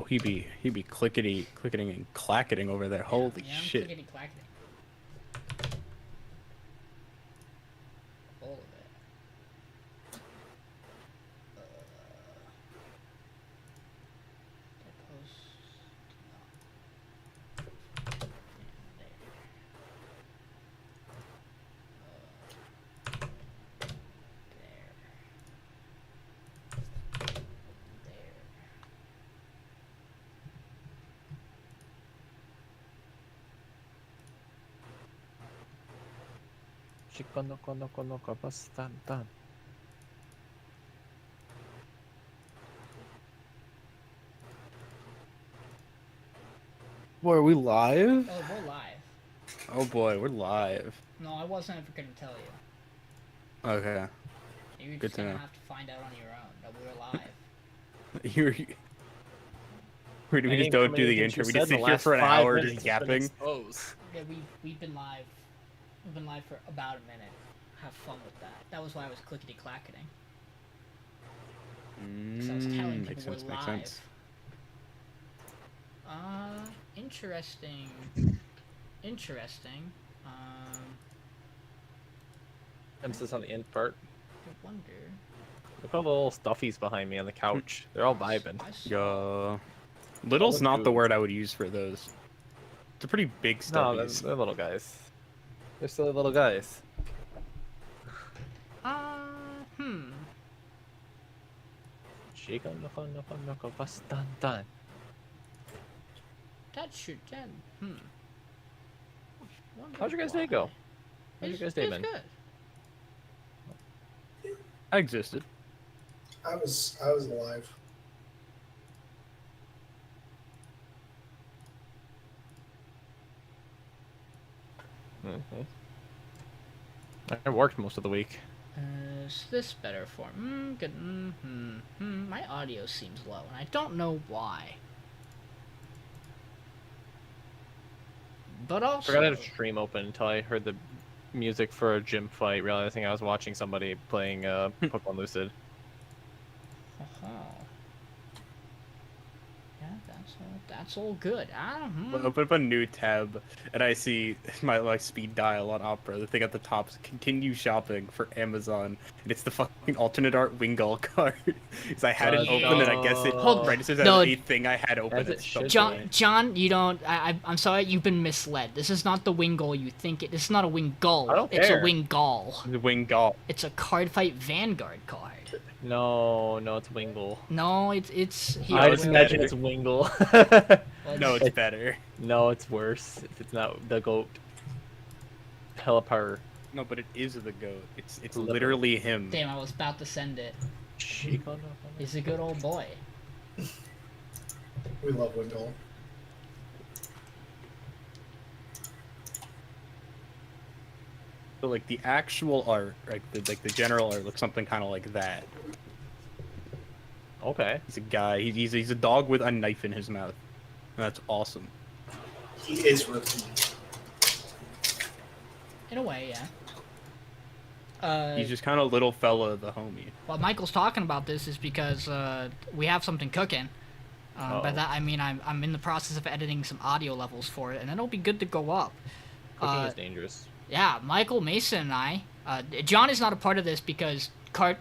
he be clicketing and clacketing over there. Holy yeah, shit. Clickety clackety. All of it. Otokonoko bastante. Boy, are we live? Oh, we're live. Oh boy, we're live. No, I wasn't ever gonna tell you. Okay. You're Good just to gonna know. have to find out on your own that we were live. We just don't do the intro. We just sit here for an hour just yapping. Yeah, we've been live. We've been live for about a minute. Have fun with that. That was why I was clickety clacketing. Because I was telling Makes people sense, we're makes live. sense. Interesting. Interesting. Emphasis on the end part. I wonder. Look at all the little stuffies behind me on the couch. They're all vibing. I saw- Yo. Little's not the word I would use for those. It's a pretty big No, stuffies. they're little guys. They're silly little guys. Hmm. Otokonoko bastante. That should. Wonder How'd your guys' day why. go? How's your guys' day It's been? good. I existed. I was alive. I worked most of the week. Is this better for? Good. My audio seems low, and I don't know why. But also, Forgot I had a stream open until I heard the music for a gym fight, realizing I was watching somebody playing Pokemon Lucid. uh-huh. Yeah, that's all good. I open up a new tab and I see my speed dial on Opera. The thing at the top is continue shopping for Amazon, and it's the fucking alternate art Wingull card. Because I had it open and I guess it Hold- registers as no. a thing I had open As it at some should. point. John, you don't. I'm sorry, you've been misled. This is not the Wingull you think it. This is not a Wingull. I don't It's care. a Wingull. The Wingull. It's a card fight Vanguard card. No, it's Wingull. No, it's here. I just it's imagine better. it's Wingull. Well, No, it's better. No, it's worse. If it's not the goat. Pelipper. No, but it is the goat. It's Literally. literally him. Damn, I was about to send it. Otokonoko. He's a good old boy. We love Wingull. So like the actual art, like the general art looks something kind of like that. Okay. He's a guy. He's a dog with a knife in his mouth. And that's awesome. He is rookie. In a way, yeah. He's just kind of little fella, the homie. While Michael's talking about this is because we have something cooking. By that I mean I'm in the process of editing some audio levels for it, and it'll be good to go up. Cooking is dangerous. Yeah, Michael, Mason, and I. John is not a part of this because Card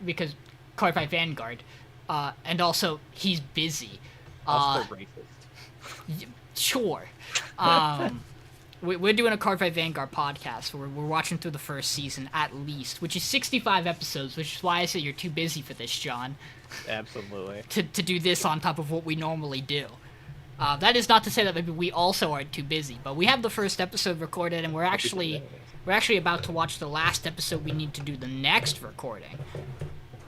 Fight Vanguard, and also he's busy. Also racist. Sure. We're doing a Card Fight Vanguard podcast. We're watching through the first season at least, which is 65 episodes, which is why I say you're too busy for this, John, Absolutely. to do this on top of what we normally do. That is not to say that maybe we also aren't too busy, but we have the first episode recorded, and we're actually about to watch the last episode we need to do the next recording.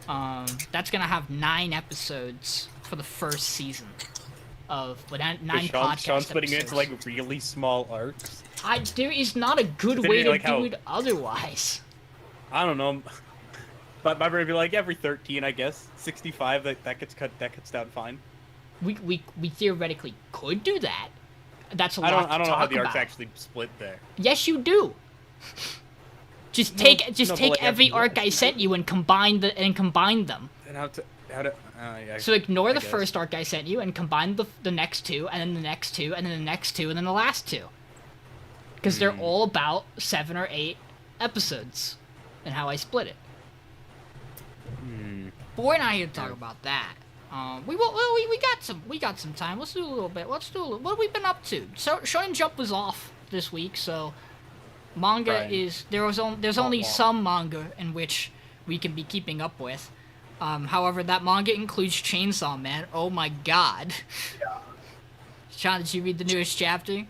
That's gonna have 9 episodes for the first season of 9 podcast Sean's putting it episodes. into like really small arcs. There is not a good Considering, way to like, do how- it otherwise. I don't know. But my brain would be like every 13, I guess. 65, that gets cut. That cuts down fine. We theoretically could do that. That's a lot I don't to know how talk the arcs about. actually split there. Yes, you do. Just No, take but, like, every arc I sent you and combine them. Then yeah. So ignore the guess. first arc I sent you and combine the next two, and then the next two, and then the next two, and then the last two. Because they're all about 7 or 8 episodes, and how I split it. But we're not here to talk about that. We got some time. Let's do a little bit. What have we been up to? So Shonen Jump was off this week, so manga Right. there's only some manga in which we can be keeping up with. However, that manga includes Chainsaw Man. Oh my god. Yeah. Sean, did you read the newest chapter?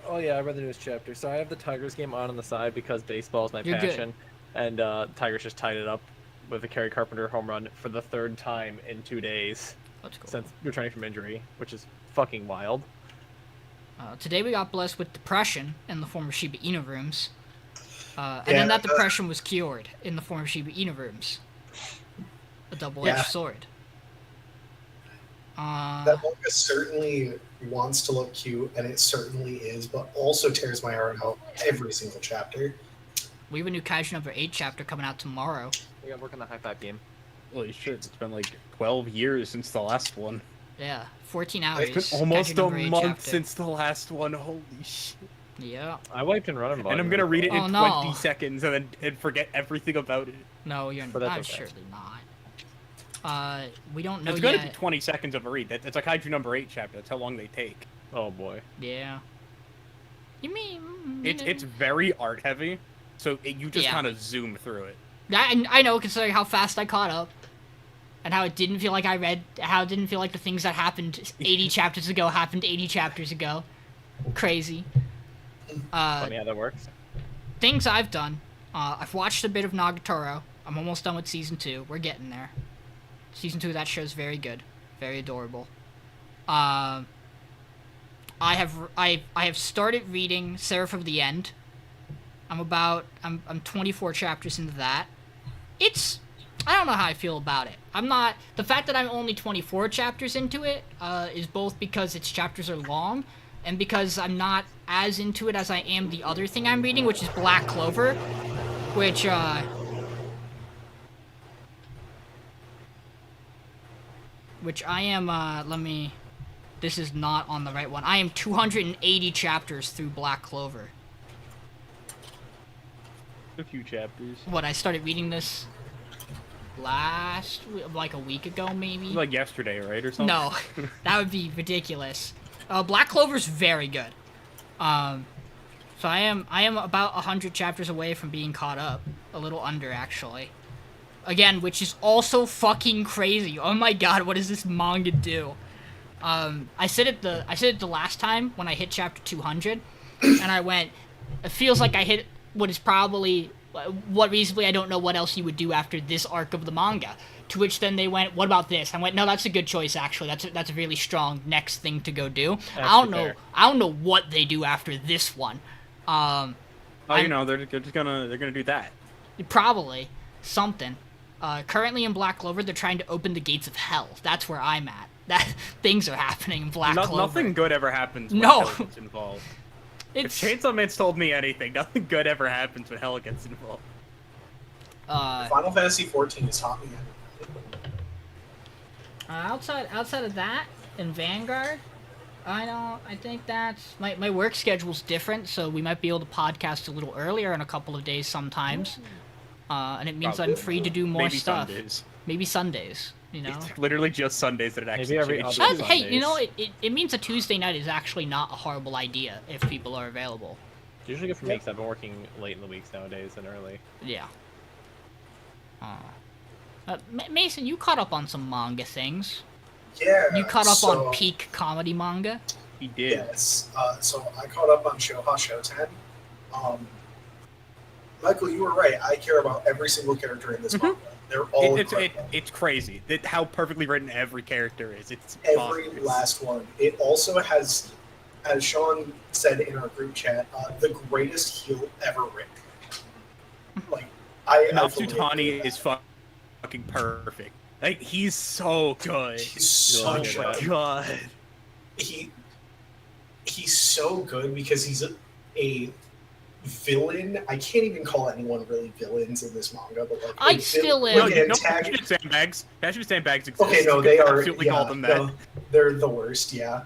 Oh yeah, I read the newest chapter. So I have the Tigers game on the side because baseball is my You're good. passion, and Tigers just tied it up with a Kerry Carpenter home run for the 3rd time in 2 days That's cool. since returning from injury, which is fucking wild. Today we got blessed with depression in the form of Shiba Inu rooms. And Yeah, then that depression was cured in the form of Shiba Inu rooms. A double-edged sword. That manga certainly wants to look cute, and it certainly is, but also tears my heart out every single chapter. We have a new Kaiju number 8 chapter coming out tomorrow. We got to work on the high five game. Holy shit! It's been like 12 years since the last one. Yeah, 14 hours. It's been almost Kaiju a number 8 month chapter. since the last one. Holy shit! Yeah. I wiped and running. And I'm gonna read it in Oh, no. 20 seconds and forget everything about it. No, you're But that's not. okay. Surely not. We don't know It's gonna be yet. 20 seconds of a read. It's a Kaiju number 8 chapter. That's how long they take. Oh boy. Yeah. You mean... It's very art heavy, so you just Yeah. kind of zoom through it. I know, considering how fast I caught up. And how it didn't feel like how it didn't feel like the things that happened 80 chapters ago happened 80 chapters ago. Crazy. Funny how that works. Things I've done. I've watched a bit of Nagatoro. I'm almost done with season 2. We're getting there. Season 2 of that show's very good. Very adorable. I have started reading Seraph of the End. I'm 24 chapters into that. I don't know how I feel about it. The fact that I'm only 24 chapters into it, is both because its chapters are long, and because I'm not as into it as I am the other thing I'm reading, which is Black Clover, which I am, this is not on the right one. I am 280 chapters through Black Clover. A few chapters. What, I started reading this like a week ago, maybe? Like yesterday, right, or something? No, that would be ridiculous. Black Clover's very good. So I am about 100 chapters away from being caught up. A little under, actually. Again, which is also fucking crazy. Oh my god, what does this manga do? I said it the last time when I hit chapter 200, and I went, it feels like I hit what is probably, what reasonably I don't know what else you would do after this arc of the manga. To which then they went, what about this? I went, no, that's a good choice, actually. That's a really strong next thing to go do. I don't know what they do after this one. Oh, they're gonna do that. Probably something. Currently in Black Clover, they're trying to open the gates of hell. That's where I'm at. That things are happening in Black Clover. Nothing good ever happens when No. hell gets involved. It's If Chainsaw Man's told me anything, nothing good ever happens when hell gets involved. Final Fantasy 14 is taught me. outside of that, in Vanguard, I think that's my work schedule's different, so we might be able to podcast a little earlier in a couple of days sometimes. And it means Probably. I'm free to do more Maybe stuff. Sundays. Maybe Sundays, you know. It's literally just Sundays that it actually every changes. other Hey, you Sundays. know, it means a Tuesday night is actually not a horrible idea if people are available. It's usually good for me because I've been working late in the weeks nowadays and early. Yeah. Mason, you caught up on some manga things. Yeah. You caught up so, on peak comedy manga. He did. Yes. So I caught up on Shoha Shoten. Michael, you were right. I care about every single character in this manga. They're all incredible. It's crazy how perfectly written every character is. It's Every bonkers. last one. It also has, as Sean said in our group chat, the greatest heel ever written. Like, I Natsutani is fucking perfect. Like, he's so good. He's so Oh Oh my good. god. He's so good because he's a villain. I can't even call anyone really villains in this manga, but like I still No, am. no, passionate sandbags. Passionate sandbags exist. Okay, no, You they could are. absolutely Yeah, call them that. no, they're the worst. Yeah.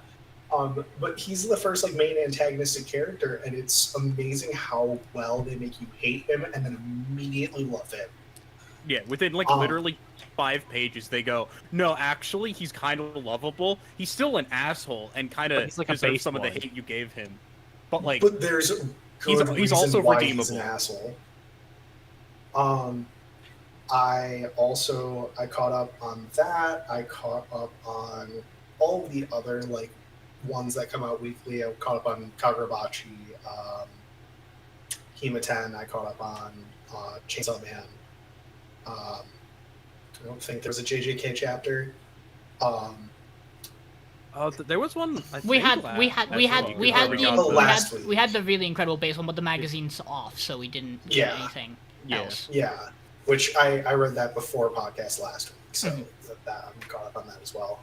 But he's the first like main antagonistic character, and it's amazing how well they make you hate him and then immediately love him. Yeah, within like literally 5 pages, they go, no, actually, he's kind of lovable. He's still an asshole and kind of like deserves some of the hate you gave him. But like, But there's a good he's reason also why redeemable. he's an asshole. I caught up on that. I caught up on all the other like ones that come out weekly. I caught up on Kagurabachi, Himatan. I caught up on Chainsaw Man. I don't think there was a JJK chapter. There was one. We had the really incredible base one, but the magazine's off, so we didn't get anything else. Yeah, which I read that before podcast last week, so that I'm caught up on that as well.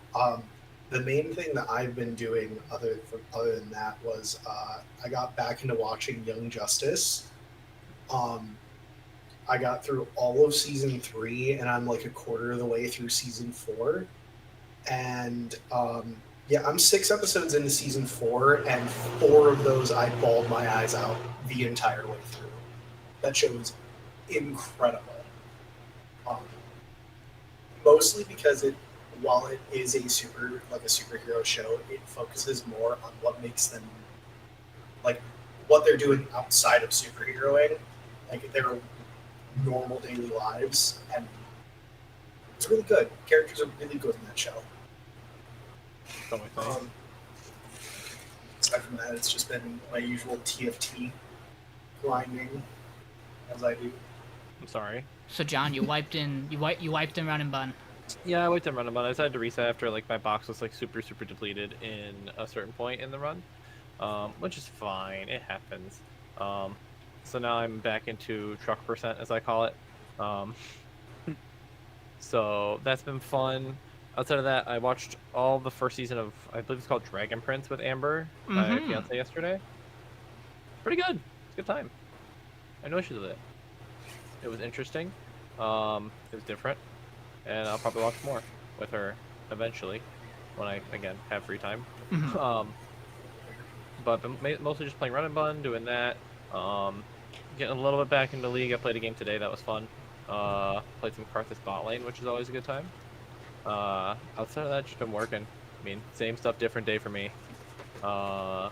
The main thing that I've been doing other than that was I got back into watching Young Justice. I got through all of season 3, and I'm like a quarter of the way through season 4, and I'm 6 episodes into season 4, and 4 of those I bawled my eyes out the entire way through. That show is incredible. Mostly because while it is a superhero show, it focuses more on what makes them like what they're doing outside of superheroing, like their normal daily lives, and it's really good. Characters are really good in that show. Aside from that, it's just been my usual TFT grinding, as I do. I'm sorry. So John, you wiped in Run and Bun. Yeah, I wiped in Run and Bun. I decided to reset after like my box was like super depleted in a certain point in the run, which is fine. It happens. So now I'm back into truck percent, as I call it. So that's been fun. Outside of that, I watched all the first season of, I believe it's called Dragon Prince with Amber, my fiance, yesterday. Pretty good. It's a good time. I had no issues with it. It was interesting. It was different. And I'll probably watch more with her eventually when I, again, have free time. But mostly just playing Run and Bun, doing that. Getting a little bit back into League. I played a game today that was fun. Played some Karthus bot lane, which is always a good time. Outside of that, just been working. I mean, same stuff, different day for me. But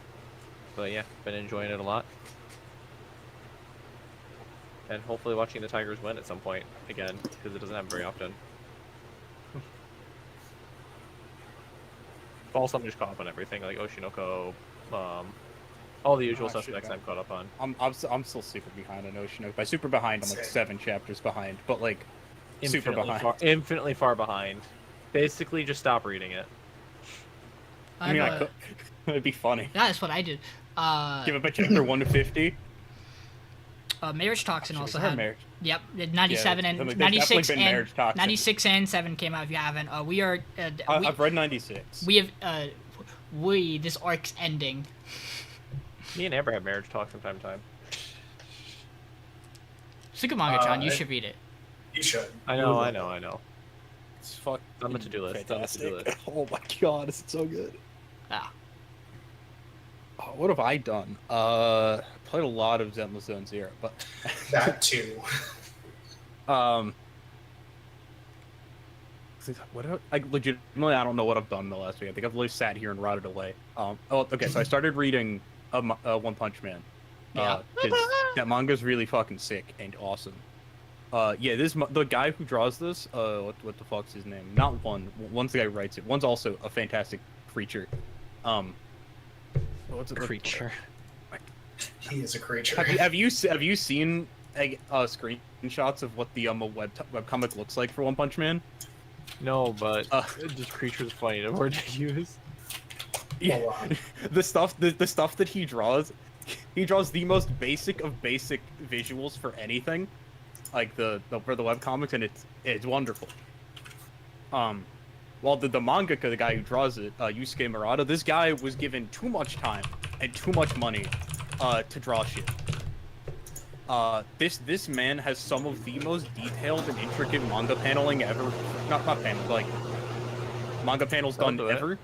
yeah, been enjoying it a lot. And hopefully watching the Tigers win at some point again, because it doesn't happen very often. Also, I'm just caught up on everything, like Oshinoko, all the usual suspects I'm caught up on. I'm still super behind on Oshinoko. By super behind, I'm like 7 chapters behind, but like super behind. Infinitely far behind. Basically, just stop reading it. I mean, I could. It'd be funny. That's what I did. Give up a chapter 1 to 50. Marriage Toxin also had. Marriage. Yep, 97 and 96 and 96 and 7 came out. If you haven't, we are. I've read 96. We have. This arc's ending. Me and Amber have marriage talk from time to time. It's a good manga, John. You should read it. You should. I know. It's fucking on the to-do list. Oh my god, it's so good. Ah. Oh, what have I done? Played a lot of Zenless Zone Zero, but that too. I legitimately, I don't know what I've done the last week. I think I've literally sat here and rotted away. Okay, so I started reading One Punch Man. Yeah. That manga's really fucking sick and awesome. The guy who draws this, what the fuck's his name? Not one. One's the guy who writes it. One's also a fantastic creature. What's a creature? He is a creature. Have you seen screenshots of what the webcomic looks like for One Punch Man? No, but just creature's funny to word to use. Yeah, the stuff that he draws the most basic of basic visuals for anything, like for the webcomics, and it's wonderful. Well, the mangaka, the guy who draws it, Yusuke Murata, this guy was given too much time and too much money to draw shit. This man has some of the most detailed and intricate manga paneling ever. Not panel, but like manga panels done ever.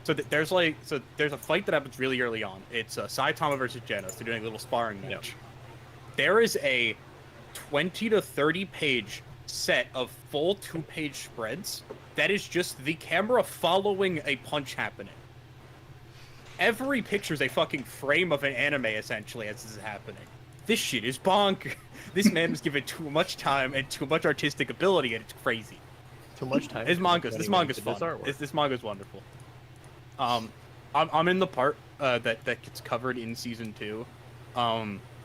There's a fight that happens really early on. It's Saitama versus Genos. They're doing a little sparring match. Yep. There is a 20 to 30 page set of full 2-page spreads that is just the camera following a punch happening. Every picture is a fucking frame of an anime essentially as this is happening. This shit is bonk. This man was given too much time and too much artistic ability, and it's crazy. Too much time. This manga's fun. This manga's wonderful. I'm in the part that gets covered in season 2.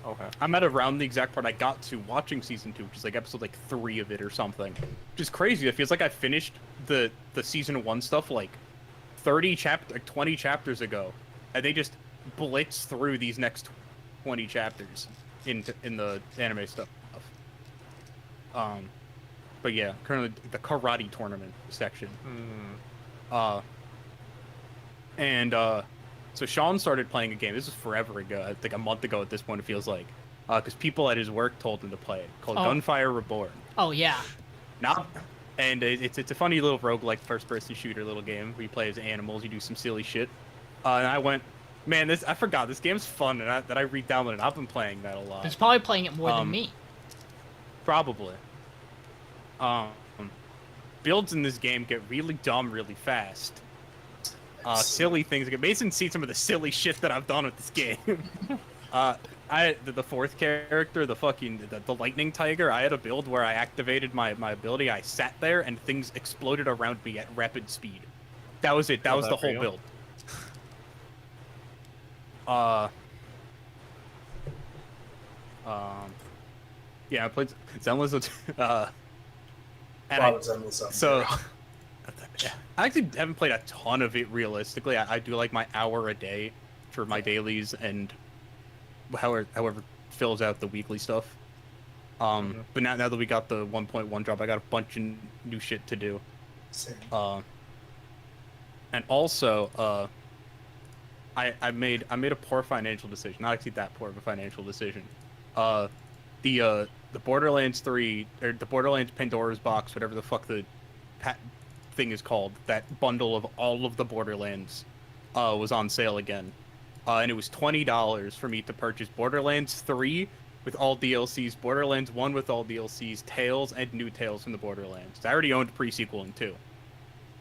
Okay. I'm at around the exact part I got to watching season 2, which is like episode like 3 of it or something. Which is crazy. It feels like I finished the season 1 stuff like 20 chapters ago, and they just blitz through these next 20 chapters in the anime stuff. But yeah, currently the karate tournament section. So Sean started playing a game. This was forever ago, I think a month ago at this point. It feels like, because people at his work told him to play it, called Gunfire Reborn. Oh yeah. And it's a funny little roguelike first-person shooter little game where you play as animals, you do some silly shit. And I went, man, I forgot this game's fun, and I re-downloaded. I've been playing that a lot. He's probably playing it more than me. Probably. Builds in this game get really dumb really fast. Silly things. Mason see some of the silly shit that I've done with this game. The fourth character, the lightning tiger, I had a build where I activated my ability. I sat there and things exploded around me at rapid speed. That was it. That was the whole build. Yeah, I played Zenless. So I actually haven't played a ton of it realistically. I do like my hour a day for my dailies and however fills out the weekly stuff. But now that we got the 1.1 drop, I got a bunch of new shit to do. Same. And also, I made a poor financial decision. Not actually that poor of a financial decision. The Borderlands 3 or the Borderlands Pandora's Box, whatever the fuck the thing is called, that bundle of all of the Borderlands was on sale again. And it was $20 for me to purchase Borderlands 3 with all DLCs, Borderlands 1 with all DLCs, Tales, and new Tales from the Borderlands. I already owned pre-sequel in 2.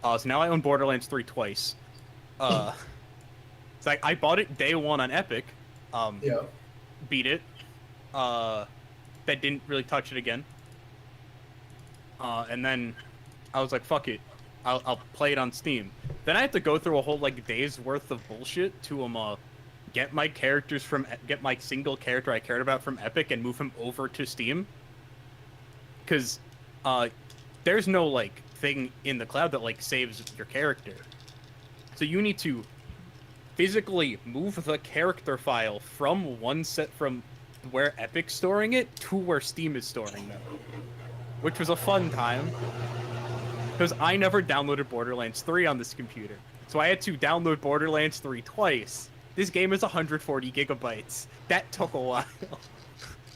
So now I own Borderlands 3 twice. It's like I bought it day 1 on Epic. Beat it. That didn't really touch it again. And then I was like, fuck it. I'll play it on Steam. Then I had to go through a whole like day's worth of bullshit to get my single character I cared about from Epic and move him over to Steam. Cause there's no like thing in the cloud that like saves your character. So you need to physically move the character file from from where Epic's storing it to where Steam is storing them. Which was a fun time. Because I never downloaded Borderlands 3 on this computer. So I had to download Borderlands 3 twice. This game is 140 gigabytes. That took a while.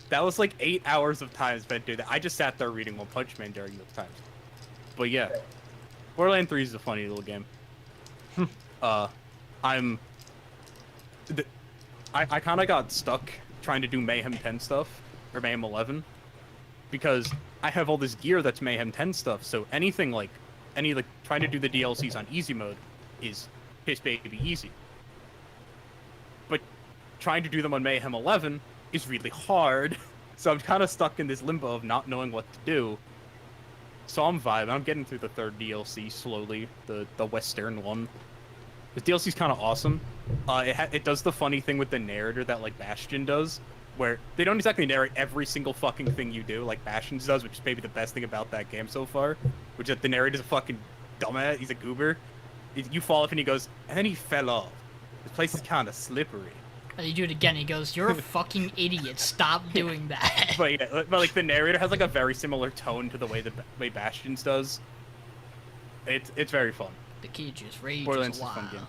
That was like 8 hours of time spent doing that. I just sat there reading One Punch Man during those times. But yeah. Borderlands 3 is a funny little game. I kind of got stuck trying to do Mayhem 10 stuff, or Mayhem 11, because I have all this gear that's Mayhem 10 stuff, so anything like, trying to do the DLCs on easy mode is piss baby easy. But trying to do them on Mayhem 11 is really hard, so I'm kind of stuck in this limbo of not knowing what to do. So I'm vibing. I'm getting through the 3rd DLC slowly, the Western one. The DLC's kind of awesome. It does the funny thing with the narrator that like Bastion does, where they don't exactly narrate every single fucking thing you do like Bastion does, which is maybe the best thing about that game so far. Which is that the narrator's a fucking dumbass. He's a goober. You fall off and he goes, and then he fell off. This place is kind of slippery. And you do it again. He goes, "You're a fucking idiot. Stop doing that." But yeah, but like the narrator has like a very similar tone to the way Bastion's does. It's very fun. The kid just rages Borderlands a lot. is a fun game.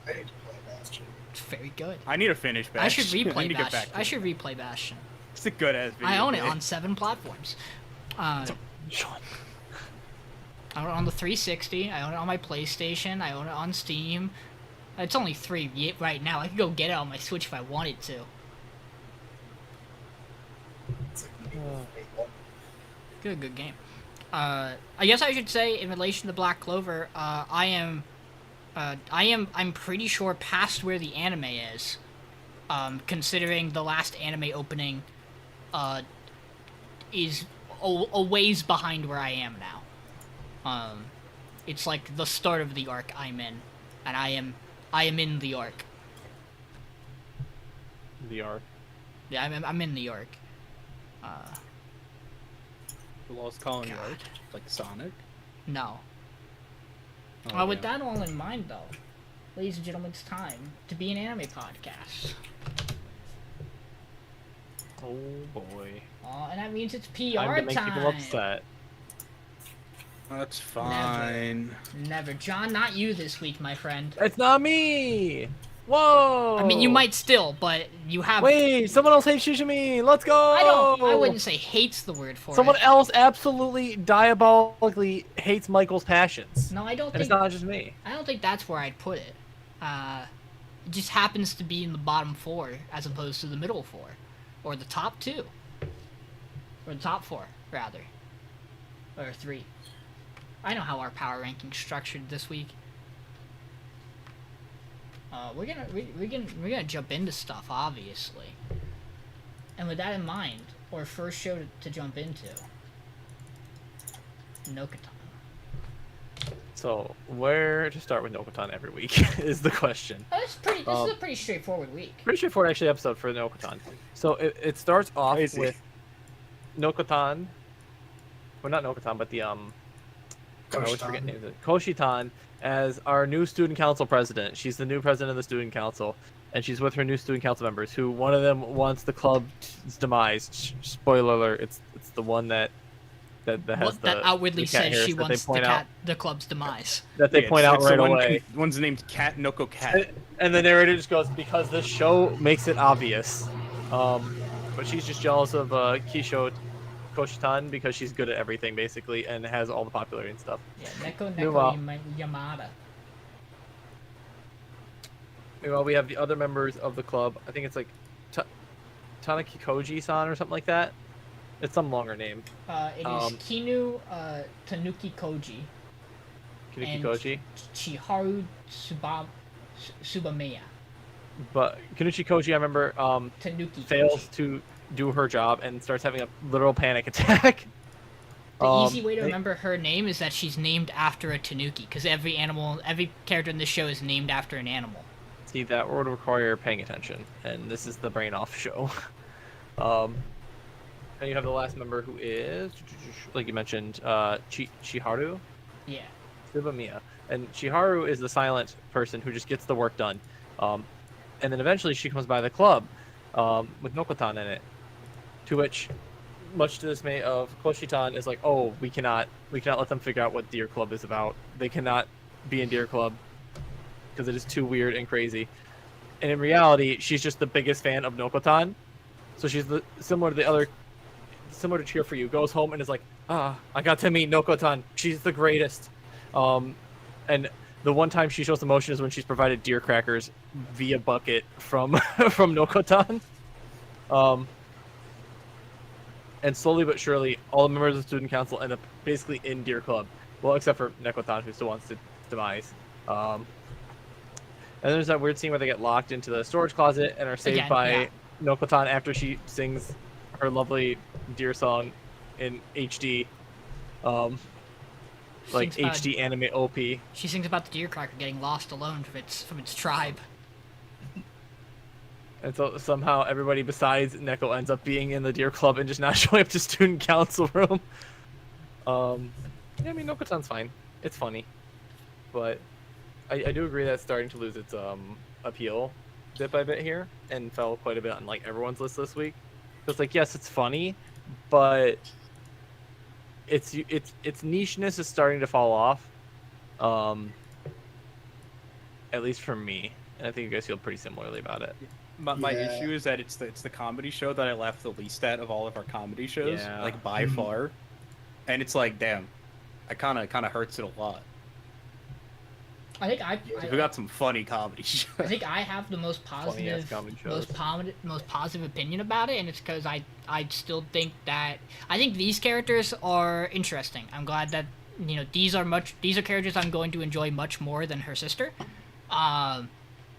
I need to play Bastion. It's very good. I need to finish Bastion. I should replay need to get Bastion. back to I it. should replay Bastion. It's a good ass video. I own it game. on 7 platforms. Sean. I own it on the 360. I own it on my PlayStation. I own it on Steam. It's only 3 right now. I could go get it on my Switch if I wanted to. It's like maple. Good game. I guess I should say, in relation to Black Clover, I'm pretty sure past where the anime is. Considering the last anime opening, is a ways behind where I am now. It's like the start of the arc I'm in, and I am in the arc. The arc. Yeah, I'm in the arc. The Lost Colony God. arc, like Sonic. No. Oh, With yeah. that all in mind, though, ladies and gentlemen, it's time to be an anime podcast. Oh boy. And that means it's PR Time to make time. people upset. That's fine. Never. John, not you this week, my friend. It's not me. Whoa. I mean, you might still, but you have... Wait, someone else hates Shoshimin. Let's go. I wouldn't say hates the word for Someone it. else absolutely diabolically hates Michael's passions. No, I don't And think... it's not just me. I don't think that's where I'd put it. It just happens to be in the bottom 4 as opposed to the middle 4. Or the top 2. Or the top 4, rather. Or 3. I know how our power ranking's structured this week. We're gonna jump into stuff, obviously. And with that in mind, our first show to jump into, Nokotan. So, where to start with Nokotan every week is the question. This is a pretty straightforward week. Pretty straightforward, actually, episode for Nokotan. So, it starts off Crazy. with Nokotan. Well, not Nokotan, but the, I always forget names. Koshitan as our new student council president. She's the new president of the student council, and she's with her new student council members, who one of them wants the club's demise. Spoiler alert, it's the one that has That outwardly the cat says hairs she that wants they point out, the club's demise. that they Yeah, point it's- out it's the right one away. One's named Cat Noko Cat. And the narrator just goes, because this show makes it obvious. But she's just jealous of Kisho Koshitan because she's good at everything, basically, and has all the popularity and stuff. Yeah, Neko Meanwhile- Yamada. Meanwhile, we have the other members of the club. I think it's like Tanaki Koji-san or something like that. It's some longer name. It is Kinu Tanuki Koji Kinuki and Koji. Chiharu Subameya. But Kinuchi Koji, I remember, Tanuki fails Koji. to do her job and starts having a literal panic attack. The easy way to remember her name is that she's named after a Tanuki, because every character in this show is named after an animal. See, that would require paying attention, and this is the brain off show. And you have the last member, who is, like you mentioned, Chiharu Yeah. Subamiya. And Chiharu is the silent person who just gets the work done. And then eventually she comes by the club with Nokotan in it. To which, much to the dismay of Koshitan, is like, oh, we cannot let them figure out what Deer Club is about. They cannot be in Deer Club because it is too weird and crazy. And in reality, she's just the biggest fan of Nokotan. So she's similar to Cheer for You. Goes home and is like, I got to meet Nokotan. She's the greatest. And the one time she shows emotion is when she's provided deer crackers via bucket from from Nokotan. And slowly but surely, all the members of the student council end up basically in Deer Club. Well, except for Nokotan, who still wants to demise. And there's that weird scene where they get locked into the storage closet and are saved Again, by yeah. Nokotan after she sings her lovely deer song in HD. Like Sings about- HD anime OP. She sings about the deer cracker getting lost alone from its tribe. And so somehow everybody besides Neko ends up being in the Deer Club and just not showing up to student council room. Yeah, I mean, Nokotan's fine. It's funny. But I do agree that it's starting to lose its appeal bit by bit here, and fell quite a bit on like everyone's list this week. It's like, yes, it's funny, but its nicheness is starting to fall off. At least for me. And I think you guys feel pretty similarly about it. My Yeah. issue is that it's the comedy show that I laugh the least at of all of our comedy shows, Yeah. like by far. And it's like, damn, it kind of hurts it a lot. I think We got some funny comedy shows. I think I have the most Funny-ass positive, comedy shows. most positive opinion about it, and it's because I still think that I think these characters are interesting. I'm glad that these are characters I'm going to enjoy much more than her sister.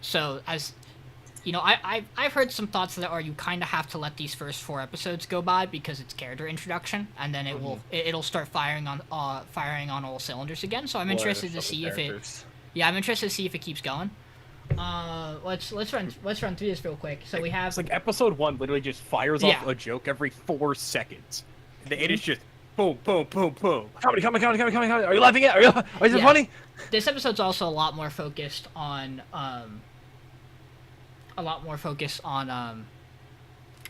So as I've heard some thoughts that are you kind of have to let these first 4 episodes go by because it's character introduction, and then it'll start firing on all cylinders again. So I'm interested to see if it. Yeah, I'm interested to see if it keeps going. Let's run through this real quick. So we have It's like episode 1 literally just fires off a joke every 4 seconds. It is just boom, boom, boom, boom. Comedy. Are you laughing at? Is it funny? This episode's also a lot more focused on oh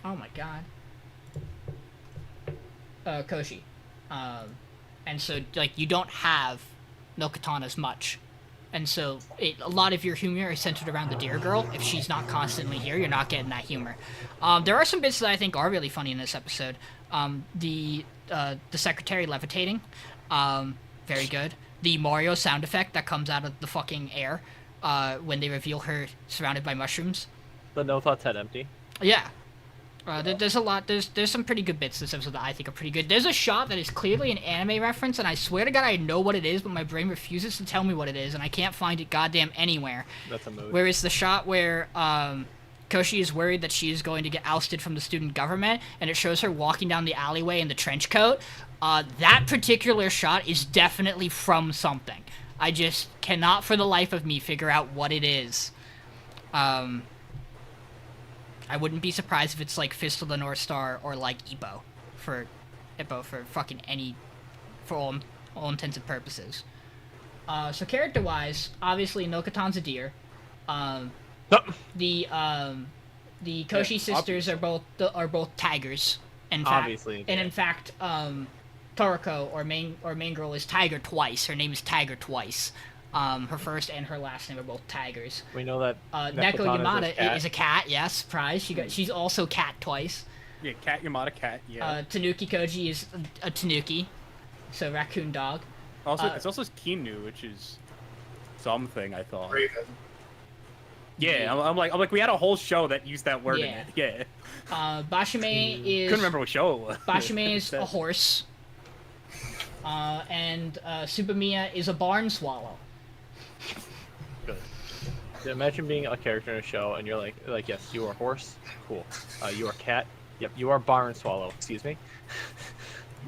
my god, Koshi, and so like you don't have Nokotan as much. And so a lot of your humor is centered around the deer girl. If she's not constantly here, you're not getting that humor. There are some bits that I think are really funny in this episode. The secretary levitating, very good. The Mario sound effect that comes out of the fucking air when they reveal her surrounded by mushrooms. The no thoughts head empty. Yeah. There's a lot. There's some pretty good bits this episode that I think are pretty good. There's a shot that is clearly an anime reference, and I swear to God I know what it is, but my brain refuses to tell me what it is, and I can't find it goddamn anywhere. That's a movie. Where it's the shot where Koshi is worried that she is going to get ousted from the student government, and it shows her walking down the alleyway in the trench coat. That particular shot is definitely from something. I just cannot for the life of me figure out what it is. I wouldn't be surprised if it's like Fist of the North Star or like Ippo for fucking any, for all intents and purposes. So character-wise, obviously Nokotan's a deer. The Koshi sisters are both tigers. In fact, Obviously, and in fact, Toriko or main girl is Tiger twice. Her name is Tiger twice. Her first and her last name are both tigers. We know that Neko Nokotan Yamada is a cat. Yes, surprise. She's also cat twice. Yeah, cat Yamada cat. Yeah. Tanuki Koji is a tanuki, so raccoon dog. Also, it's also Kinu, which is something I thought. Raven. Yeah, I'm like we had a whole show that used that word in it. Yeah. Bashime is. Couldn't remember what show it was. Bashime is a horse. And Subamiya is a barn swallow. Good. Yeah, imagine being a character in a show and you're like yes, you are a horse. Cool. You are a cat. Yep, you are barn swallow. Excuse me.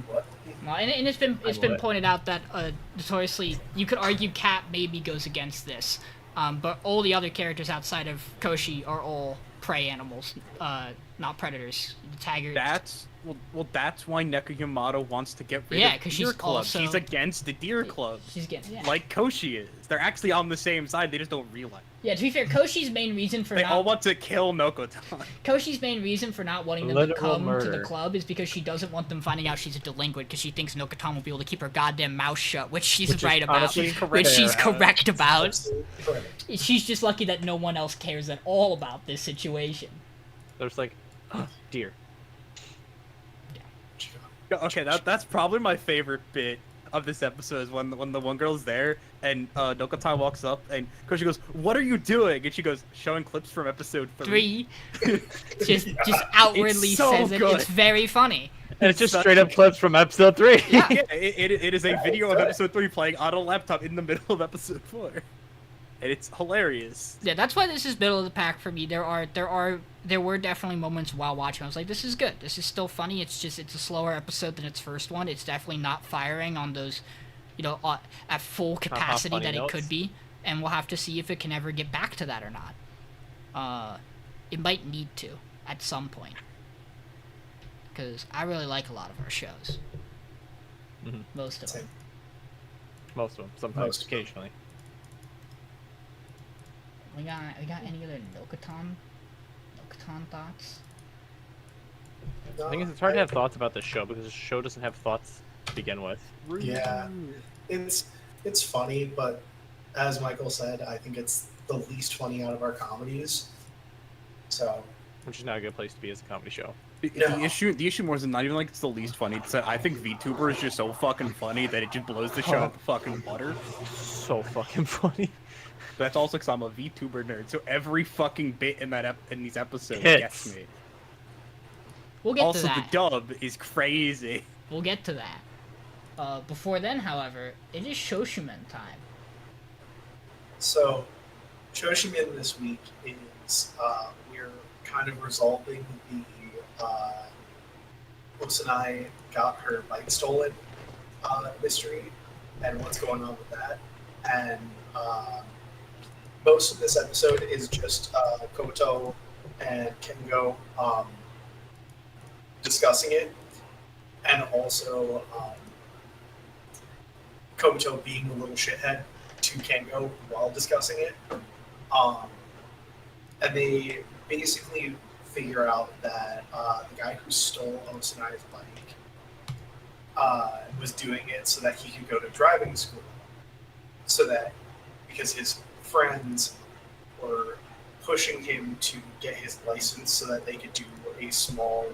What? Well, and it's been pointed out that notoriously you could argue cat maybe goes against this, but all the other characters outside of Koshi are all prey animals, not predators. The tiger. That's why Neko Yamada wants to get rid Yeah, of 'cause Deer she's Club. also- She's against the Deer Club. She's getting Like Koshi is. They're actually on the same side. They just don't realize. Yeah, to be fair, Koshi's main reason for They all want to kill Nokotan. Koshi's main reason for not wanting them Literal to come to murder. the club is because she doesn't want them finding out she's a delinquent because she thinks Nokotan will be able to keep her goddamn mouth shut, which she's right about. honestly Which she's fair. correct about. Absolutely correct. She's just lucky that no one else cares at all about this situation. There's like, deer. Okay, that's probably my favorite bit of this episode is when the one girl's there and Nokotan walks up and Koshi goes, "What are you doing?" And she goes, "Showing clips from episode 3." just outwardly It's so says it. good. It's very funny. And it's just straight up clips from episode 3. Yeah. Yeah, it is a video of episode 3 playing on a laptop in the middle of episode 4. And it's hilarious. Yeah, that's why this is middle of the pack for me. There were definitely moments while watching I was like, this is good. This is still funny. It's a slower episode than its first one. It's definitely not firing on those, at full capacity funny that it notes. could be. And we'll have to see if it can ever get back to that or not. It might need to at some point. Because I really like a lot of our shows. Mhm. Most of them. Same. Most of them. Sometimes, Most of them. occasionally. We got any other Nokotan thoughts? The thing is, it's hard to have thoughts about this show because the show doesn't have thoughts to begin with. Yeah. It's funny, but as Michael said, I think it's the least funny out of our comedies. So Which is not a good place to be as a comedy show. No. The issue more is not even like it's the least funny. It's that I think VTuber is just so fucking funny that it just blows the show out of the fucking water. So fucking funny. But that's also because I'm a VTuber nerd, so every fucking bit in in these episodes Hits. gets me. We'll get Also, to the that. dub is crazy. We'll get to that. Before then, however, it is Shoshimin time. So, Shoshimin this week is we're kind of resolving the Osanai got her bike stolen mystery and what's going on with that. And most of this episode is just Koto and Kengo discussing it, and also Koto being a little shithead to Kengo while discussing it. And they basically figure out that the guy who stole Osanai's bike was doing it so that he could go to driving school. So that, because his friends were pushing him to get his license so that they could do a small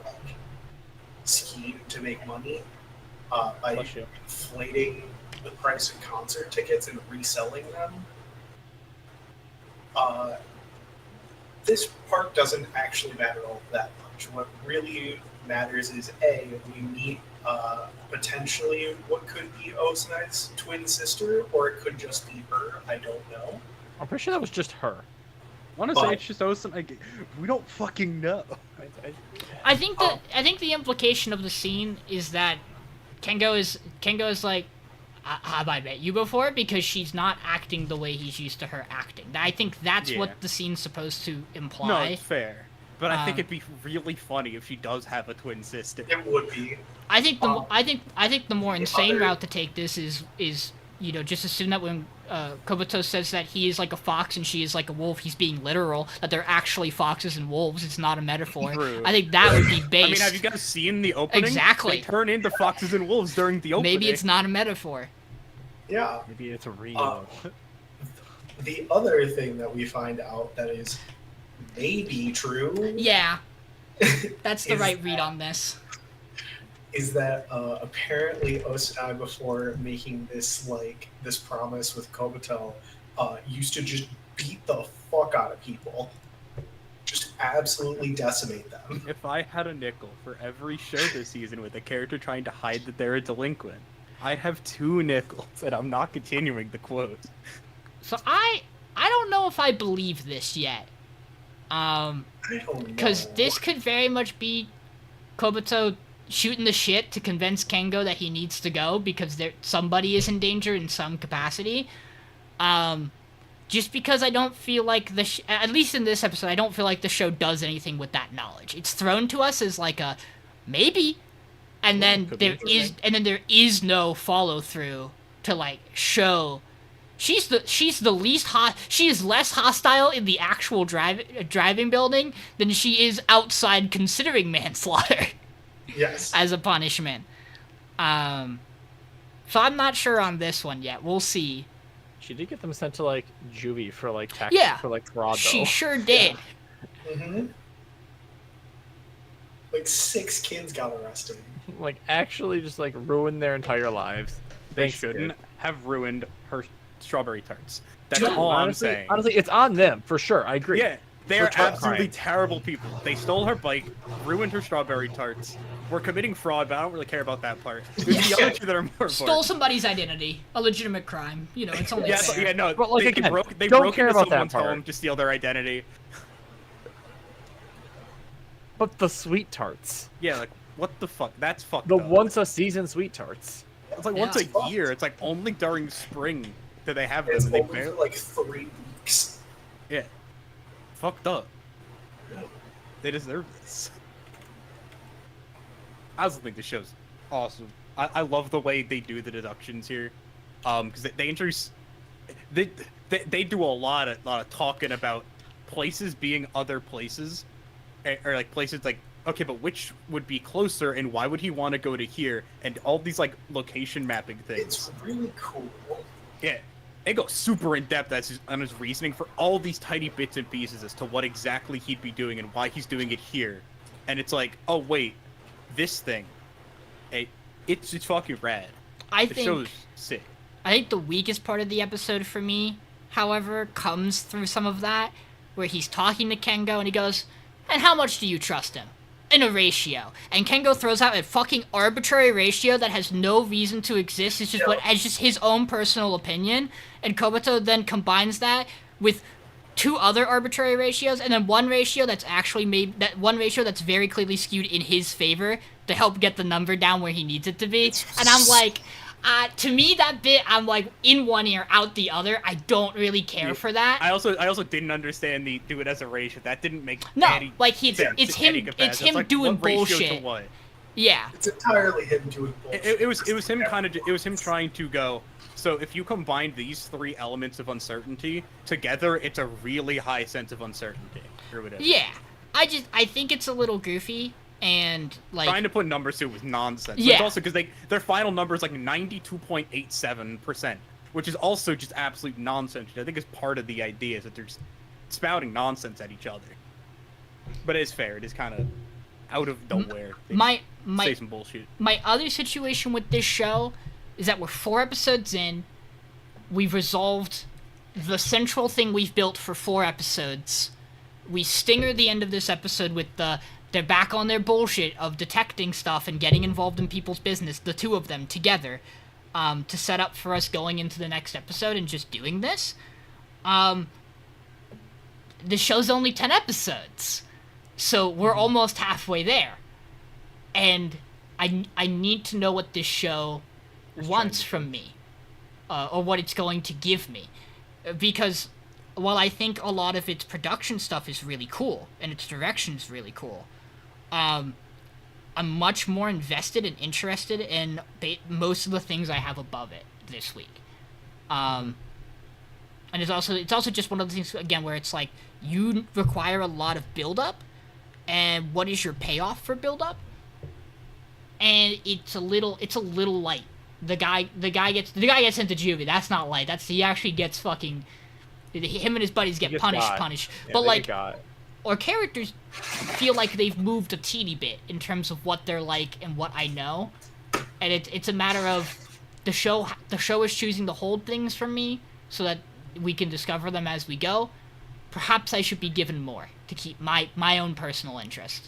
scheme to make money by Bless you. inflating the price of concert tickets and reselling them. This part doesn't actually matter all that much. What really matters is we meet potentially what could be Osanai's twin sister, or it could just be her. I don't know. I'm pretty sure that was just her. I want to say it's just Osanai. We don't fucking know. I think the implication of the scene is that Kengo is like, have I met you before? Because she's not acting the way he's used to her acting. I think that's Yeah. what the scene's supposed to No, imply. it's fair. But I think Um, it'd be really funny if she does have a twin sister. It would be. I think the more insane other- route to take this is just assume that when Kobuto says that he is like a fox and she is like a wolf, he's being literal. That they're actually foxes and wolves. It's not a metaphor. True. I think that would be I based. mean, have you guys seen the opening? Exactly. They turn into foxes and wolves during the opening. Maybe it's not a metaphor. Yeah. Maybe it's a real. The other thing that we find out that is maybe true Yeah, that's the Is right read that- on this. is that apparently Osanai, before making this promise with Kobuto, used to just beat the fuck out of people, just absolutely decimate them. If I had a nickel for every show this season with a character trying to hide that they're a delinquent, I'd have 2 nickels, and I'm not continuing the quote. So I don't know if I believe this yet. I don't know. Because this could very much be Kobuto shooting the shit to convince Kengo that he needs to go because somebody is in danger in some capacity. Just because I don't feel like at least in this episode, I don't feel like the show does anything with that knowledge. It's thrown to us as like a maybe, and then could be there is no follow through to like show. She's the least hot. She is less hostile in the actual driving building than she is outside, considering manslaughter Yes. as a punishment. So I'm not sure on this one yet. We'll see. She did get them sent to like juvie for like Yeah. for like fraud though. She sure did. hmm Like 6 kids got arrested. Like actually just like ruined their entire lives. They Thanks, shouldn't kid. have ruined her strawberry tarts. That's Dude, all honestly, I'm saying. Honestly, it's on them for sure. I agree. Yeah, they For are top absolutely crime. terrible people. They stole her bike, ruined her strawberry tarts. We're committing fraud, but I don't really care about that part. There's the other 2 that are more Stole important. somebody's identity. A legitimate crime. You know, it's only Yeah, fair. yeah, no. But, like, they again, broke don't care into about that someone's part. home to steal their identity. But the sweet tarts, Yeah, like what the fuck? That's fucked the up. once a season sweet tarts. It's like Yeah. once a year. It's like only during spring that they have them. It's And they only barely, for like 3 weeks. yeah, fucked up. They deserve this. I also think the show's awesome. I love the way they do the deductions here, because they introduce they do a lot of talking about places being other places, or like places like okay, but which would be closer and why would he want to go to here, and all these like location mapping things. It's really cool. Yeah, It goes super in depth on his reasoning for all these tiny bits and pieces as to what exactly he'd be doing and why he's doing it here. And it's like, oh wait, this thing, it's fucking rad. The show's sick. I think the weakest part of the episode for me, however, comes through some of that, where he's talking to Kengo and he goes, "And how much do you trust him?" In a ratio. And Kengo throws out a fucking arbitrary ratio that has no reason to exist. It's just his own personal opinion. And Kobato then combines that with two other arbitrary ratios, and then one ratio that's very clearly skewed in his favor to help get the number down where he needs it to be. And I'm like, to me, that bit, I'm like, in one ear, out the other. I don't really care for that. I also didn't understand the do it as a ratio. That didn't make any sense. It's him like, doing bullshit. Yeah. It's entirely him doing bullshit. It was him trying to go, so if you combine these three elements of uncertainty together, it's a really high sense of uncertainty. Or whatever. Yeah. I think it's a little goofy. And like trying to put numbers to it was nonsense. Yeah. It's also because their final number is like 92.87%, which is also just absolute nonsense. Which I think is part of the idea is that they're just spouting nonsense at each other. But it is fair. It is kind of out of nowhere. Say some bullshit. My other situation with this show is that we're 4 episodes in. We've resolved the central thing we've built for 4 episodes. We stinger the end of this episode with they're back on their bullshit of detecting stuff and getting involved in people's business, the two of them together, to set up for us going into the next episode and just doing this. The show's only 10 episodes, so we're almost halfway there. And I need to know what this show wants from me, or what it's going to give me. Because while I think a lot of its production stuff is really cool, and its direction is really cool, I'm much more invested and interested in most of the things I have above it this week. And it's also just one of the things, again, where it's like, you require a lot of build-up, and what is your payoff for build-up? And it's a little light. The guy gets sent to juvie. That's not light. He actually gets fucking... Him and his buddies get punished. Yeah, but like... Our characters feel like they've moved a teeny bit in terms of what they're like and what I know, and it's a matter of the show is choosing to hold things from me so that we can discover them as we go. Perhaps I should be given more to keep my own personal interest.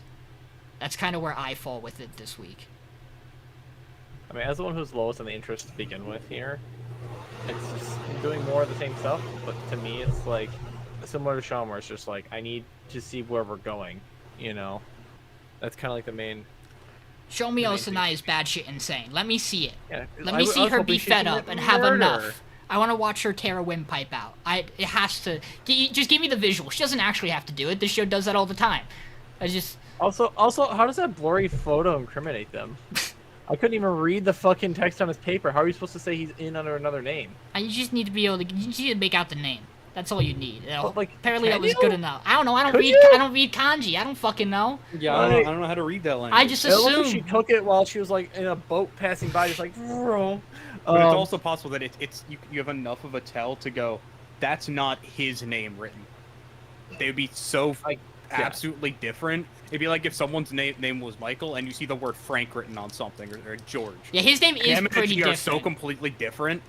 That's kind of where I fall with it this week. I mean, as the one who's lowest on the interest to begin with here, it's just doing more of the same stuff, but to me it's like similar to Sean, where it's just like, I need to see where we're going, you know? That's kind of like the main... Show me Osanai is bad shit insane. Let me see it. Yeah, Let me see her be fed up and have enough. I want to watch her tear a windpipe out. It has to... Just give me the visual. She doesn't actually have to do it. This show does that all the time. Also, how does that blurry photo incriminate them? I couldn't even read the fucking text on his paper. How are you supposed to say he's in under another name? You just need to be able to... You just need to make out the name. That's all you need. Like, apparently that was good enough. I don't know. I don't read kanji. I don't fucking know. Yeah, I don't know how to read that language. I just assumed she took it while she was like in a boat passing by, just like. But it's also possible that you have enough of a tell to go, that's not his name written. They would be so absolutely different. It'd be like if someone's name was Michael and you see the word Frank written on something, or George. Yeah, his name is pretty different. Are so completely different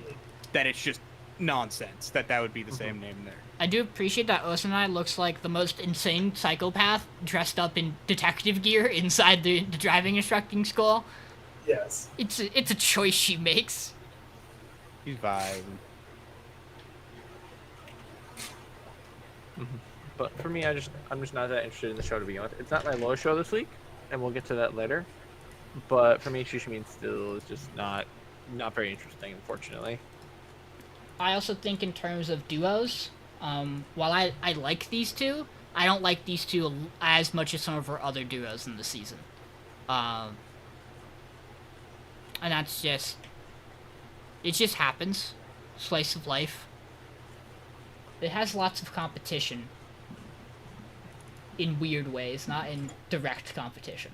that it's just nonsense that would be the same name there. I do appreciate that Osanai looks like the most insane psychopath dressed up in detective gear inside the driving instructing school. Yes. It's a choice she makes. He's vibing. But for me, I'm just not that interested in the show to begin with. It's not my lowest show this week, and we'll get to that later. But for me, Shoshimin still is just not very interesting, unfortunately. I also think in terms of duos, while I like these two, I don't like these two as much as some of our other duos in the season. And that's just... It just happens. Slice of life. It has lots of competition. In weird ways, not in direct competition.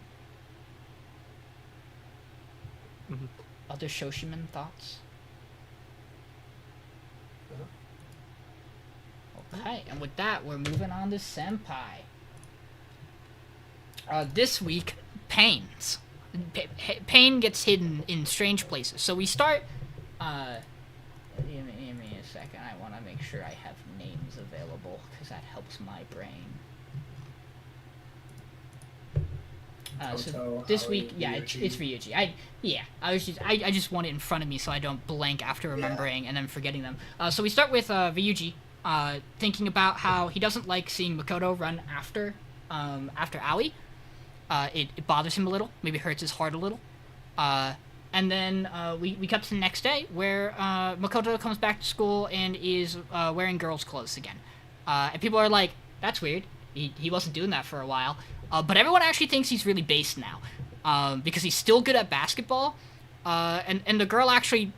Other Shoshimin thoughts? Alright, and with that, we're moving on to Senpai. This week, pains. Pain gets hidden in strange places. So we start, give me a second. I want to make sure I have names available, because that helps my brain. So this week, yeah, it's Ryuji. I just want it in front of me so I don't blank after remembering and then forgetting them. So we start with Ryuji, thinking about how he doesn't like seeing Makoto run after Aoi. It bothers him a little, maybe hurts his heart a little. And then we cut to the next day where Makoto comes back to school and is wearing girls' clothes again. And people are like, that's weird. He wasn't doing that for a while. But everyone actually thinks he's really based now, because he's still good at basketball. And the girl actually,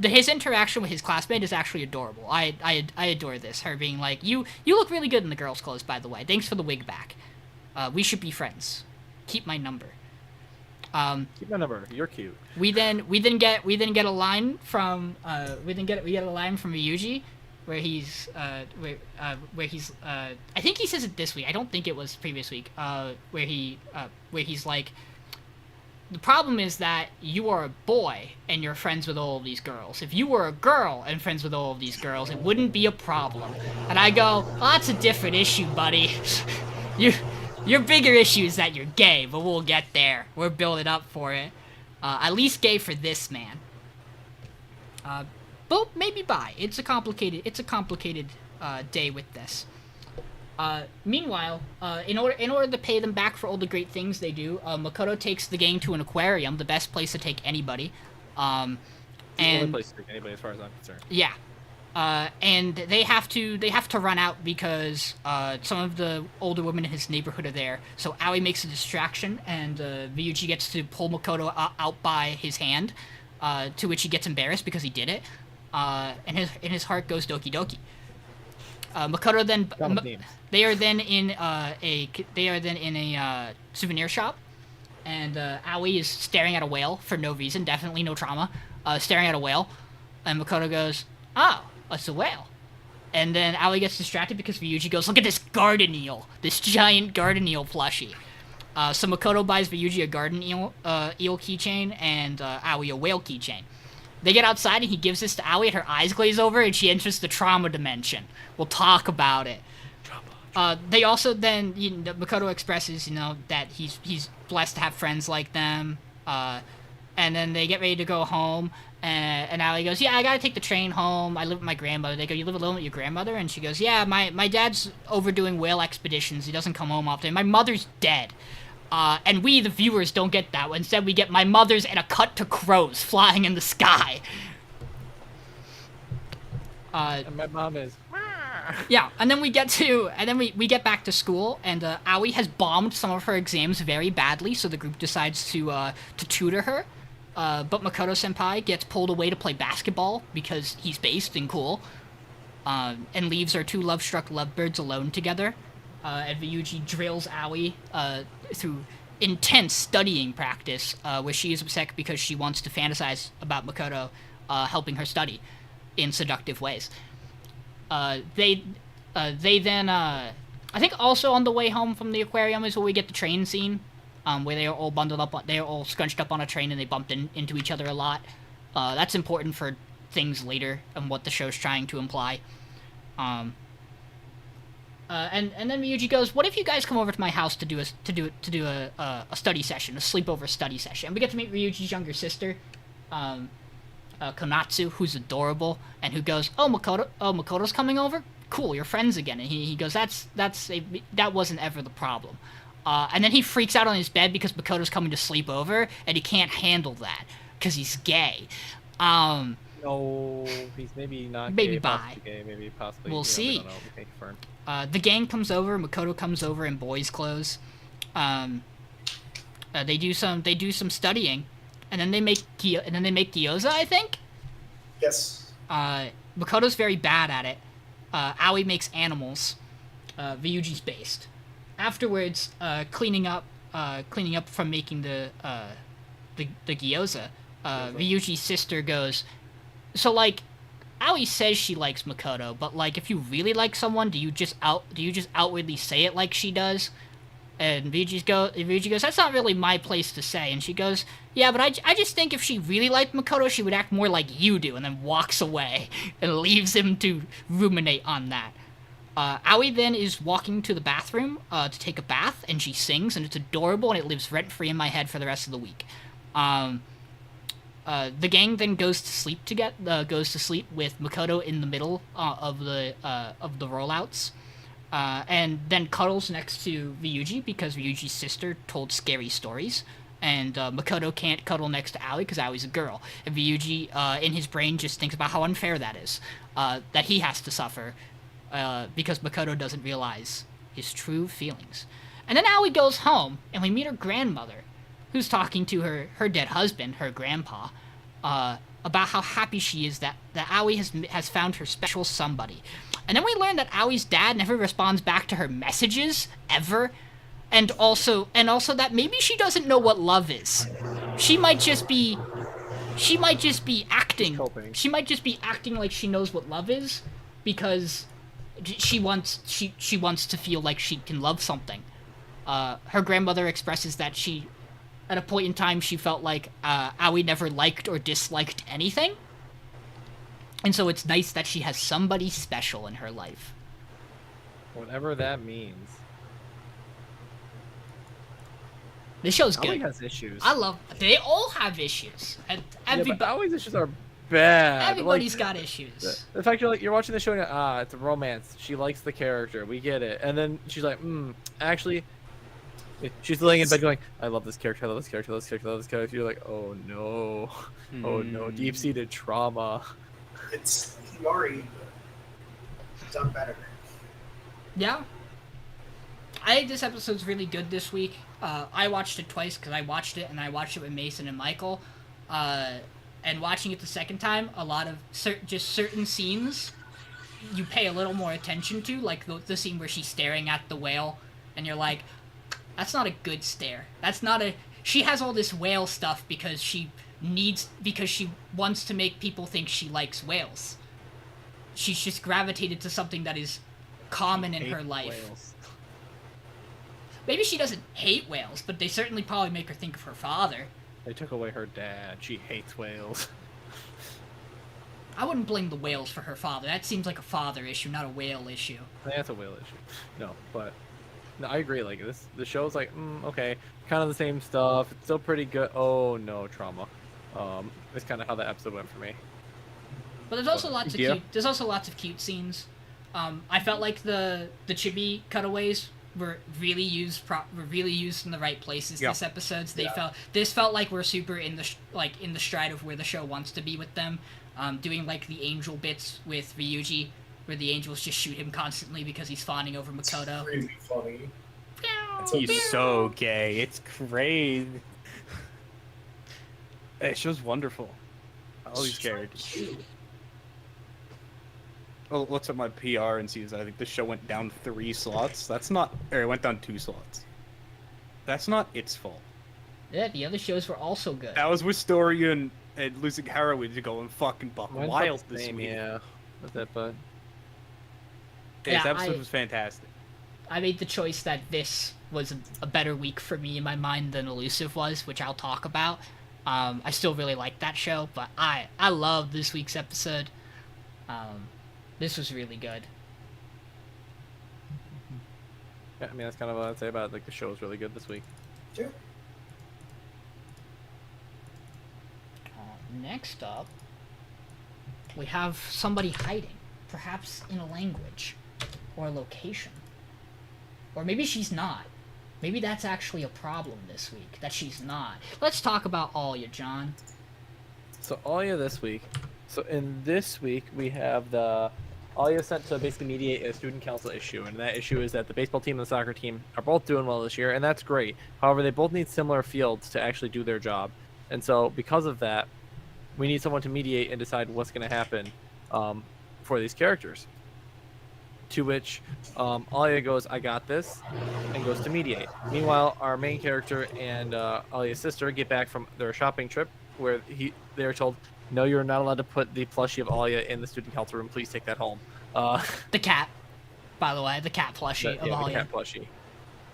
his interaction with his classmate is actually adorable. I adore this. Her being like, you look really good in the girls' clothes, by the way. Thanks for the wig back. We should be friends. Keep my number. Keep my number. You're cute. We then get a line from Ryuji, where he's I think he says it this week. I don't think it was previous week. Where he's like, the problem is that you are a boy and you're friends with all of these girls. If you were a girl and friends with all of these girls, it wouldn't be a problem. And I go, well, that's a different issue, buddy. Your bigger issue is that you're gay, but we'll get there. We're building up for it. At least gay for this man. But maybe bi. It's a complicated day with this. Meanwhile, in order to pay them back for all the great things they do, Makoto takes the gang to an aquarium, the best place to take anybody. The only place to take anybody, as far as I'm concerned. Yeah. And they have to run out because some of the older women in his neighborhood are there. So Aoi makes a distraction, and Ryuji gets to pull Makoto out by his hand, to which he gets embarrassed because he did it. And his heart goes doki doki. Makoto then they are then in a souvenir shop, and Aoi is staring at a whale for no reason, definitely no trauma, staring at a whale, and Makoto goes, "Oh, it's a whale." And then Aoi gets distracted because Ryuji goes, "Look at this garden eel, this giant garden eel plushie." So Makoto buys Ryuji a garden eel keychain and Aoi a whale keychain. They get outside and he gives this to Aoi and her eyes glaze over and she enters the trauma dimension. We'll talk about it. They also then, Makoto expresses, that he's blessed to have friends like them. And then they get ready to go home. And Aoi goes, "Yeah, I gotta take the train home. I live with my grandmother." They go, "You live alone with your grandmother?" And she goes, "Yeah, my dad's overdoing whale expeditions. He doesn't come home often. My mother's dead." And we, the viewers, don't get that. Instead, we get my mother's and a cut to crows flying in the sky. And my mom is... Yeah, and then we get back to school, and Aoi has bombed some of her exams very badly, so the group decides to tutor her. But Makoto Senpai gets pulled away to play basketball because he's based and cool, and leaves our two love-struck lovebirds alone together. And Ryuji drills Aoi through intense studying practice, where she is upset because she wants to fantasize about Makoto helping her study in seductive ways. They then, I think also on the way home from the aquarium is where we get the train scene, where they are all bundled up, they are all scrunched up on a train and they bumped into each other a lot. That's important for things later and what the show's trying to imply. And then Ryuji goes, "What if you guys come over to my house to do a study session, a sleepover study session?" And we get to meet Ryuji's younger sister, Konatsu, who's adorable, and who goes, Makoto's coming over? Cool, you're friends again." And he goes, that wasn't ever the problem. And then he freaks out on his bed because Makoto's coming to sleep over, and he can't handle that because he's gay. No, he's maybe not maybe gay, bi. possibly gay, maybe possibly. We'll see. We don't know. We can't confirm. The gang comes over. Makoto comes over in boys' clothes. They do some studying, and then they make gyoza, I think. Yes. Makoto's very bad at it. Aoi makes animals. Ryuji's based. Afterwards, cleaning up from making the gyoza. Ryuji's sister goes, "So, like, Aoi says she likes Makoto, but like if you really like someone, do you just outwardly say it like she does? And Ryuji goes, that's not really my place to say. And she goes, yeah, but I just think if she really liked Makoto, she would act more like you do, and then walks away and leaves him to ruminate on that. Aoi then is walking to the bathroom to take a bath, and she sings, and it's adorable, and it lives rent-free in my head for the rest of the week. The gang then goes to sleep with Makoto in the middle of the rollouts. And then cuddles next to Ryuji because Ryuji's sister told scary stories. And Makoto can't cuddle next to Aoi because Aoi's a girl. And Ryuji, in his brain, just thinks about how unfair that is. That he has to suffer because Makoto doesn't realize his true feelings. And then Aoi goes home, and we meet her grandmother, who's talking to her dead husband, her grandpa, about how happy she is that Aoi has found her special somebody. And then we learn that Aoi's dad never responds back to her messages, ever. And also that maybe she doesn't know what love is. She might just be acting. She might just be acting like she knows what love is, because she wants to feel like she can love something. Her grandmother expresses that at a point in time, she felt like Aoi never liked or disliked anything. And so it's nice that she has somebody special in her life. Whatever that means. This show's good. Aoi has issues. They all have issues. And but Aoi's issues are bad. Everybody's got issues. The fact you're watching the show and it's a romance. She likes the character. We get it. And then she's like, actually... She's laying in bed going, I love this character, I love this character, I love this character, I love this character. You're like, oh no. Oh no. Deep-seated trauma. It's Hiyori done better. Yeah. I think this episode's really good this week. I watched it twice because I watched it and I watched it with Mason and Michael. And watching it the second time, a lot of certain scenes you pay a little more attention to, like the scene where she's staring at the whale and you're like, that's not a good stare. She has all this whale stuff because she wants to make people think she likes whales. She's just gravitated to something that is common in her life. Whales. Maybe she doesn't hate whales, but they certainly probably make her think of her father. They took away her dad. She hates whales. I wouldn't blame the whales for her father. That seems like a father issue, not a whale issue. That's a whale issue. No, I agree. Like the show's like, okay, kind of the same stuff. It's still pretty good. Oh no, trauma. It's kind of how the episode went for me. But there's also lots of cute. There's also lots of cute scenes. I felt like the chibi cutaways were really used in the right places this episode. So this felt like we're super in the stride of where the show wants to be with them. Doing like the angel bits with Ryuji, where the angels just shoot him constantly because he's fawning over Makoto. It's really funny. He's so gay. It's crazy. It show's wonderful. All these characters. Well, looks at my PR and sees I think the show went down 3 slots. It went down 2 slots. That's not its fault. Yeah, the other shows were also good. That was Wistoria and losing Heroines going fucking buck wild this week. Yeah, with it, but this episode was fantastic. I made the choice that this was a better week for me in my mind than Elusive was, which I'll talk about. I still really like that show, but I love this week's episode. This was really good. Yeah, I mean that's kind of what I'd say about it. Like the show was really good this week. Sure. Next up, we have somebody hiding, perhaps in a language or a location. Or maybe she's not. Maybe that's actually a problem this week, that she's not. Let's talk about Alya, John. So Alya this week. So in this week, we have Alya sent to basically mediate a student council issue, and that issue is that the baseball team and the soccer team are both doing well this year, and that's great. However, they both need similar fields to actually do their job. And so because of that, we need someone to mediate and decide what's going to happen for these characters. To which Alya goes, I got this, and goes to mediate. Meanwhile, our main character and Alya's sister get back from their shopping trip where they're told, No, you're not allowed to put the plushie of Alya in the student council room. Please take that home. The cat, by the way, the cat plushie of the Alya. cat plushie.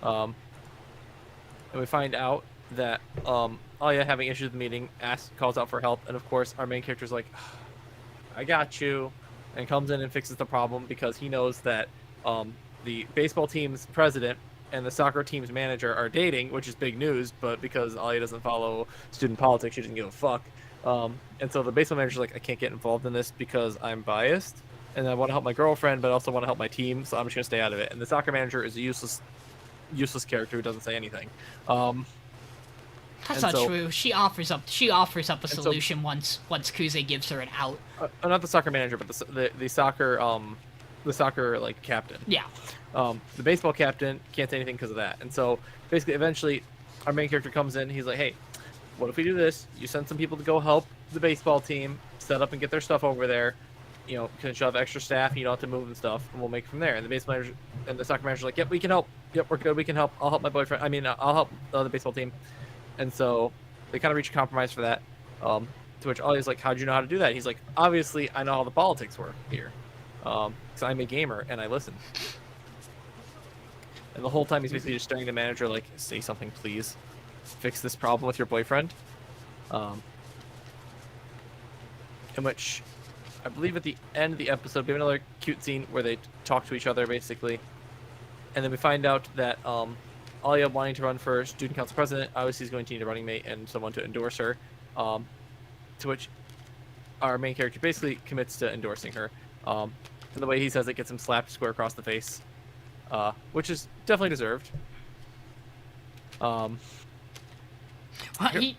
And we find out that Alya, having issues with the meeting, calls out for help, and of course our main character's like, I got you, and comes in and fixes the problem because he knows that the baseball team's president and the soccer team's manager are dating, which is big news, but because Alya doesn't follow student politics, she doesn't give a fuck. And so the baseball manager's like, I can't get involved in this because I'm biased, and I want to help my girlfriend, but I also want to help my team, so I'm just going to stay out of it. And the soccer manager is a useless character who doesn't say anything. That's not true. She offers up a solution once Kuze gives her an out. Not the soccer manager, but the soccer like captain. Yeah. The baseball captain can't say anything because of that. And so basically, eventually, our main character comes in. He's like, hey, what if we do this? You send some people to go help the baseball team set up and get their stuff over there. You know, can shove extra staff. You don't have to move and stuff, and we'll make it from there. And the baseball manager and the soccer manager's like, yep, we can help. Yep, we're good. We can help. I'll help my boyfriend. I'll help the baseball team. And so they kind of reach a compromise for that. To which Alya's like, how'd you know how to do that? He's like, obviously, I know how the politics work here. Because I'm a gamer and I listen. And the whole time he's basically just staring at the manager like, say something, please. Fix this problem with your boyfriend. In which, I believe at the end of the episode, we have another cute scene where they talk to each other, basically. And then we find out that Alya wanting to run for student council president, obviously is going to need a running mate and someone to endorse her. To which our main character basically commits to endorsing her. And the way he says it gets him slapped square across the face, which is definitely deserved. Well, he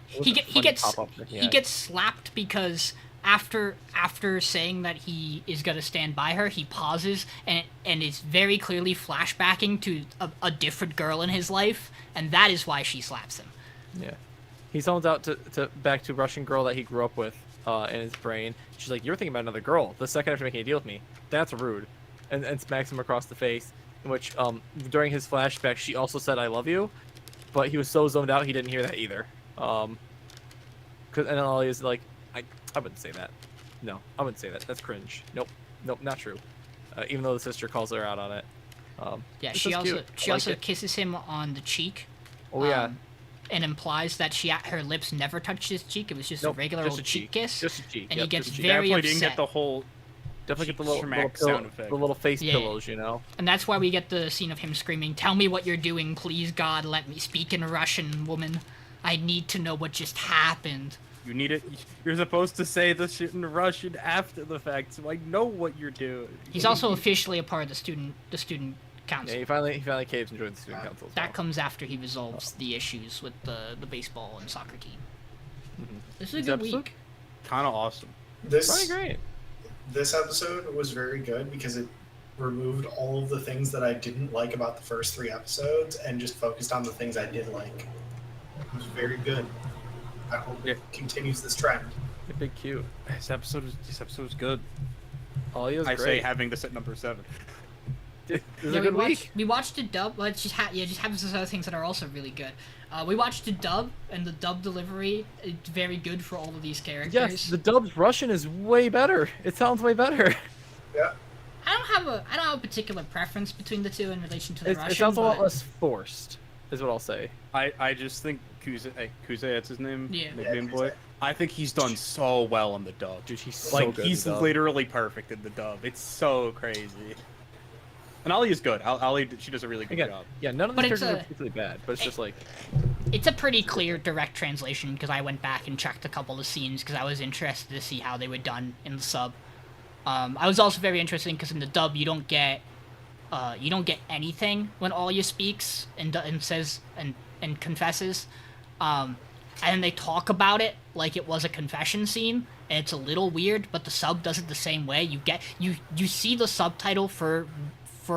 gets slapped because after saying that he is going to stand by her, he pauses and is very clearly flashbacking to a different girl in his life, and that is why she slaps him. Yeah. He summons out to back to Russian girl that he grew up with in his brain. She's like, you're thinking about another girl the second after making a deal with me. That's rude. And smacks him across the face, in which during his flashback, she also said, I love you, but he was so zoned out he didn't hear that either. And then Alya's like, I wouldn't say that. No, I wouldn't say that. That's cringe. Nope, not true. Even though the sister calls her out on it. Yeah, she also kisses him on the cheek. Oh yeah. And implies that her lips never touched his cheek. It was just a regular old cheek kiss. Just a cheek. And yep, he gets very very Definitely upset. didn't get the whole. Definitely get the little sound effect. the little face pillows, you know. And that's why we get the scene of him screaming, "Tell me what you're doing, please God, let me speak in Russian, woman. I need to know what just happened." You need it. You're supposed to say the shit in Russian after the fact, so I know what you're doing. He's also officially a part of the student council. Yeah, he finally caves and joins the student council. That comes after he resolves the issues with the baseball and soccer team. Mm-hmm. This is a good week. Kind of awesome. Probably great. This episode was very good because it removed all of the things that I didn't like about the first 3 episodes and just focused on the things I did like. It was very good. I hope it continues this trend. A big cute. This episode was good. Alya's great. I say having this at number 7. This is a good week. We watched a dub. Well, it just happens to other things that are also really good. We watched a dub, and the dub delivery is very good for all of these characters. Yes, the dub's Russian is way better. It sounds way better. Yeah. I don't have a particular preference between the two in relation to the Russian. It sounds a lot less forced, is what I'll say. I just think Kuze, that's his name? Yeah. Nickname boy. I think he's done so well in the dub. Dude, he's so like, good. he's literally perfect in the dub. It's so crazy. And Alya's good. Alya, she does a really good job. Yeah, none of the characters are particularly bad, but it's just like... It's a pretty clear direct translation, because I went back and checked a couple of scenes, because I was interested to see how they were done in the sub. I was also very interested, because in the dub, you don't get anything when Alya speaks and says and confesses. And then they talk about it like it was a confession scene, and it's a little weird, but the sub does it the same way. You see the subtitle for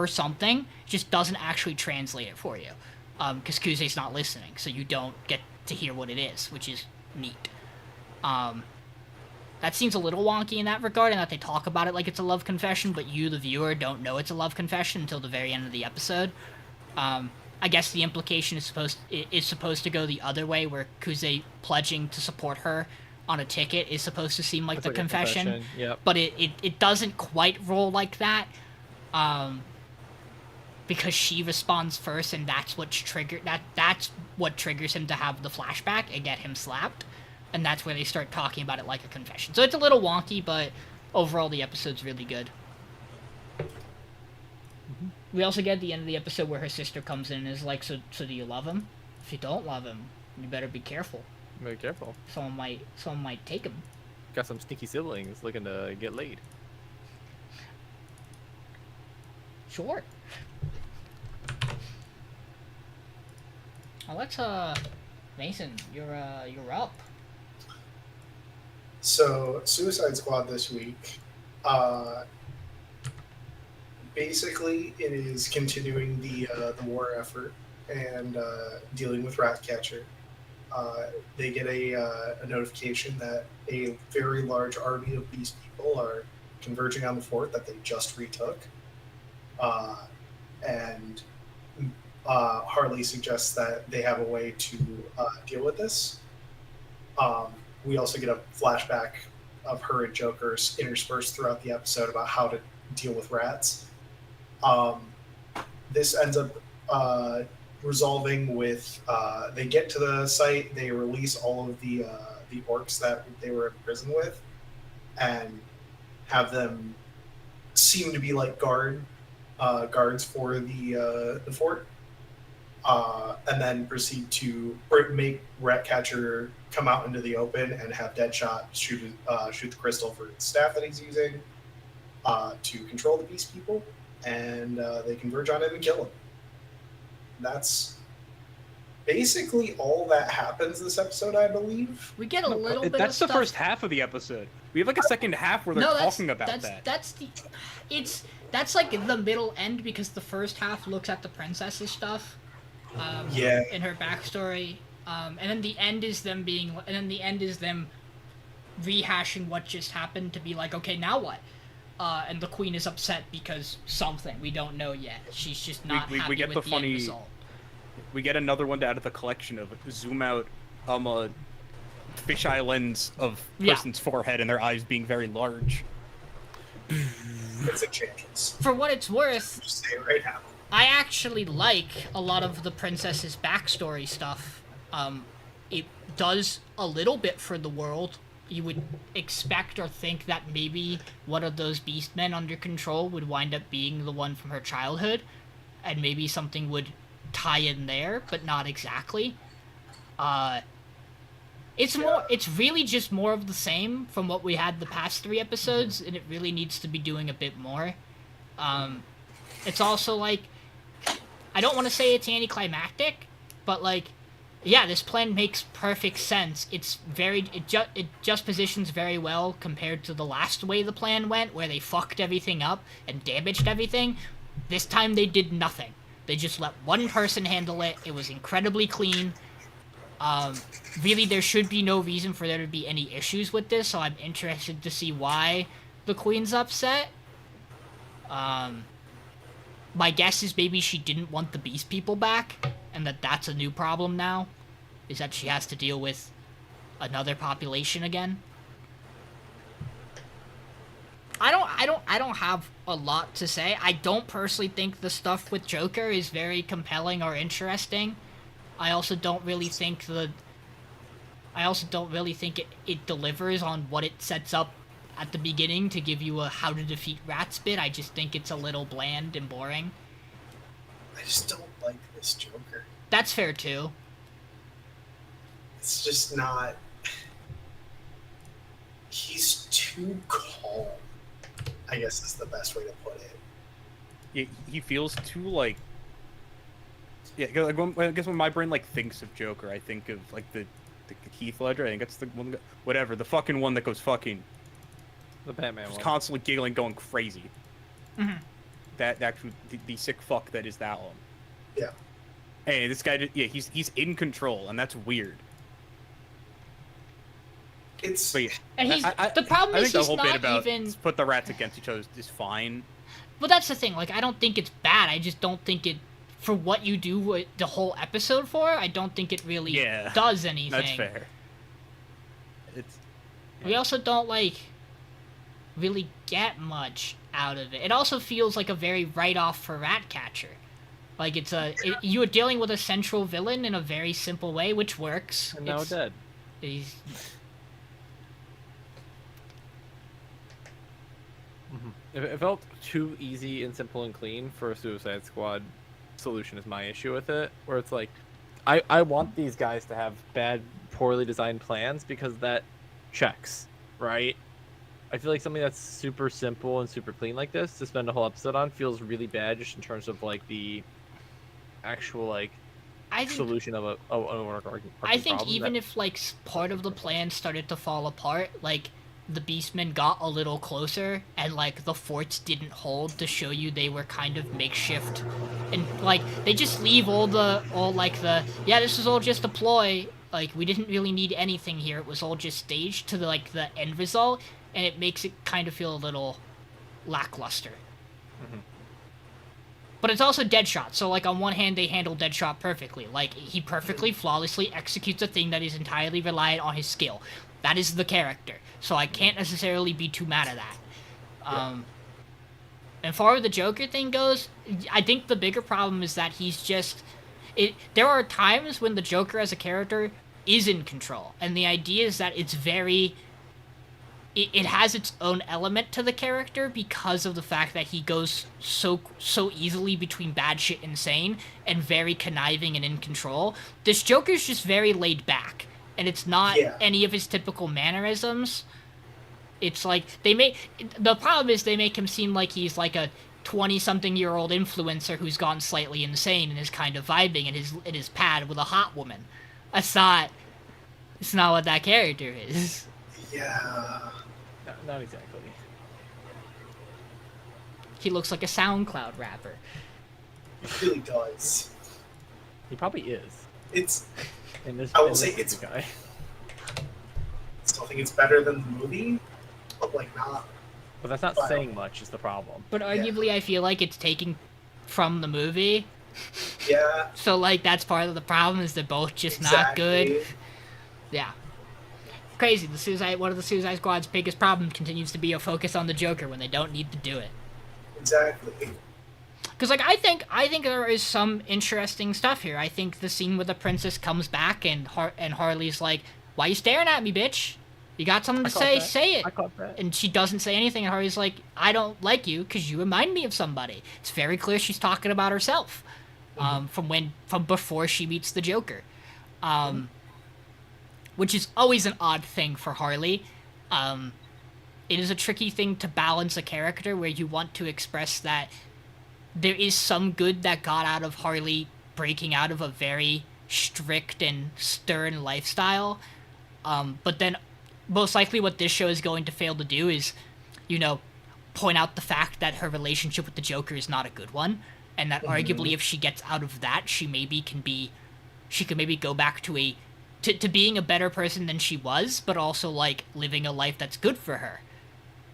something, it just doesn't actually translate it for you, because Kuze's not listening, so you don't get to hear what it is, which is neat. That seems a little wonky in that regard, in that they talk about it like it's a love confession, but you, the viewer, don't know it's a love confession until the very end of the episode. I guess the implication is supposed to go the other way, where Kuze pledging to support her on a ticket is supposed to seem like It's the like a confession. Yep. But it doesn't quite roll like that. Because she responds first, and that's what triggers him to have the flashback and get him slapped, and that's where they start talking about it like a confession. So it's a little wonky, but overall the episode's really good. Mm-hmm. We also get the end of the episode where her sister comes in and is like, so do you love him? If you don't love him, you better be careful. Be careful. Someone might take him. Got some sneaky siblings looking to get laid. Sure. Well, let's Mason, you're up. So, Suicide Squad this week, basically, it is continuing the war effort and dealing with Ratcatcher. They get a notification that a very large army of beast people are converging on the fort that they just retook, and Harley suggests that they have a way to deal with this. We also get a flashback of her and Joker interspersed throughout the episode about how to deal with rats. This ends up resolving with they get to the site, they release all of the orcs that they were in prison with, and have them seem to be like guards for the fort. And then proceed to make Ratcatcher come out into the open and have Deadshot shoot the crystal for the staff that he's using to control the beast people, and they converge on him and kill him. That's basically all that happens this episode, I believe. We get a little bit That's of the stuff. first half of the episode. We have like a second half where they're talking about that. That's like the middle end, because the first half looks at the princess's stuff. In her backstory, and then the end is them rehashing what just happened to be like, okay, now what? And the queen is upset because something we don't know yet. She's just not happy we get with the end funny. result. We get another one out of the collection of zoom out, fisheye lens of person's forehead and their eyes being very large. If it changes. For what it's worth, Just say it right now. I actually like a lot of the princess's backstory stuff. It does a little bit for the world. You would expect or think that maybe one of those beastmen under control would wind up being the one from her childhood, and maybe something would tie in there, but not exactly. It's really just more of the same from what we had the past 3 episodes, and it really needs to be doing a bit more. It's also like, I don't want to say it's anticlimactic, but like, yeah, this plan makes perfect sense. It just positions very well compared to the last way the plan went, where they fucked everything up and damaged everything. This time they did nothing. They just let one person handle it. It was incredibly clean. Really, there should be no reason for there to be any issues with this, so I'm interested to see why the queen's upset. My guess is maybe she didn't want the beast people back, and that's a new problem now, is that she has to deal with another population again. I don't have a lot to say. I don't personally think the stuff with Joker is very compelling or interesting. I also don't really think it delivers on what it sets up at the beginning to give you a how to defeat rats bit. I just think it's a little bland and boring. I just don't like this Joker. That's fair too. It's just not. He's too calm, I guess is the best way to put it. He feels too like. Yeah, like I guess when my brain like thinks of Joker, I think of like the Heath Ledger. I think that's the one. Whatever, the fucking one that goes fucking. The Batman one. Constantly giggling, going crazy. Mm-hmm. That actually the sick fuck that is that one. Yeah. Hey, this guy. Yeah, he's in control, and that's weird. It's. But yeah, And the problem I is think the he's whole bit not about even. put the rats against each other is fine. But that's the thing. Like, I don't think it's bad. I just don't think it, for what you do the whole episode for, I don't think it really does anything. That's fair. We also don't like really get much out of it. It also feels like a very write-off for Ratcatcher. Like you are dealing with a central villain in a very simple way, which works. And now dead. He's... It felt too easy and simple and clean for a Suicide Squad solution is my issue with it. Where it's like, I want these guys to have bad, poorly designed plans because that checks, right? I feel like something that's super simple and super clean like this to spend a whole episode on feels really bad just in terms of like the actual like solution of an overarching I think problem even if like part of the plan started to fall apart, like the Beastmen got a little closer and like the forts didn't hold to show you they were kind of makeshift, and like they just leave yeah, this is all just a ploy, like we didn't really need anything here, it was all just staged to the end result, and it makes it kind of feel a little lackluster. But it's also Deadshot, so like on one hand they handle Deadshot perfectly. Like he perfectly, flawlessly executes a thing that is entirely reliant on his skill. That is the character, so I can't necessarily be too mad at that. And far as the Joker thing goes, I think the bigger problem is that he's just... There are times when the Joker as a character is in control, and the idea is that it's very... It has its own element to the character because of the fact that he goes so easily between bad shit insane and very conniving and in control. This Joker's just very laid back, and it's not any of his typical mannerisms. It's like the problem is they make him seem like he's like a 20-something-year-old influencer who's gone slightly insane and is kind of vibing in his pad with a hot woman. It's not what that character is. Yeah. Not exactly. He looks like a SoundCloud rapper. He really does. He probably is. I will say it's... guy. Still think it's better than the movie, but like not. But that's not saying much is the problem. But arguably, I feel like it's taking from the movie. Yeah. So like that's part of the problem, is they're both just not good. Yeah. Crazy. One of the Suicide Squad's biggest problem continues to be a focus on the Joker when they don't need to do it. Exactly. Because like I think there is some interesting stuff here. I think the scene where the princess comes back and Harley's like, "Why you staring at me, bitch? You got something to say? Say it." I caught that. And she doesn't say anything, and Harley's like, "I don't like you because you remind me of somebody." It's very clear she's talking about herself, from before she meets the Joker. Which is always an odd thing for Harley. It is a tricky thing to balance a character where you want to express that there is some good that got out of Harley breaking out of a very strict and stern lifestyle. But then most likely what this show is going to fail to do is, point out the fact that her relationship with the Joker is not a good one, and that arguably if she gets out of that, she could maybe go back to to being a better person than she was, but also like living a life that's good for her,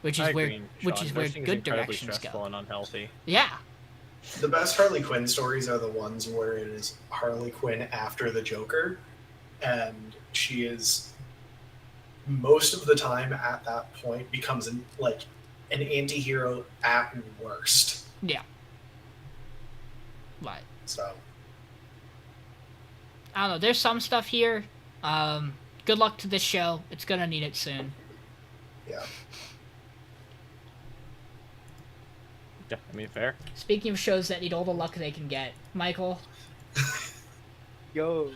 which is where good directions go. And unhealthy. Yeah. The best Harley Quinn stories are the ones where it is Harley Quinn after the Joker, and she is most of the time at that point becomes an anti-hero at worst. Yeah. Right. So I don't know. There's some stuff here. Good luck to this show. It's gonna need it soon. Yeah. Yeah, I mean, fair. Speaking of shows that need all the luck they can get, Michael. Yo.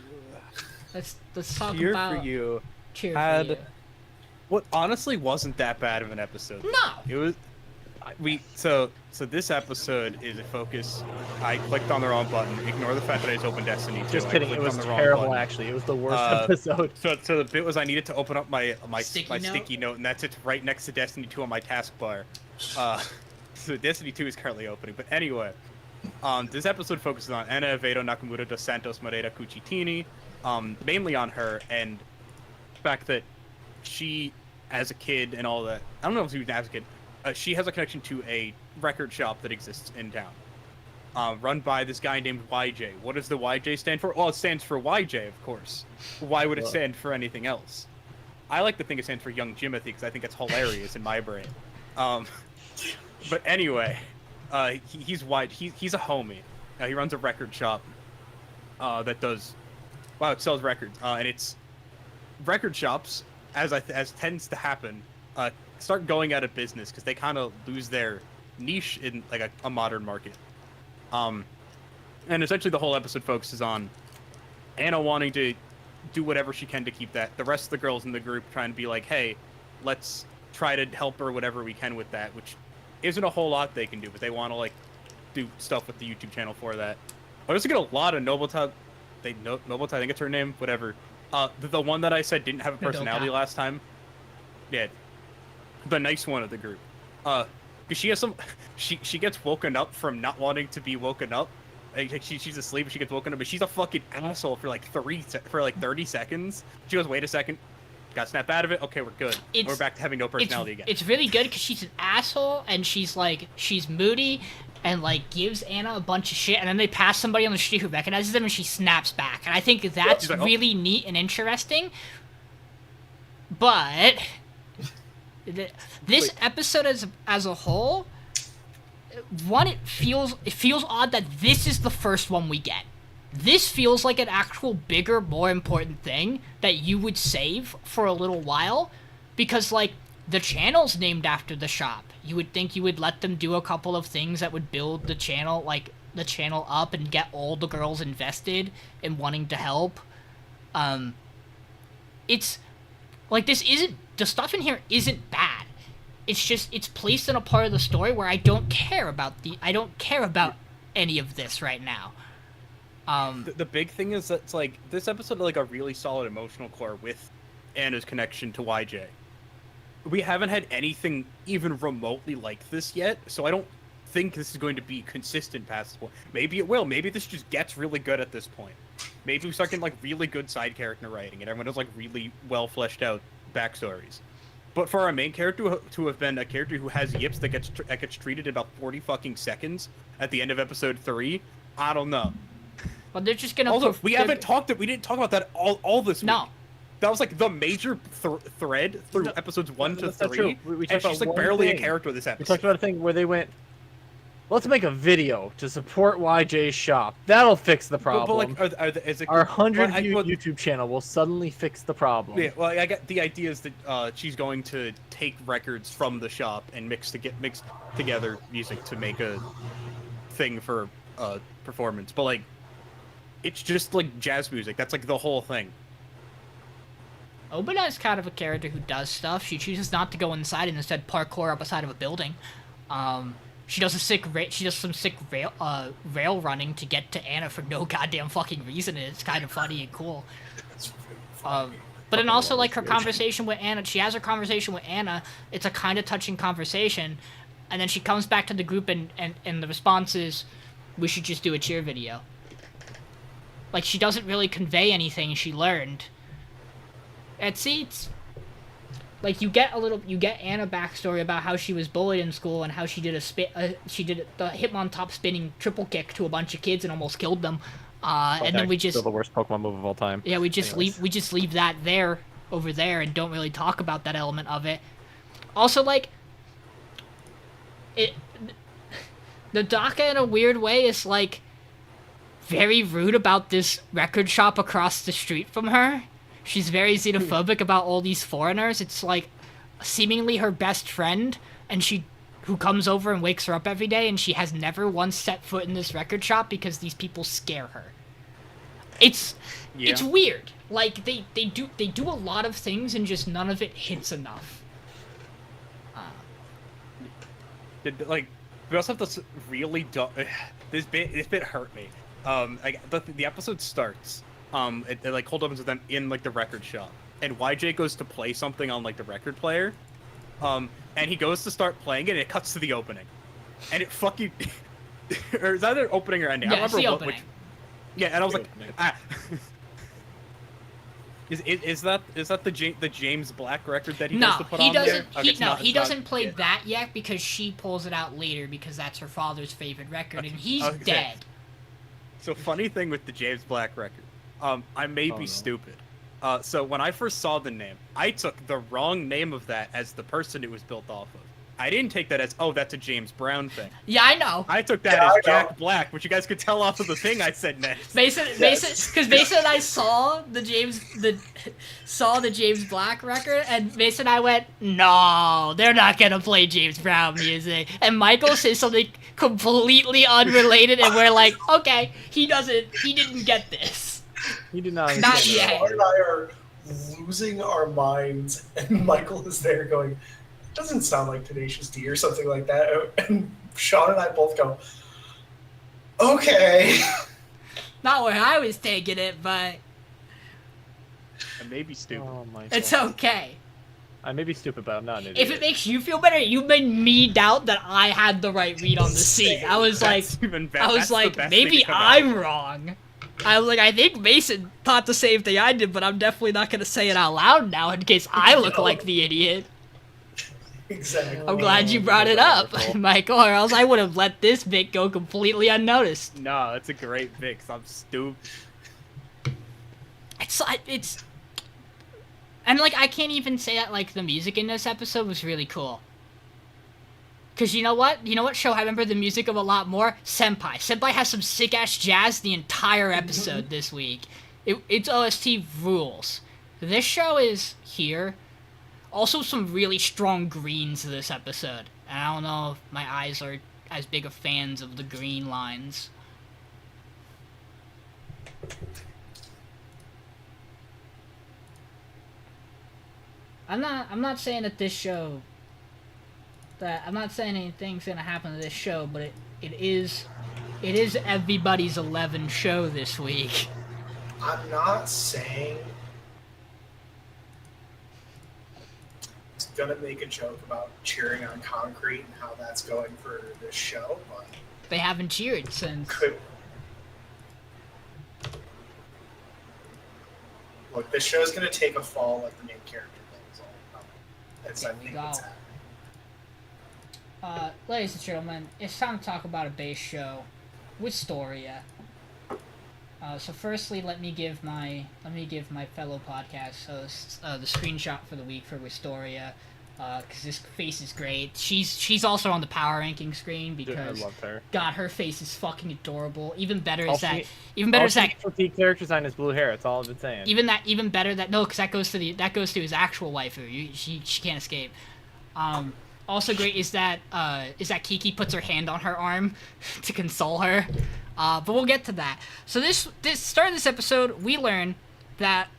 Let's talk Cheer about. For you. Cheer for you. What honestly wasn't that bad of an episode. No. It was. So this episode is a focus. I clicked on the wrong button. Ignore the fact that I just opened Destiny 2. Just kidding. It was terrible, actually. It was the worst episode. So the bit was I needed to open up my sticky note, and that's it right next to Destiny 2 on my taskbar. So Destiny 2 is currently opening. But anyway, this episode focuses on Anna Vedo Nakamura dos Santos Moreira Cucitini, mainly on her and the fact that she, as a kid and all that, I don't know if she was as a kid, she has a connection to a record shop that exists in town, run by this guy named YJ. What does the YJ stand for? Well, it stands for YJ, of course. Why would it stand for anything else? I like to think it stands for Young Jimothy because I think it's hilarious in my brain. But anyway, he's white. He's a homie. He runs a record shop that does, wow, it sells records. And it's record shops, as tends to happen, start going out of business because they kind of lose their niche in like a modern market. And essentially the whole episode focuses on Anna wanting to do whatever she can to keep that. The rest of the girls in the group trying to be like, hey, let's try to help her whatever we can with that, which isn't a whole lot they can do, but they want to like do stuff with the YouTube channel for that. I also get a lot of Nobuta, Nobuta, I think it's her name, whatever. The one that I said didn't have a personality last time. Yeah, the nice one of the group. Because she has some, she gets woken up from not wanting to be woken up. Like she's asleep and she gets woken up, but she's a fucking asshole for like 30 seconds. She goes, wait a second, got snapped out of it. Okay, we're good. We're back to having no personality again. It's really good because she's an asshole and she's moody and like gives Anna a bunch of shit, and then they pass somebody on the street who recognizes them and she snaps back. And I think that's like, really neat and interesting. But this episode as a whole, it feels odd that this is the first one we get. This feels like an actual bigger, more important thing that you would save for a little while, because like the channel's named after the shop. You would think you would let them do a couple of things that would build the channel up and get all the girls invested in wanting to help. It's like the stuff in here isn't bad. It's just it's placed in a part of the story where I don't care about any of this right now. The big thing is that it's like this episode had like a really solid emotional core with Anna's connection to YJ. We haven't had anything even remotely like this yet, so I don't think this is going to be consistent past this point. Maybe it will. Maybe this just gets really good at this point. Maybe we start getting like really good side character writing and everyone has like really well fleshed out backstories. But for our main character to have been a character who has yips that gets treated in about 40 fucking seconds at the end of episode 3, I don't know. Well, they're just gonna. Also, we didn't talk about that all this week. No. That was like the major thread through episodes 1 to 3. And she's like barely a character this episode. We talked about a thing where they went, let's make a video to support YJ's shop. That'll fix the problem. But like, our 100-view YouTube channel will suddenly fix the problem. Yeah, well, I got the idea is that she's going to take records from the shop and mix together music to make a thing for performance. But like, it's just like jazz music. That's like the whole thing. Obina is kind of a character who does stuff. She chooses not to go inside and instead parkour up a side of a building. She does some sick rail running to get to Anna for no goddamn fucking reason, and it's kind of funny and cool. But then also like her conversation with Anna, she has her conversation with Anna. It's a kind of touching conversation, and then she comes back to the group and the response is, "We should just do a cheer video." Like she doesn't really convey anything she learned. It's like you get Anna backstory about how she was bullied in school and how she did the Hitmontop spinning triple kick to a bunch of kids and almost killed them. And then we just still the worst Pokemon move of all time. Yeah, we just leave that over there and don't really talk about that element of it. Also, like the Daka in a weird way is like very rude about this record shop across the street from her. She's very xenophobic about all these foreigners. It's like seemingly her best friend, and who comes over and wakes her up every day, and she has never once set foot in this record shop because these people scare her. It's weird. Like they do a lot of things and just none of it hits enough. Like we also have this really this bit hurt me. The episode starts. It like cold opens with them in like the record shop, and YJ goes to play something on like the record player, and he goes to start playing it, and it cuts to the opening, and it fucking or is that an opening or ending? Yeah, I don't remember which. Yeah, and I was like, Is that the James Black record that he does to put on there? He doesn't play that yet because she pulls it out later because that's her father's favorite record, and he's dead. So funny thing with the James Black record. I may be stupid, So when I first saw the name, I took the wrong name of that as the person it was built off of. I didn't take that as, oh, that's a James Brown thing. Yeah, I know. I took that as Jack Black, which you guys could tell off of the thing I said next. Mason, because Mason and I saw the James Black record, and Mason and I went, no, they're not gonna play James Brown music. And Michael says something completely unrelated, and we're like, okay, he didn't get this. He did not. Not yet. Sean and I are losing our minds, and Michael is there going, doesn't sound like Tenacious D or something like that. And Sean and I both go, okay. Not where I was taking it, but I may be stupid. Oh my it's God. okay. I may be stupid, but I'm not an idiot. If it makes you feel better, you made me doubt that I had the right read on the scene. I was like, That's even better. That's the best thing maybe to come out. I'm wrong. I was like, I think Mason thought the same thing I did, but I'm definitely not gonna say it out loud now in case I look like the idiot. Exactly. I'm glad you brought it up, Michael, or else I would have let this bit go completely unnoticed. No, it's a great fix. I'm stupid. It's, and like I can't even say that like the music in this episode was really cool. Cause you know what show I remember the music of a lot more? Senpai. Senpai has some sick ass jazz the entire episode this week. Its OST rules. This show is here. Also, some really strong greens this episode. And I don't know if my eyes are as big of fans of the green lines. I'm not saying that this show. I'm not saying anything's gonna happen to this show, but it is everybody's 11 show this week. I'm not saying it's gonna make a joke about cheering on concrete and how that's going for this show, but They haven't cheered since. Look, this show's gonna take a fall like the main character does. That's There I we think go. what's happening. Ladies and gentlemen, it's time to talk about a base show, Wistoria. So firstly, let me give my fellow podcast hosts the screenshot for the week for Wistoria, because this face is great. She's also on the power ranking screen because I love her. God, her face is fucking adorable. Even better is All that. she- Even better is that. Peak character design is blue hair. That's all I've been saying. Even better that no, because that goes to his actual waifu. She can't escape. Also great is that Kiki puts her hand on her arm to console her. But we'll get to that. So this start of this episode, we learn that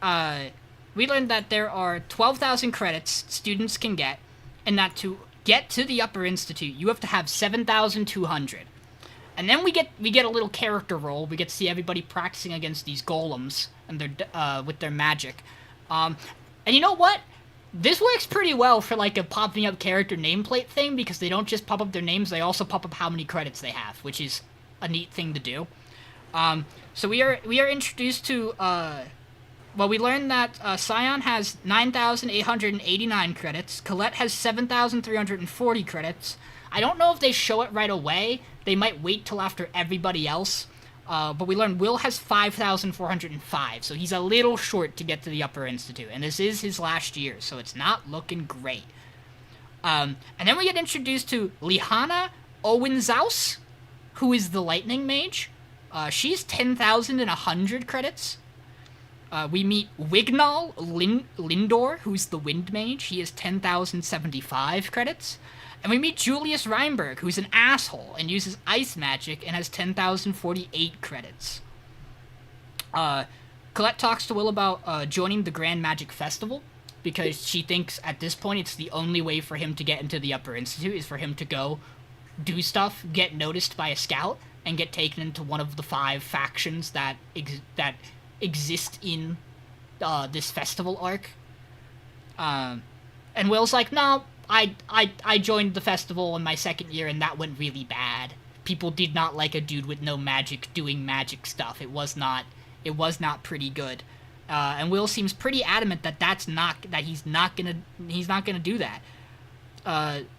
there are 12,000 credits students can get, and that to get to the upper institute, you have to have 7,200. And then we get a little character roll. We get to see everybody practicing against these golems and their with their magic. And you know what? This works pretty well for like a popping up character nameplate thing because they don't just pop up their names; they also pop up how many credits they have, which is a neat thing to do. So we are introduced to we learn that Scion has 9,889 credits. Colette has 7,340 credits. I don't know if they show it right away. They might wait till after everybody else. But we learn Will has 5,405, so he's a little short to get to the Upper Institute, and this is his last year, so it's not looking great. And then we get introduced to Lihana Owenzaus, who is the Lightning Mage. She's 10,100 credits. We meet Wignall Lindor, who's the Wind Mage. He has 10,075 credits. And we meet Julius Reinberg, who's an asshole and uses ice magic and has 10,048 credits. Colette talks to Will about joining the Grand Magic Festival because she thinks at this point it's the only way for him to get into the Upper Institute is for him to go do stuff, get noticed by a scout, and get taken into one of the 5 factions that exist in this festival arc. And Will's like, no, I joined the festival in my second year, and that went really bad. People did not like a dude with no magic doing magic stuff. It was not pretty good. And Will seems pretty adamant that he's not gonna do that.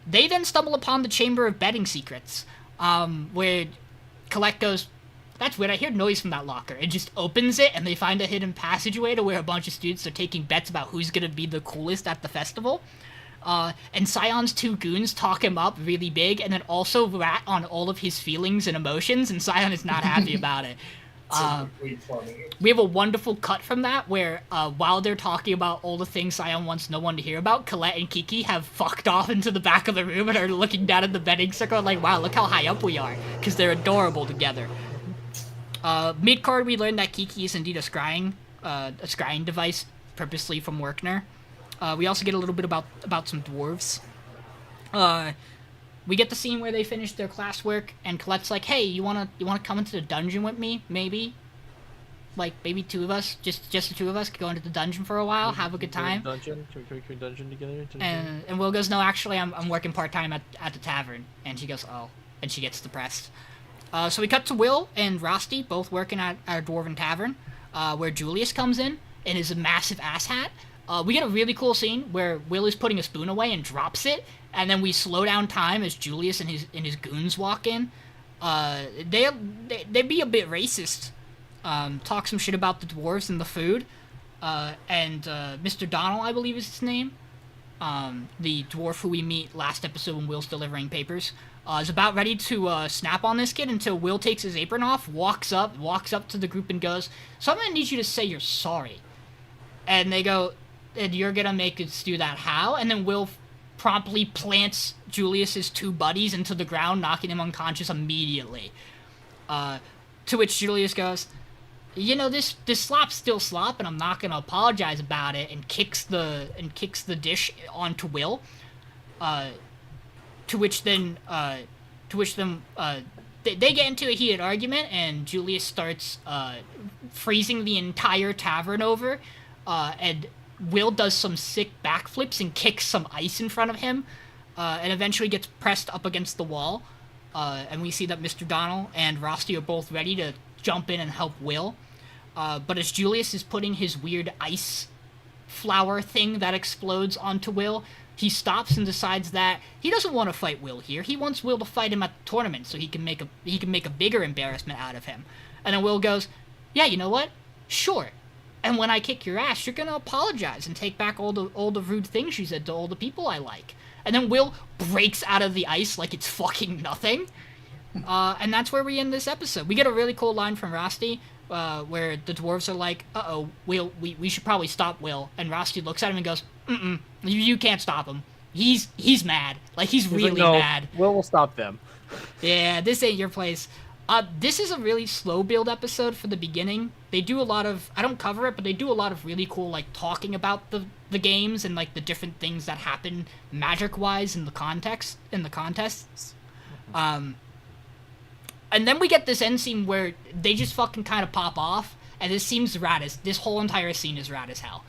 They then stumble upon the Chamber of Betting Secrets, where Colette goes, that's weird, I hear noise from that locker. It just opens it, and they find a hidden passageway to where a bunch of students are taking bets about who's gonna be the coolest at the festival. And Scion's two goons talk him up really big, and then also rat on all of his feelings and emotions, and Scion is not happy about it. We have a wonderful cut from that where, while they're talking about all the things Scion wants no one to hear about, Colette and Kiki have fucked off into the back of the room and are looking down at the betting circle like, wow, look how high up we are, because they're adorable together. Mid-card, we learned that Kiki is indeed a scrying device, purposely from Werkner. We also get a little bit about some dwarves. We get the scene where they finish their classwork, and Colette's like, "Hey, you wanna come into the dungeon with me? Maybe, like maybe two of us, just the two of us, could go into the dungeon for a while, have a good time." Dungeon? Can we dungeon together? And Will goes, "No, actually, I'm working part time at the tavern." And she goes, "Oh," and she gets depressed. So we cut to Will and Rosti both working at a dwarven tavern, where Julius comes in his massive ass hat. We get a really cool scene where Will is putting a spoon away and drops it, and then we slow down time as Julius and his goons walk in. They be a bit racist, talk some shit about the dwarves and the food, and Mr. Donnell, I believe is his name, the dwarf who we meet last episode when Will's delivering papers, is about ready to snap on this kid until Will takes his apron off, walks up to the group and goes, "So I'm gonna need you to say you're sorry." And they go, "And you're gonna make us do that how?" And then Will promptly plants Julius's two buddies into the ground, knocking him unconscious immediately. To which Julius goes, "You know, this slop's still slop, and I'm not gonna apologize about it," and kicks the dish onto Will. To which then they get into a heated argument, and Julius starts freezing the entire tavern over, and Will does some sick backflips and kicks some ice in front of him, and eventually gets pressed up against the wall. And we see that Mr. Donnell and Rosti are both ready to jump in and help Will. But as Julius is putting his weird ice flower thing that explodes onto Will, he stops and decides that he doesn't want to fight Will here. He wants Will to fight him at the tournament so he can make a bigger embarrassment out of him. And then Will goes, "Yeah, you know what? Sure. And when I kick your ass, you're gonna apologize and take back all the rude things you said to all the people I like." And then Will breaks out of the ice like it's fucking nothing. And that's where we end this episode. We get a really cool line from Rosti, where the dwarves are like, "Uh-oh, Will, we should probably stop Will." And Rosti looks at him and goes, you can't stop him. He's mad. Like, he's really like, no, mad. Will stop them. Yeah, this ain't your place. This is a really slow build episode for the beginning. They do a lot of, I don't cover it, but they do a lot of really cool, like, talking about the games and, like, the different things that happen magic-wise in the contests. And then we get this end scene where they just fucking kind of pop off, and this whole entire scene is rad as hell.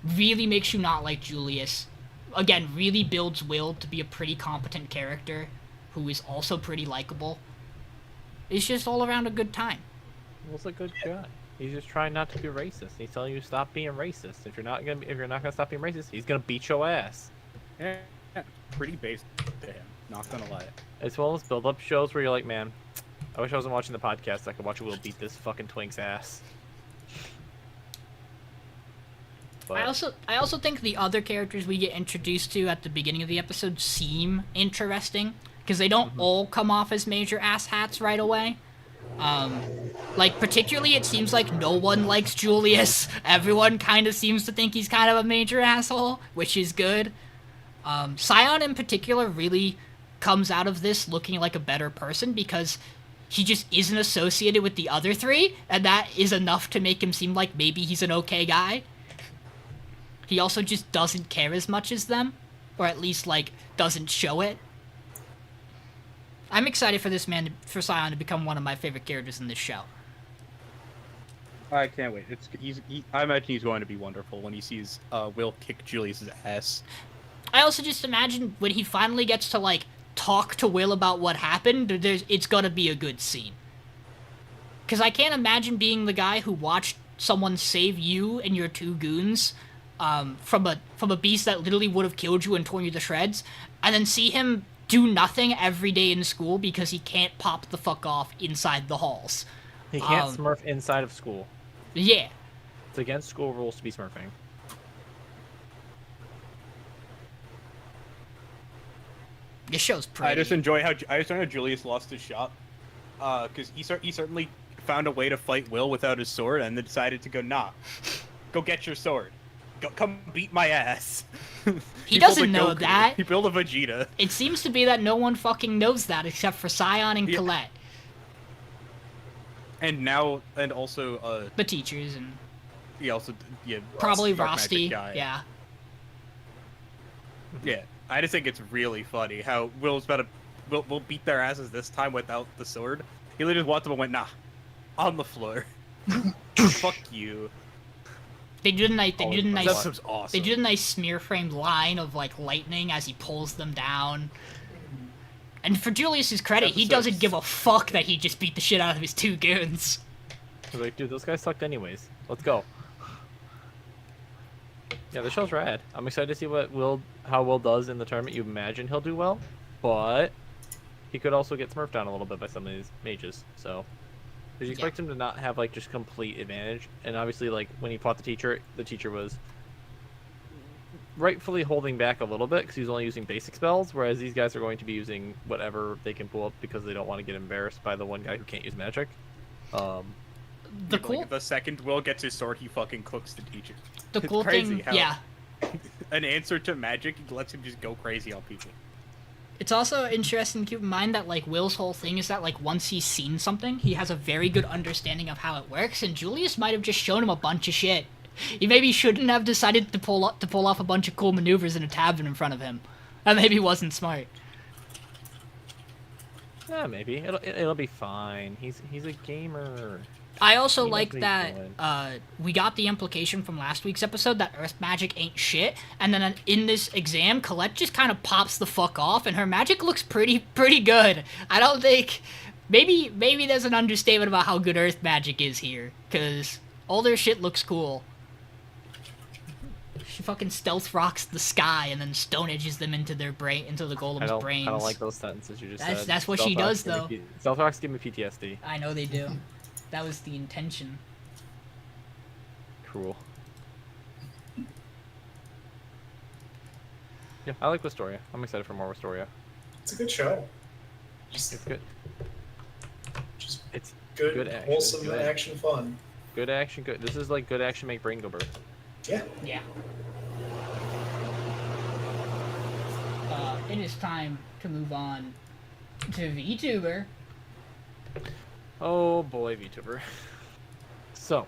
Really makes you not like Julius. Again, really builds Will to be a pretty competent character who is also pretty likable. It's just all around a good time. Will's a good guy. He's just trying not to be racist. He's telling you to stop being racist. If you're not gonna stop being racist, he's gonna beat your ass. Yeah, pretty basic to him. Not gonna lie. It's one of those build-up shows where you're like, man, I wish I wasn't watching the podcast. So I could watch Will beat this fucking twink's ass. But I also think the other characters we get introduced to at the beginning of the episode seem interesting, because they don't all come off as major asshats right away. Like, particularly, it seems like no one likes Julius. Everyone kind of seems to think he's kind of a major asshole, which is good. Scion, in particular, really comes out of this looking like a better person, because he just isn't associated with the other three, and that is enough to make him seem like maybe he's an okay guy. He also just doesn't care as much as them, or at least, like, doesn't show it. I'm excited for for Scion to become one of my favorite characters in this show. I can't wait. I imagine he's going to be wonderful when he sees Will kick Julius's ass. I also just imagine when he finally gets to, like, talk to Will about what happened, it's gonna be a good scene. Because I can't imagine being the guy who watched someone save you and your two goons from a beast that literally would have killed you and torn you to shreds, and then see him do nothing every day in school because he can't pop the fuck off inside the halls. He can't smurf inside of school. Yeah. It's against school rules to be smurfing. This show's pretty. I just enjoy how Julius lost his shot, because he certainly found a way to fight Will without his sword, and then decided to go, nah, go get your sword, come beat my ass. He doesn't know Goku. that. He built a Vegeta. It seems to be that no one fucking knows that except for Scion and Colette. And also The teachers and Dark probably Magic Rusty. guy. Yeah. Yeah, I just think it's really funny how Will's about to will beat their asses this time without the sword. He literally just walked up and went, nah, on the floor. Fuck you. They did a nice. That was awesome. They did a nice smear framed line of like lightning as he pulls them down. And for Julius's credit, he doesn't give a fuck that he just beat the shit out of his two goons. He's like, dude, those guys sucked anyways. Let's go. Yeah, the show's rad. I'm excited to see how Will does in the tournament. You imagine he'll do well, but he could also get smurfed down a little bit by some of these mages. So, did you expect him to not have like just complete advantage? And obviously, like when he fought the teacher was rightfully holding back a little bit because he was only using basic spells, whereas these guys are going to be using whatever they can pull up because they don't want to get embarrassed by the one guy who can't use magic. The second Will gets his sword, he fucking cooks the teacher. The cool thing, yeah. An answer to magic lets him just go crazy on people. It's also interesting to keep in mind that, like, Will's whole thing is that, like, once he's seen something, he has a very good understanding of how it works, and Julius might have just shown him a bunch of shit. He maybe shouldn't have decided to pull off a bunch of cool maneuvers in a tavern in front of him. That maybe wasn't smart. Yeah, maybe. It'll be fine. He's a gamer. I also like that we got the implication from last week's episode that earth magic ain't shit, and then in this exam, Colette just kind of pops the fuck off, and her magic looks pretty good. I don't think... Maybe there's an understatement about how good earth magic is here, because all their shit looks cool. She fucking stealth rocks the sky and then stone edges them into the golem's brains. I don't like those sentences you just said. That's what she does, though. Stealth rocks give me PTSD. I know they do. That was the intention. Cool. Yeah, I like Wistoria. I'm excited for more Wistoria. It's a good show. It's good. It's good action. Wholesome action fun. Good action. Good. This is like good action make brain go burr. Yeah. Yeah. It is time to move on to VTuber. Oh boy, VTuber. So,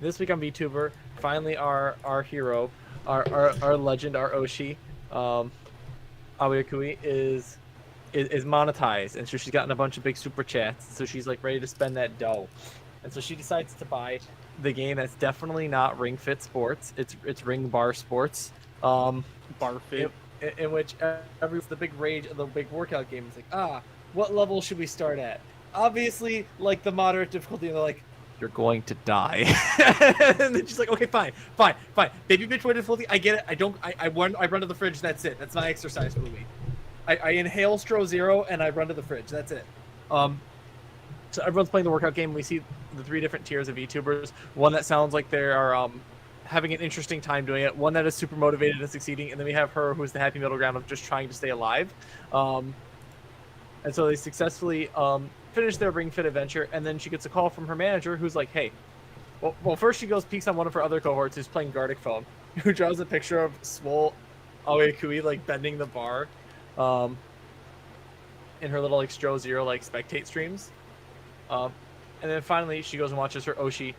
this week on VTuber, finally our hero, our legend, our Oshi, Aoyakui is monetized, and so she's gotten a bunch of big super chats. So she's like ready to spend that dough, and so she decides to buy the game that's definitely not Ring Fit Sports. It's Ring Bar Sports. Bar Fit. In which the big rage of the big workout game is like, what level should we start at? Obviously, like the moderate difficulty, and they're like, you're going to die. And then she's like, okay, fine. Baby bitch way difficulty, I get it. I run to the fridge, that's it. That's my exercise for the week. I inhale Stro Zero, and I run to the fridge, that's it. So everyone's playing the workout game. We see the 3 different tiers of VTubers. One that sounds like they are having an interesting time doing it. One that is super motivated and succeeding. And then we have her, who's the happy middle ground of just trying to stay alive. And so they successfully finish their Ring Fit adventure. And then she gets a call from her manager, who's like, hey. Well, first she goes peeks on one of her other cohorts who's playing Gardic Phone, who draws a picture of swole Aoyakui, like, bending the bar in her little, like, Stro Zero, like, spectate streams. And then finally she goes and watches her Oshi,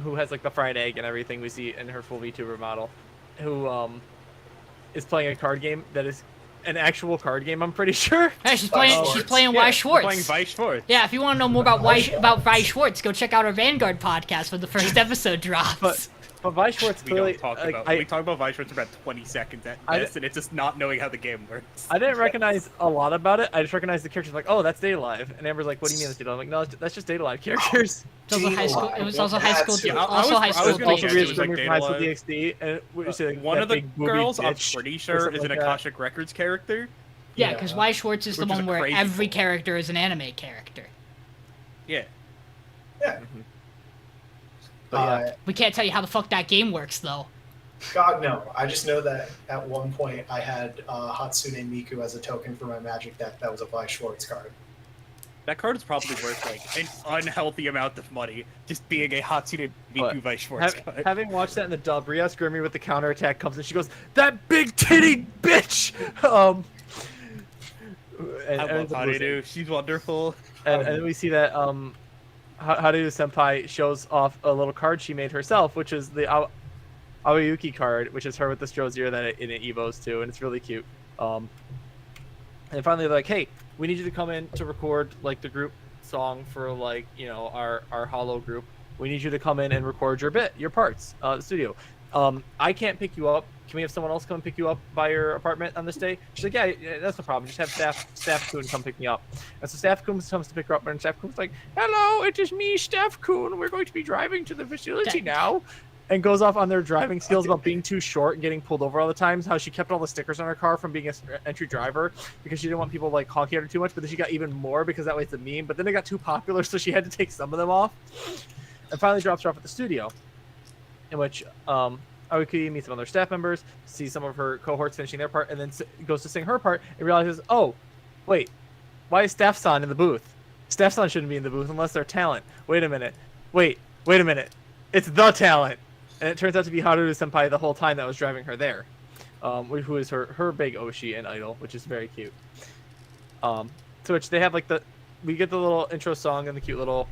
who has like the fried egg and everything we see in her full VTuber model, who is playing a card game that is an actual card game, I'm pretty sure. Hey, she's playing Y Schwartz. Playing Weiss Schwartz. Yeah, if you want to know more about Weiss Schwartz, go check out our Vanguard podcast when the first episode drops. But Vi Schwartz We clearly, don't talk like, about. We talk about Vi Schwartz for about 20 seconds at best, and it's just not knowing how the game works. I didn't recognize a lot about it. I just recognized the characters. Like, oh, that's Data Live. And Amber's like, what do you mean that's Data Live? I'm like, no, that's just Data Live characters. It was also high school. It was also high school. Yeah, Also high I school. was gonna Also guess Rhea it was like Screaming from Data High School Live. DxD. And what you say, One that of the big booby girls, I'm bitch pretty or sure, something is an like that. Akashic Records character. Yeah, because Y Schwartz is the Which is one a where crazy every pull. character is an anime character. Yeah. Yeah. But yeah. We can't tell you how the fuck that game works though. God, no. I just know that at one point I had Hatsune Miku as a token for my Magic deck that was a Vi Schwartz card. That card is probably worth like an unhealthy amount of money, just being a Hatsune Miku Vi Schwartz card. Having watched that in the dub, Rhea Screaming with the counterattack comes and she goes, that big titty bitch! And I love Haruno. She's wonderful. And then we see that Haruno Senpai shows off a little card she made herself, which is the Aoyuki card, which is her with the Strozier that it evos to, and it's really cute. And finally they're like, hey, we need you to come in to record like the group song for like, you know, our Hollow group. We need you to come in and record your parts, the studio. I can't pick you up. Can we have someone else come and pick you up by your apartment on this day? She's like, yeah, that's no problem. Just have Staff Kun come pick me up. And so Staff Kun comes to pick her up, and Staff Kun's like, hello, it is me, Staff Kun. We're going to be driving to the facility now. And goes off on their driving skills about being too short and getting pulled over all the times. How she kept all the stickers on her car from being an entry driver because she didn't want people like honking at her too much. But then she got even more because that way it's a meme. But then it got too popular, so she had to take some of them off. And finally drops her off at the studio, in which Aoki meets some other staff members, sees some of her cohorts finishing their part, and then goes to sing her part and realizes, oh, wait, why is Staff-san in the booth? Staff-san shouldn't be in the booth unless they're talent. Wait a minute. Wait a minute. It's the talent. And it turns out to be Haruno Senpai the whole time that was driving her there, who is her big Oshi and idol, which is very cute. To which they have like we get the little intro song and the cute little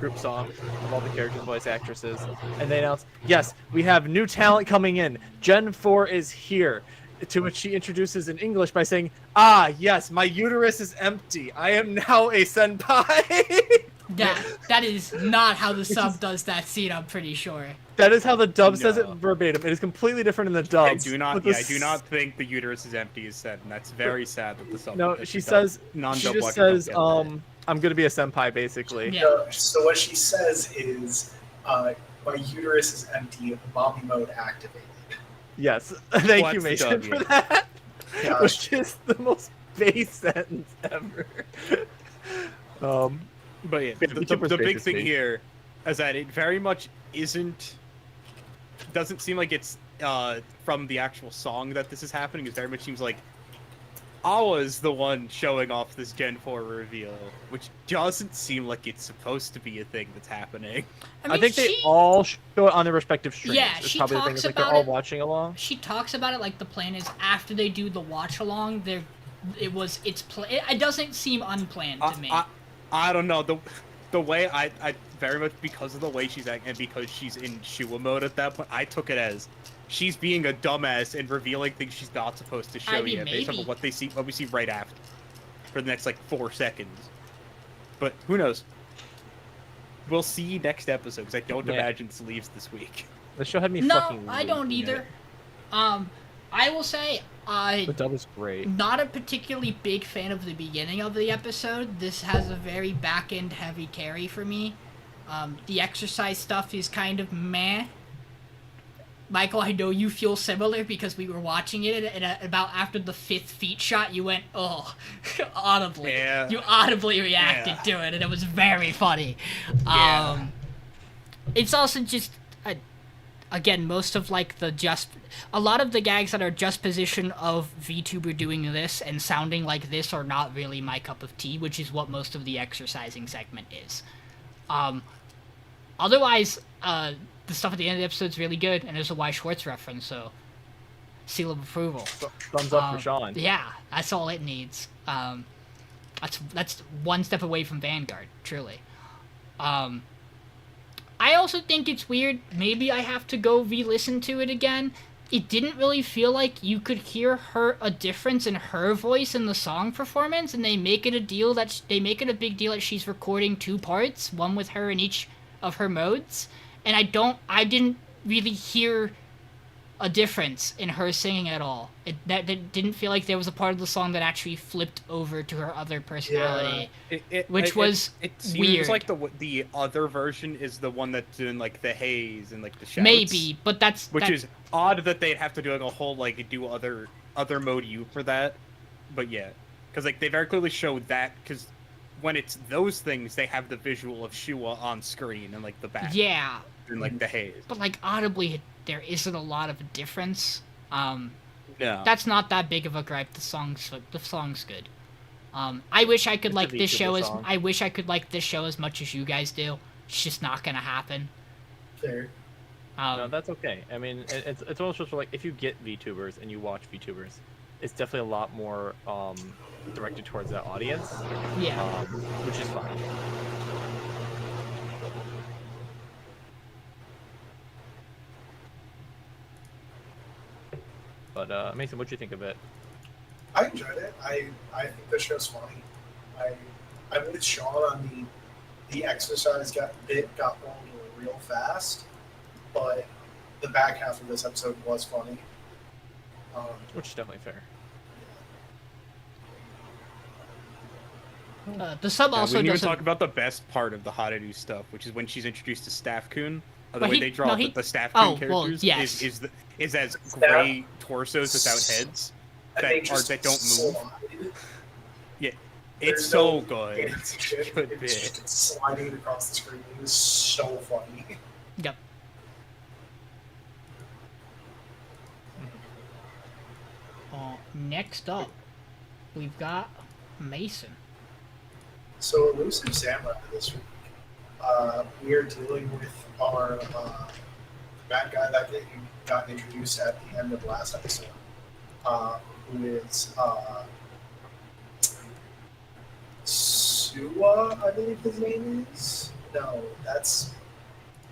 group song of all the characters, voice actresses, and they announce, yes, we have new talent coming in. Gen 4 is here. To which she introduces in English by saying, ah, yes, my uterus is empty. I am now a senpai. That is not how the sub does that scene, I'm pretty sure. That is how the dub says it verbatim. It is completely different in the dub. I do not think the uterus is empty is said, and that's very sad that the sub. No, she says, she just says, I'm gonna be a senpai, basically. Yeah. So what she says is, my uterus is empty, mommy mode activated. Yes, thank What's you, the Mason, dub, for yeah. that. Gosh. Which is the most base sentence ever. But yeah, the big thing here is that it very much doesn't seem like it's from the actual song that this is happening. It very much seems like Awa's the one showing off this Gen 4 reveal, which doesn't seem like it's supposed to be a thing that's happening. I think they all show it on their respective streams. Yeah, It's she probably the thing. talks It's like they're about all it. watching along. She talks about it like the plan is after they do the watch along, it doesn't seem unplanned to me. I don't know, the way I very much, because of the way she's acting and because she's in Shua mode at that point, I took it as she's being a dumbass and revealing things she's not supposed to show you based on what we see right after for the next like 4 seconds. But who knows? We'll see next episode because I don't imagine this leaves this week. The show had me No, fucking. I don't either. I will say The dub is great. not a particularly big fan of the beginning of the episode. This has a very back-end heavy carry for me. The exercise stuff is kind of meh. Michael, I know you feel similar because we were watching it, and about after the 5th feet shot, you went, oh, audibly. Yeah. You audibly reacted to it, and it was very funny. Yeah. It's also just, again, most of like a lot of the gags that are just position of VTuber doing this and sounding like this are not really my cup of tea, which is what most of the exercising segment is. Otherwise, the stuff at the end of the episode is really good, and there's a Y Schwartz reference, so seal of approval. Thumbs up for Sean. Yeah, that's all it needs. That's one step away from Vanguard, truly. I also think it's weird. Maybe I have to go re-listen to it again. It didn't really feel like you could hear a difference in her voice in the song performance, and they make it a big deal that she's recording 2 parts, one with her in each of her modes. And I didn't really hear a difference in her singing at all. That didn't feel like there was a part of the song that actually flipped over to her other personality, which was it seems weird. like the other version is the one that's doing like the haze and like the shouts. Maybe, but which is odd that they'd have to do like a whole like do other mode U for that. But yeah, because like they very clearly show that, because when it's those things, they have the visual of Shua on screen and like the back. Yeah. And like the haze. But like audibly, there isn't a lot of a difference. No. That's not that big of a gripe. The song's good. I wish I could like this show as I wish I could like this show as much as you guys do. It's just not gonna happen. Fair. No, that's okay. I mean, it's almost just like if you get VTubers and you watch VTubers, it's definitely a lot more directed towards that audience. Yeah. Which is fine. But Mason, what'd you think of it? I enjoyed it. I think the show's funny. I'm with Sean on the exercise got old real fast, but the back half of this episode was funny. Which is definitely fair. The sub also we didn't even doesn't talk about the best part of the Harudu stuff, which is when she's introduced to Staff Kun. The way they draw the Staff Kun characters is as gray torsos without heads that don't move. Yeah, it's so good. It's just sliding across the screen. It was so funny. Yep. Next up, we've got Mason. So Elusive Samurai this week. We are dealing with our bad guy that got introduced at the end of last episode, who is Suwa, I believe his name is. No, that's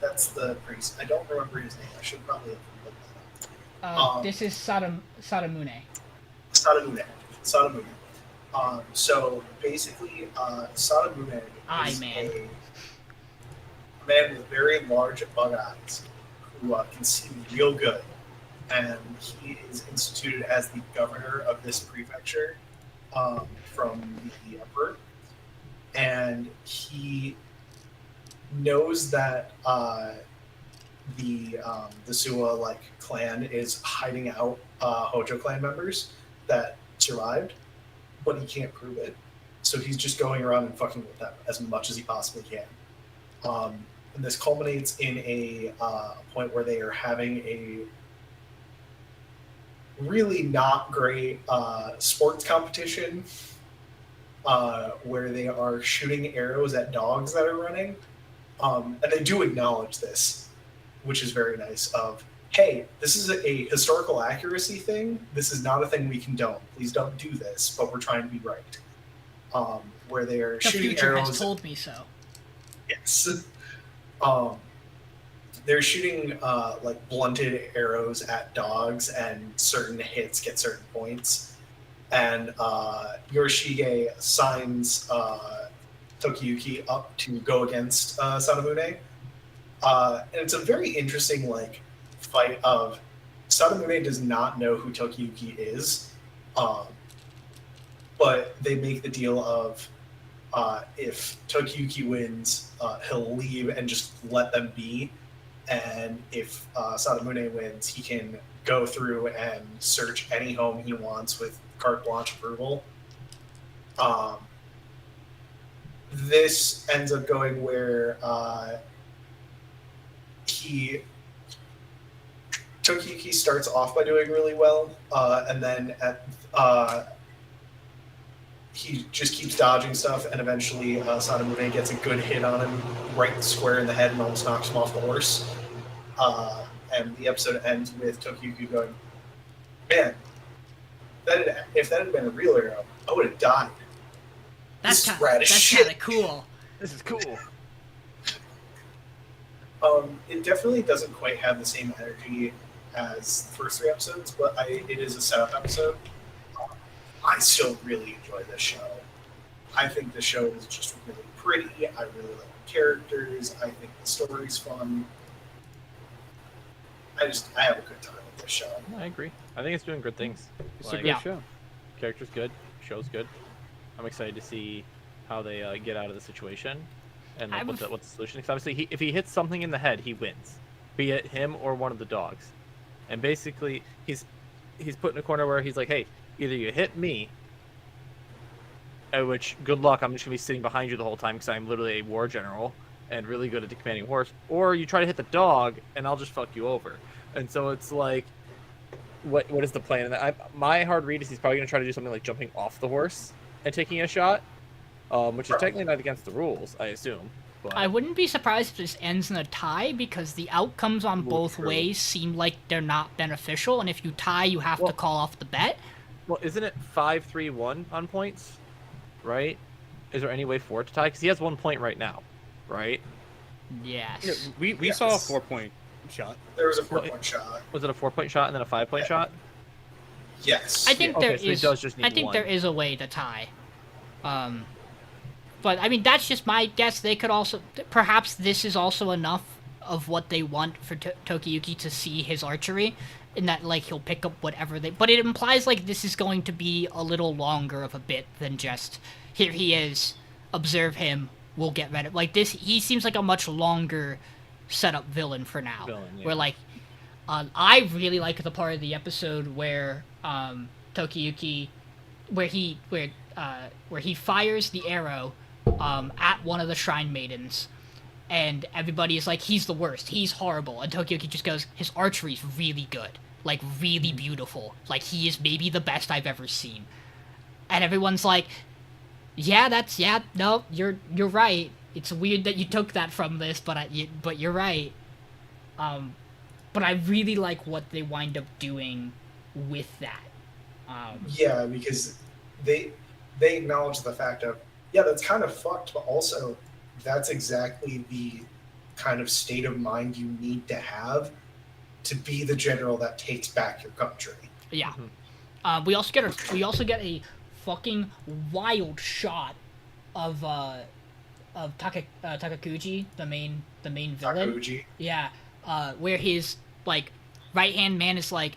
the priest. I don't remember his name. I should probably have looked that up. This is Sadamune. Sadamune. So basically, Sadamune is a man with very large bug eyes who can see real good, and he is instituted as the governor of this prefecture from the emperor, and he knows that the Suwa clan is hiding out Hojo clan members that survived, but he can't prove it. So he's just going around and fucking with them as much as he possibly can. And this culminates in a point where they are having a really not great sports competition where they are shooting arrows at dogs that are running. And they do acknowledge this, which is very nice of, hey, this is a historical accuracy thing. This is not a thing we condone. Please don't do this, but we're trying to be right. Where they are shooting future arrows. Has told me so. Yes. They're shooting blunted arrows at dogs, and certain hits get certain points. And Yorishige signs Tokiyuki up to go against Sadamune. And it's a very interesting fight of Sadamune does not know who Tokiyuki is, but they make the deal of if Tokiyuki wins, he'll leave and just let them be, and if Sadamune wins, he can go through and search any home he wants with carte blanche approval. This ends up going where Tokiyuki starts off by doing really well, and then he just keeps dodging stuff, and eventually Sadamune gets a good hit on him right square in the head and almost knocks him off the horse. And the episode ends with Tokiyuki going, man, if that had been a real arrow, I would have died. That's kind of cool. This is cool. It definitely doesn't quite have the same energy as the first 3 episodes, but it is a setup episode. I still really enjoy this show. I think the show is just really pretty. I really like the characters. I think the story's fun. I have a good time with this show. I agree. I think it's doing good things. It's a Like, good Yeah. show. character's good, show's good. I'm excited to see how they get out of the situation and like, what the solution is. Obviously, if he hits something in the head, he wins, be it him or one of the dogs. And basically, he's put in a corner where he's like, hey, either you hit me, which good luck, I'm just gonna be sitting behind you the whole time because I'm literally a war general and really good at the commanding horse, or you try to hit the dog and I'll just fuck you over. And so it's like, what is the plan? And my hard read is he's probably gonna try to do something like jumping off the horse and taking a shot, which is technically not against the rules, I assume. But I wouldn't be surprised if this ends in a tie because the outcomes on both true. ways seem like they're not beneficial, and if you tie, you have to call off the bet. well, isn't it 5-3-1 on points? Right? Is there any way for it to tie? Because he has 1 point right now, right? Yes. Yeah, we saw a 4-point shot. There was a 4-point shot. Was it a 4-point shot and then a 5-point shot? Yes. I think Okay, there so he is. does just need I think one. there is a way to tie. But I mean, that's just my guess. They could also, perhaps this is also enough of what they want for Tokiyuki to see his archery, in that like he'll pick up whatever they. But it implies like this is going to be a little longer of a bit than just here he is, observe him, we'll get rid of like this. He seems like a much longer setup villain for now. Yeah. Where like, I really like the part of the episode where Tokiyuki, where he fires the arrow at one of the shrine maidens, and everybody is like, he's the worst, he's horrible, and Tokiyuki just goes, his archery's really good, like really beautiful, like he is maybe the best I've ever seen, and everyone's like, no, you're right. It's weird that you took that from this, but you're right. But I really like what they wind up doing with that. Yeah, because they acknowledge the fact of, yeah, that's kind of fucked, but also that's exactly the kind of state of mind you need to have to be the general that takes back your country. Yeah. We also get a fucking wild shot of Takakuji, the main villain. Takuji. Yeah. Where his like right hand man is like,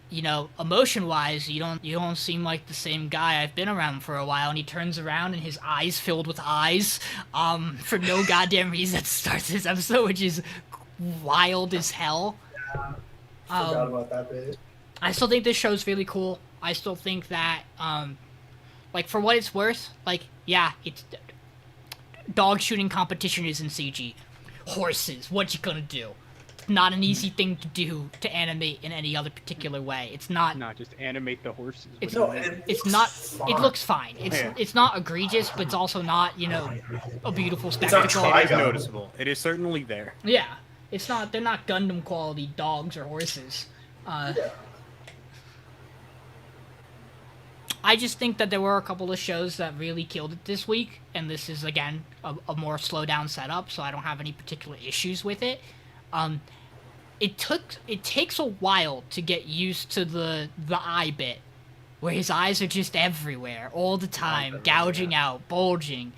you know, emotion wise, you don't seem like the same guy. I've been around for a while, and he turns around and his eyes filled with eyes, for no goddamn reason that starts this episode, which is wild as hell. Forgot about that bit. I still think this show's really cool. I still think that, like, for what it's worth, like, yeah, it's dog shooting competition is in CG. Horses, what you gonna do? Not an easy thing to do to animate in any other particular way. It's not. Not just animate the horses. It's, with No, the- and it's not. fine. It looks fine. Yeah. It's not egregious, but it's also not, you know, a beautiful not spectacle. trying. It is noticeable. It is certainly there. Yeah, it's not. They're not Gundam quality dogs or horses. Yeah. I just think that there were a couple of shows that really killed it this week, and this is again a more slow down setup, so I don't have any particular issues with it. It takes a while to get used to the eye bit, where his eyes are just everywhere all the time, gouging out, bulging.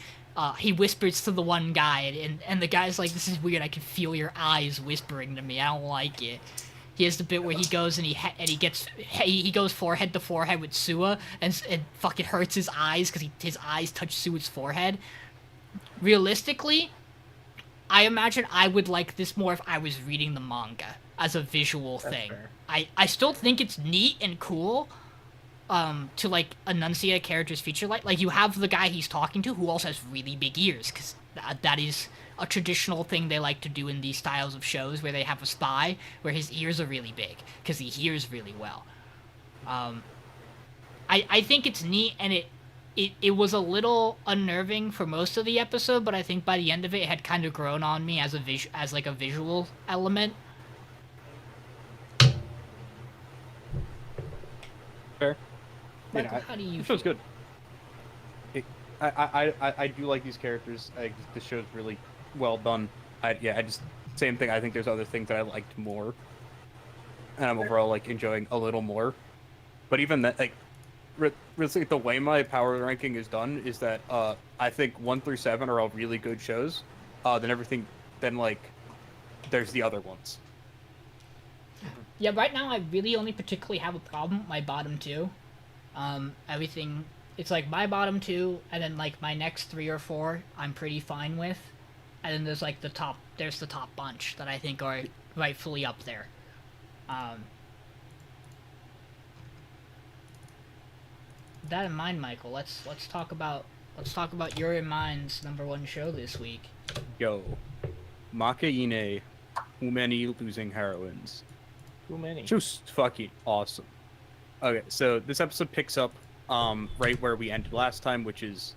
He whispers to the one guy, and the guy's like, "This is weird. I can feel your eyes whispering to me. I don't like it." He has the bit where he goes and he goes forehead to forehead with Sua and fucking hurts his eyes because his eyes touch Sua's forehead. Realistically, I imagine I would like this more if I was reading the manga as a visual thing. fair. I still think it's neat and cool to like enunciate a character's feature like you have the guy he's talking to who also has really big ears because that is a traditional thing they like to do in these styles of shows where they have a spy where his ears are really big because he hears really well. I think it's neat, and it was a little unnerving for most of the episode, but I think by the end of it had kind of grown on me as a visual element. Fair. Michael, Yeah, how do you It feels feel? good. I do like these characters. The show's really well done. Same thing. I think there's other things that I liked more, and I'm overall like enjoying a little more. But even that, like, really, the way my power ranking is done is that I think 1 through 7 are all really good shows. Then like there's the other ones. Yeah, right now I really only particularly have a problem with my bottom two. Everything, it's like my bottom two, and then like my next 3 or 4 I'm pretty fine with, and then there's like the top bunch that I think are rightfully up there. With that in mind, Michael, let's talk about your and mine's #1 show this week. Yo, Makeine, too many losing heroines. Too many. Just fucking awesome. Okay, so this episode picks up right where we ended last time, which is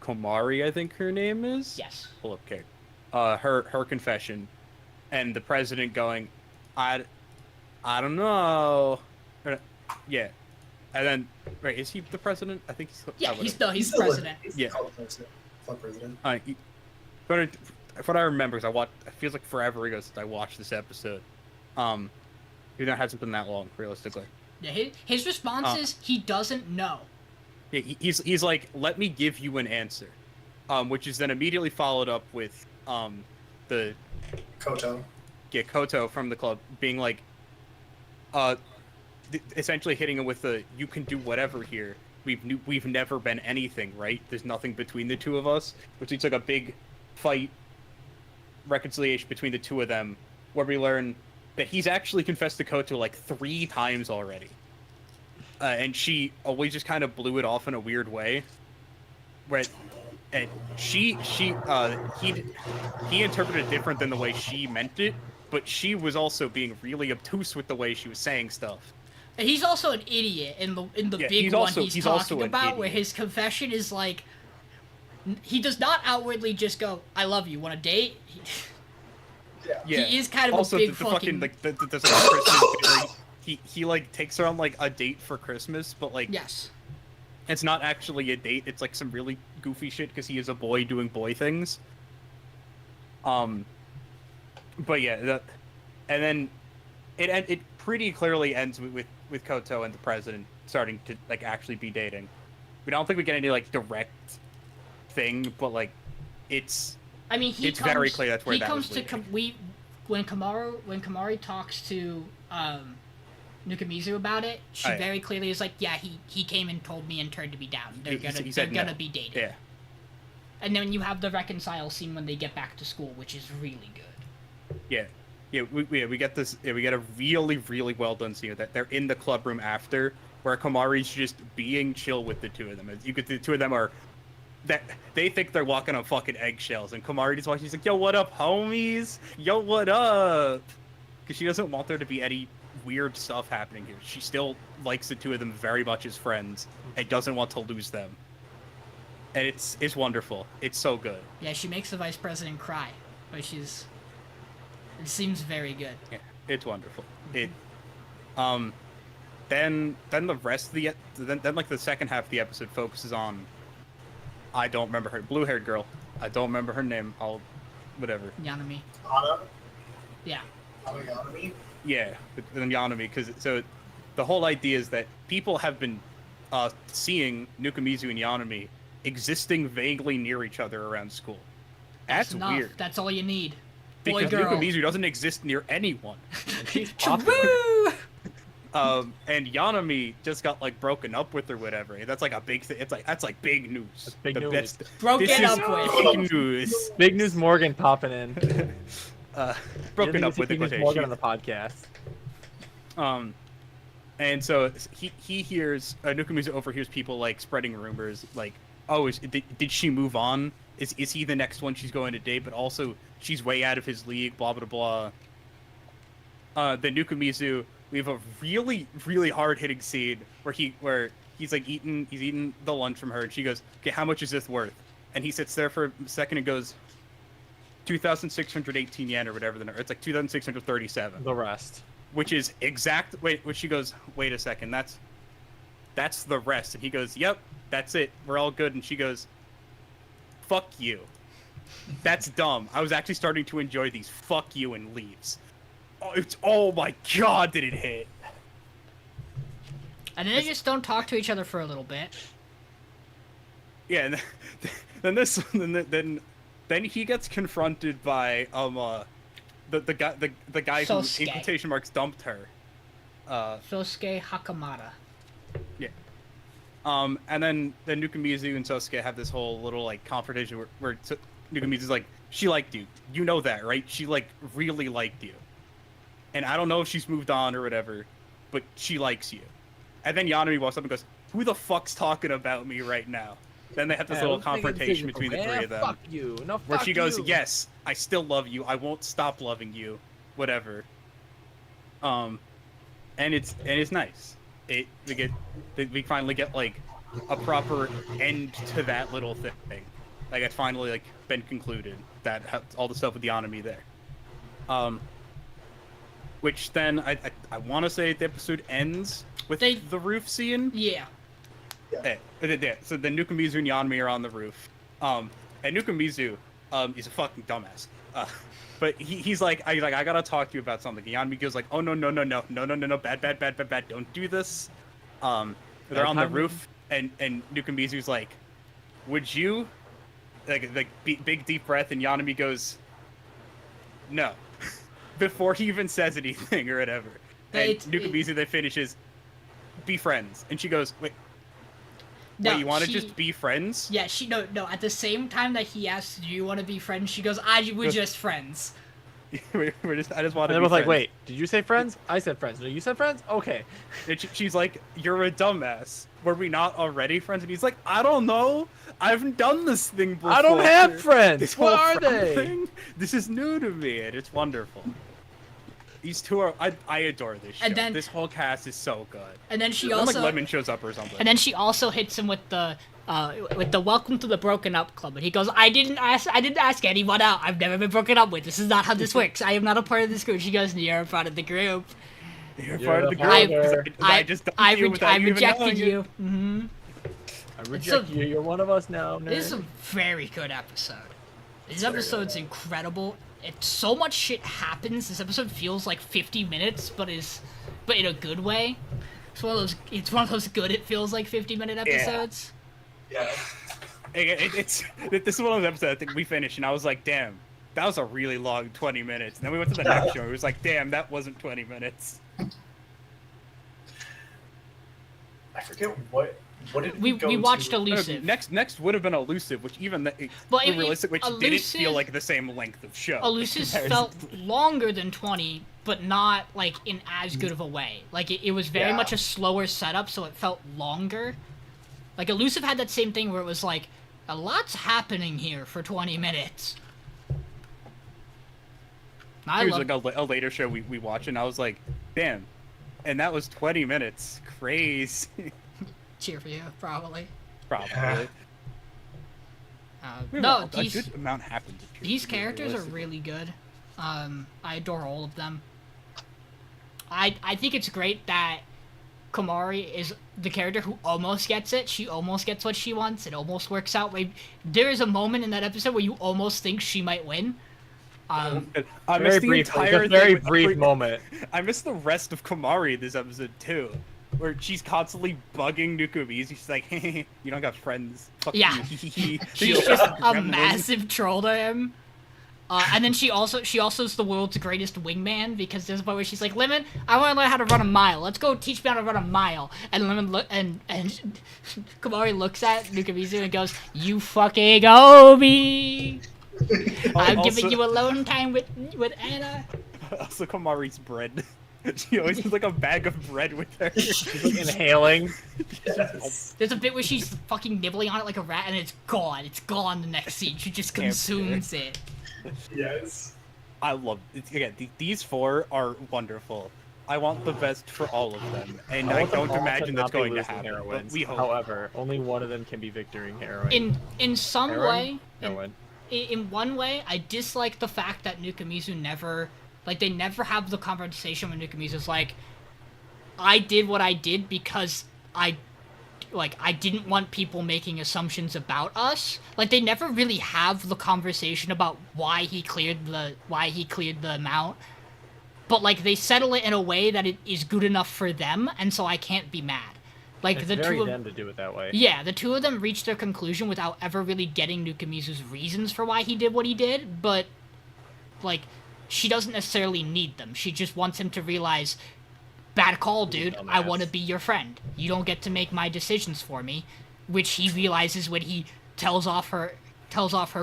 Komari, I think her name is. Yes. Pull up Kate. Her confession, and the president going, I don't know. Yeah, and then is he the president? I think he's. Yeah, he's the president. Yeah. Club president. But what I remember is it feels like forever ago since I watched this episode. It hasn't been that long, realistically. Yeah, his response is he doesn't know. Yeah, he's like, let me give you an answer, which is then immediately followed up with the Koto. Yeah, Koto from the club being like, essentially hitting him with the "you can do whatever here. We've never been anything, right? There's nothing between the two of us," which leads like a big fight, reconciliation between the two of them, where we learn that he's actually confessed to Koto like 3 times already, and she always just kind of blew it off in a weird way, where. And he interpreted it different than the way she meant it, but she was also being really obtuse with the way she was saying stuff. He's also an idiot in the big he's one also talking an about, idiot. where his confession is like, he does not outwardly just go, "I love you, want a date?" Yeah. He is kind of also, a big the fucking... there's like a Christmas where he like takes her on like a date for Christmas, but like Yes. it's not actually a date. It's like some really goofy shit because he is a boy doing boy things. But yeah, and then it pretty clearly ends with Koto and the president starting to like actually be dating. We don't think we get any like direct thing, but like it's. I mean, it's very clear that's where that was leading. When Komari talks to Nukumizu about it, she very clearly is like, yeah, he came and told me and turned to be down. They're gonna be dating. Yeah. And then you have the reconcile scene when they get back to school, which is really good. Yeah, we get this. Yeah, we get a really, really well done scene that they're in the club room after, where Komari's just being chill with the two of them. The two of them are that they think they're walking on fucking eggshells, and Komari just watching. She's like, "Yo, what up, homies? Yo, what up?" Because she doesn't want there to be any weird stuff happening here. She still likes the two of them very much as friends, and doesn't want to lose them. And it's wonderful. It's so good. Yeah, she makes the vice president cry, but it seems very good. Yeah, it's wonderful. It, then the rest of then like the second half of the episode focuses on, I don't remember her, blue-haired girl. I don't remember her name. Whatever. Yanami. Anna? Yeah. Yanami? Yeah, and Yanami, because so the whole idea is that people have been seeing Nukumizu and Yanami existing vaguely near each other around school. That's enough. weird. That's all you need. Because Boy, girl. Nukumizu doesn't exist near anyone. True. And Yanami just got like broken up with or whatever. That's like a big thing. That's like big news. That's big news. Broken up with. Big news. Big news. Morgan popping in. Broken up with the quotation. Morgan on the podcast. And so he hears Nukumizu overhears people like spreading rumors like, oh, did she move on? Is he the next one she's going to date? But also she's way out of his league. Blah blah blah. The Nukumizu, we have a really, really hard-hitting scene where he's like eating the lunch from her, and she goes, "Okay, how much is this worth?" And he sits there for a second and goes, 2,618 yen or whatever the number. It's like 2,637. The rest. Which is exact. Which she goes, "Wait a second, that's the rest." And he goes, "Yep, that's it. We're all good." And she goes, "Fuck you. That's dumb. I was actually starting to enjoy these. Fuck you," and leaves. Oh my god, did it hit? And then they just don't talk to each other for a little bit. Yeah, and then he gets confronted by the guy who Sosuke. in quotation marks dumped her. Sosuke Hakamata. Yeah. And then Nukumizu and Sosuke have this whole little like confrontation where Nukumizu's like, she liked you. You know that, right? She like really liked you. And I don't know if she's moved on or whatever, but she likes you. And then Yanami walks up and goes, who the fuck's talking about me right now? Then they have this little confrontation between the three of them. Fuck you. No, where fuck she goes, you. yes, I still love you. I won't stop loving you. Whatever. And it's nice. We finally get like a proper end to that little thing. Like it's finally like been concluded that all the stuff with the anime there. Which then I want to say the episode ends with the roof scene. Yeah. Yeah. So then Nukumizu and Yanami are on the roof. And Nukumizu is a fucking dumbass. But he's like, I gotta talk to you about something. And Yanami goes like, oh no, bad, don't do this. They're on the roof, and Nukumizu's like, would you, like big deep breath, and Yanami goes, no, before he even says anything or whatever. And Nukumizu then finishes, be friends, and she goes, wait, you want to just be friends? Yeah, no. At the same time that he asks, "Do you want to be friends?" She goes, "We're just friends." I just want to. And be they're both like, friends. wait, did you say friends? I said friends. No, you said friends? Okay. And she's like, you're a dumbass. Were we not already friends? And he's like, I don't know. I haven't done this thing before. I don't have friends. This What whole are friend they? thing, this is new to me, and it's wonderful. These two are. I adore this show. And then- this whole cast is so good. And then she And also like Lemon shows up or something. And then she also hits him with the welcome to the broken up club, and he goes, I didn't ask anyone out. I've never been broken up with. This is not how this works. I am not a part of this group. She goes, you're a part of the group. You're part of the group. I just dumped you without you even rejected knowing you. it. Mm-hmm. I reject you. You're one of us now. Nerd. This is a very good episode. This episode's incredible. So much shit happens. This episode feels like 50 minutes, but in a good way. It's one of those good. It feels like 50-minute episodes. Yeah. This is one of those episodes I think we finished, and I was like, damn, that was a really long 20 minutes. And then we went to the next show, and it was like, damn, that wasn't 20 minutes. I forget what did We go watched to? Elusive. Next would have been Elusive, which even But realistic, which didn't Elusive- feel like the same length of show. Elusive felt longer than 20, but not like in as good of a way. Like it was very Yeah. much a slower setup, so it felt longer. Like Elusive had that same thing where it was like a lot's happening here for 20 minutes. I Here's love like a later show we watched, and I was like, damn, and that was 20 minutes. Crazy. cheer for you, probably. Probably. No, a good amount happened. these characters are really good. I adore all of them. I think it's great that Komari is the character who almost gets it. She almost gets what she wants. It almost works out. There is a moment in that episode where you almost think she might win. I Very missed the brief, entire a very thing brief moment. I missed the rest of Komari this episode too, where she's constantly bugging Nukumizu. She's like, hey, you don't got friends. Fuck Yeah. you. She's just a massive troll to him. And then she also is the world's greatest wingman, because there's a point where she's like, Lemon, I want to learn how to run a mile. Let's go teach me how to run a mile. And Lemon and Komari looks at Nukumizu and goes, you fucking owe me. I'm giving you alone time with Anna. Also, Komari's bread. She always has like a bag of bread with her. She's like inhaling. Yes. There's a bit where she's fucking nibbling on it like a rat, and it's gone. It's gone the next scene. She just consumes it. Yes. I love it. Again, these four are wonderful. I want the best for all of them, and I want them don't all imagine that's not be going to losing happen. But heroines. we hope. However, only one of them can be victoring heroine. In some Heroine? way, Heroine. in one way, I dislike the fact that Nukumizu never have the conversation when Nukumizu's like, I did what I did because I didn't want people making assumptions about us. Like, they never really have the conversation about why he cleared the amount. But like, they settle it in a way that it is good enough for them, and so I can't be mad. Like, It's the very two of them to do it that way. Yeah, the two of them reached their conclusion without ever really getting Nukumizu's reasons for why he did what he did, but, like, she doesn't necessarily need them. She just wants him to realize, bad call, dude. I want to be your friend. You don't get to make my decisions for me, which he realizes when he tells off her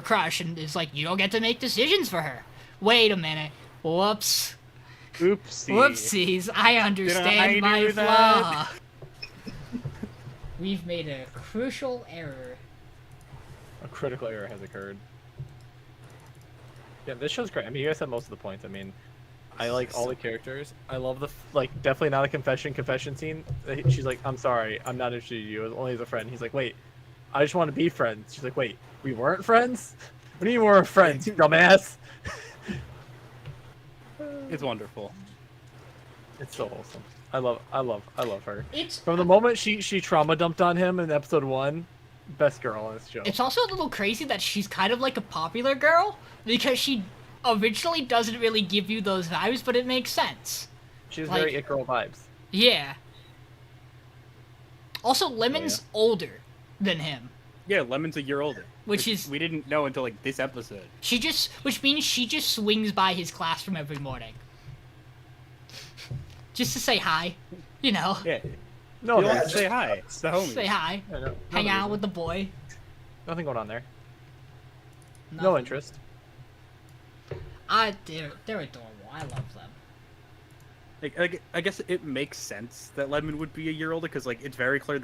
crush and is like, you don't get to make decisions for her. Wait a minute. Whoops. Oopsie. Whoopsies. I understand my flaw. We've made a crucial error. A critical error has occurred. Yeah, this show's great. I mean, you guys said most of the points. I mean, I like all the characters. I love the definitely not a confession scene. She's like, I'm sorry, I'm not interested in you, only as a friend. He's like, wait, I just want to be friends. She's like, wait, we weren't friends? What do you mean we weren't friends, you dumbass? It's wonderful. It's so wholesome. I love her. It's From the moment she trauma dumped on him in episode 1, best girl on this show. It's also a little crazy that she's kind of like a popular girl, because she originally doesn't really give you those vibes, but it makes sense. She's very it girl vibes. Yeah. Also, Lemon's older than him. Yeah, Lemon's a year older. Which is... we didn't know until, like, this episode. Which means she just swings by his classroom every morning. Just to say hi, you know. Yeah. No, Yeah, say hi. It's the homie. Say hi. Yeah, no Hang out reason. with the boy. Nothing going on there. No Nothing. interest. They're adorable. I love them. Like, I guess it makes sense that Lemon would be a year older, because, like, it's very clear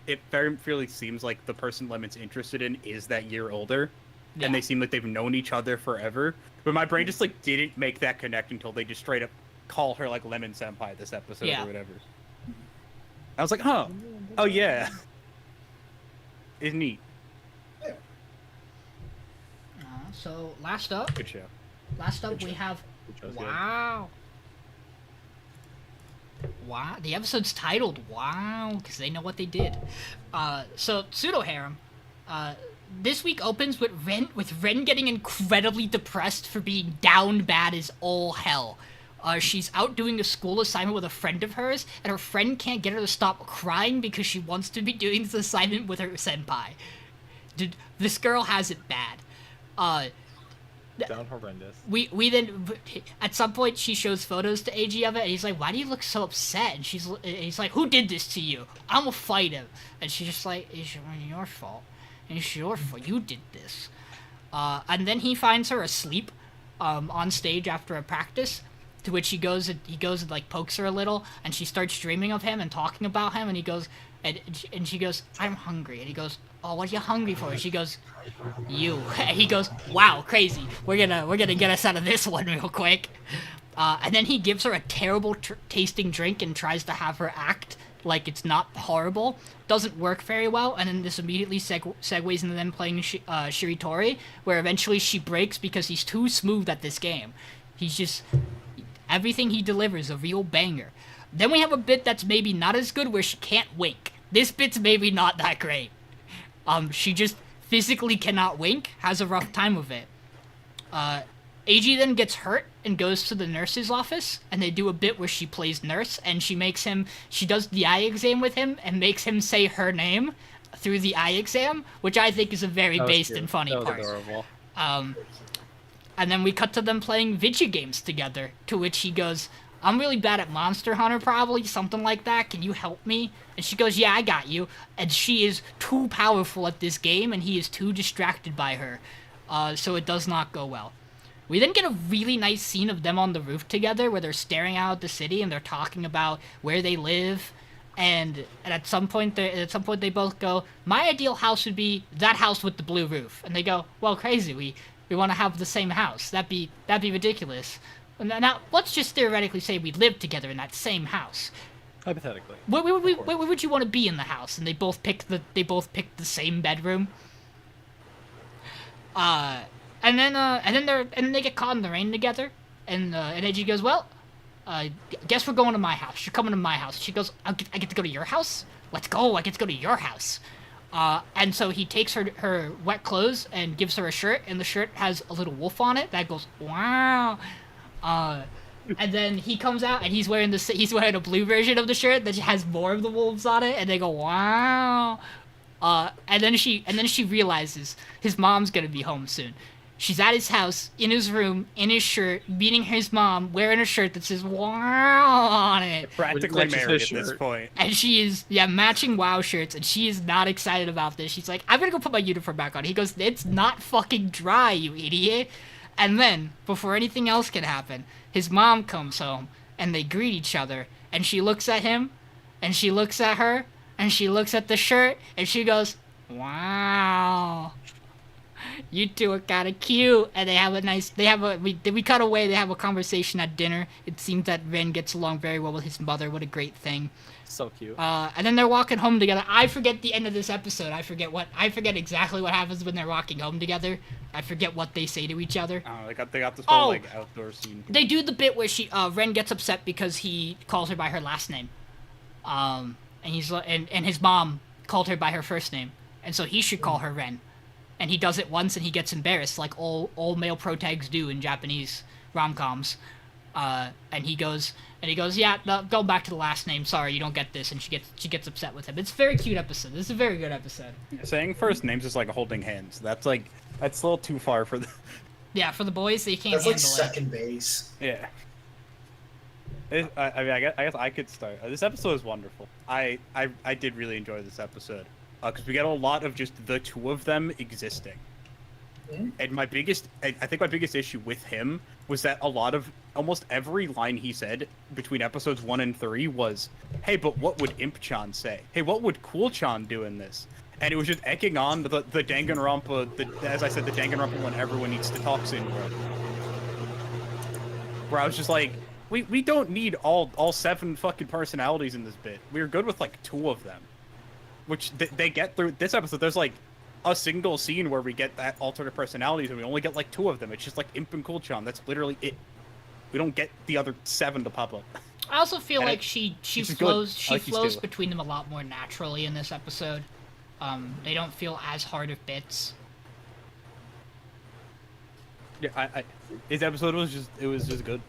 it very clearly seems like the person Lemon's interested in is that year older. Yeah. And they seem like they've known each other forever. But my brain just, like, didn't make that connect until they just straight up call her, like, Lemon Senpai this episode or whatever. I was like, oh yeah. It's neat. So, last up, Good show. we have... Show's good. Wow. Wow. The episode's titled Wow, because they know what they did. So, Pseudo Harem. This week opens with Ren getting incredibly depressed for being down bad as all hell. She's out doing a school assignment with a friend of hers, and her friend can't get her to stop crying because she wants to be doing this assignment with her senpai. Dude, this girl has it bad. Down horrendous. We then, at some point, she shows photos to AG of it, and he's like, why do you look so upset? And he's like, who did this to you? I'm gonna fight him. And she's just like, it's your fault. It's your fault. You did this. And then he finds her asleep on stage after a practice, to which he goes and like pokes her a little, and she starts dreaming of him and talking about him, and he goes, and she goes, I'm hungry. And he goes, oh, what are you hungry for? And she goes, you. And he goes, wow, crazy. We're gonna get us out of this one real quick. And then he gives her a terrible tasting drink and tries to have her act like it's not horrible. Doesn't work very well, and then this immediately segues into them playing Shiritori, where eventually she breaks because he's too smooth at this game. He's just... everything he delivers a real banger. Then we have a bit that's maybe not as good where she can't wink. This bit's maybe not that great. She just physically cannot wink, has a rough time of it. AG then gets hurt and goes to the nurse's office, and they do a bit where she plays nurse, and she does the eye exam with him and makes him say her name through the eye exam, which I think is a very based and funny part. Adorable. And then we cut to them playing video games together, to which he goes, I'm really bad at Monster Hunter, probably, something like that. Can you help me? And she goes, yeah, I got you. And she is too powerful at this game, and he is too distracted by her. So it does not go well. We then get a really nice scene of them on the roof together, where they're staring out at the city, and they're talking about where they live. And at some point they both go, my ideal house would be that house with the blue roof. And they go, well, crazy, we want to have the same house. That'd be ridiculous. Now, let's just theoretically say we live together in that same house. Hypothetically. Where would you want to be in the house? And they both picked the same bedroom. And then they get caught in the rain together. And Eiji goes, well, guess we're going to my house. You're coming to my house. She goes, I get to go to your house? Let's go. I get to go to your house. And so he takes her wet clothes and gives her a shirt, and the shirt has a little wolf on it that goes, wow. And then he comes out and he's wearing a blue version of the shirt that has more of the wolves on it, and they go, wow. And then she realizes his mom's gonna be home soon, She's at his house, in his room, in his shirt, meeting his mom, wearing a shirt that says "Wow" on it. Practically Which is married his at this shirt. point. And she is, matching WoW shirts, and she is not excited about this. She's like, I'm gonna go put my uniform back on. He goes, it's not fucking dry, you idiot. And then, before anything else can happen, his mom comes home, and they greet each other, and she looks at him, and she looks at her, and she looks at the shirt, and she goes, wow. You two are kind of cute, and we cut away, they have a conversation at dinner. It seems that Ren gets along very well with his mother, what a great thing. So cute. And then they're walking home together. I forget the end of this episode. I forget exactly what happens when they're walking home together. I forget what they say to each other. Oh, they got this whole, Oh! like, outdoor scene. They do the bit where Ren gets upset because he calls her by her last name. And his mom called her by her first name. And so he should call her Ren. And he does it once and he gets embarrassed, like all male protags do in Japanese rom-coms. And he goes, yeah, no, go back to the last name. Sorry, you don't get this. And she gets upset with him. It's a very cute episode. This is a very good episode. Saying first names is like holding hands. That's a little too far for the. Yeah, for the boys, they can't That's like handle second base. Yeah. I guess I could start. This episode is wonderful. I did really enjoy this episode because we get a lot of just the two of them existing. Mm-hmm. And I think my biggest issue with him was that almost every line he said between episodes 1 and 3 was, "Hey, but what would Imp-chan say? Hey, what would Cool-chan do in this?" And it was just egging on the Danganronpa, as I said, the Danganronpa when everyone needs to talk syndrome. Where I was just like, we don't need all 7 fucking personalities in this bit. We're good with like 2 of them. Which they get through this episode. There's like a single scene where we get that alternate personalities and we only get like 2 of them. It's just like Imp and Cool-chan. That's literally it. We don't get the other 7 to pop up. I also feel And like she which is flows good. I like these flows two. between them a lot more naturally in this episode. They don't feel as hard of bits. Yeah, his episode was just good.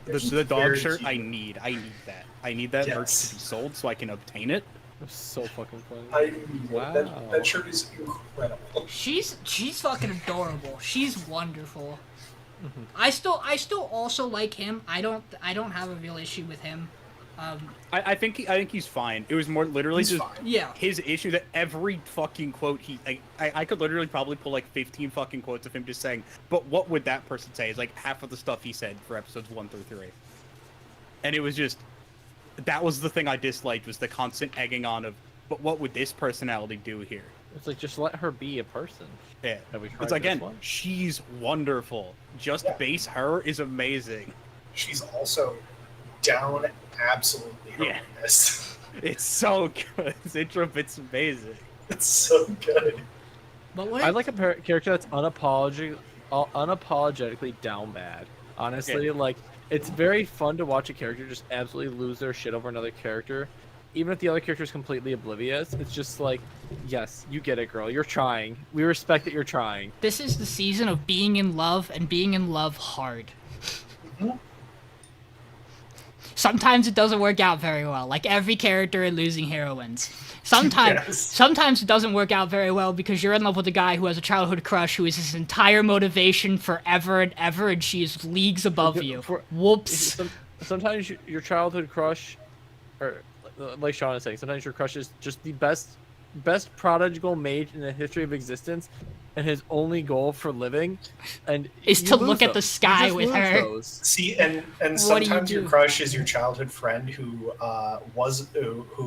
It's The dog very shirt, cute. I need that. I need that merch Yes. to be sold so I can obtain it. It's so fucking funny. Wow. That shirt is incredible. She's fucking adorable. She's wonderful. Mhm. I still also like him. I don't have a real issue with him. I think he's fine. It was more literally He's just fine. Yeah. his issue that every fucking quote I could literally probably pull like 15 fucking quotes of him just saying, "But what would that person say?" Is like half of the stuff he said for episodes 1 through 3. And it was just that was the thing I disliked, was the constant egging on of, "But what would this personality do here?" It's like, just let her be a person. Yeah. Have we tried It's this again, one? she's wonderful. Just Yeah. base her is amazing. She's also down absolutely Yeah. horrendous. It's so good. This intro bit's amazing. It's so good. But what I like a character that's unapologetically down bad. Honestly, Yeah. like, it's very fun to watch a character just absolutely lose their shit over another character. Even if the other character is completely oblivious, it's just like, yes, you get it, girl. You're trying. We respect that you're trying. this is the season of being in love and being in love hard. Mhm. Sometimes it doesn't work out very well, like every character in Losing Heroines. Sometimes Yes. sometimes it doesn't work out very well because you're in love with a guy who has a childhood crush who is his entire motivation forever and ever, and she is leagues above you. Whoops. Sometimes your childhood crush, or like Sean is saying, sometimes your crush is just the best prodigal mage in the history of existence, and his only goal for living, and Is you to lose look at the those. You sky just with lose her. those. See, and What do you sometimes your do? crush is your childhood friend who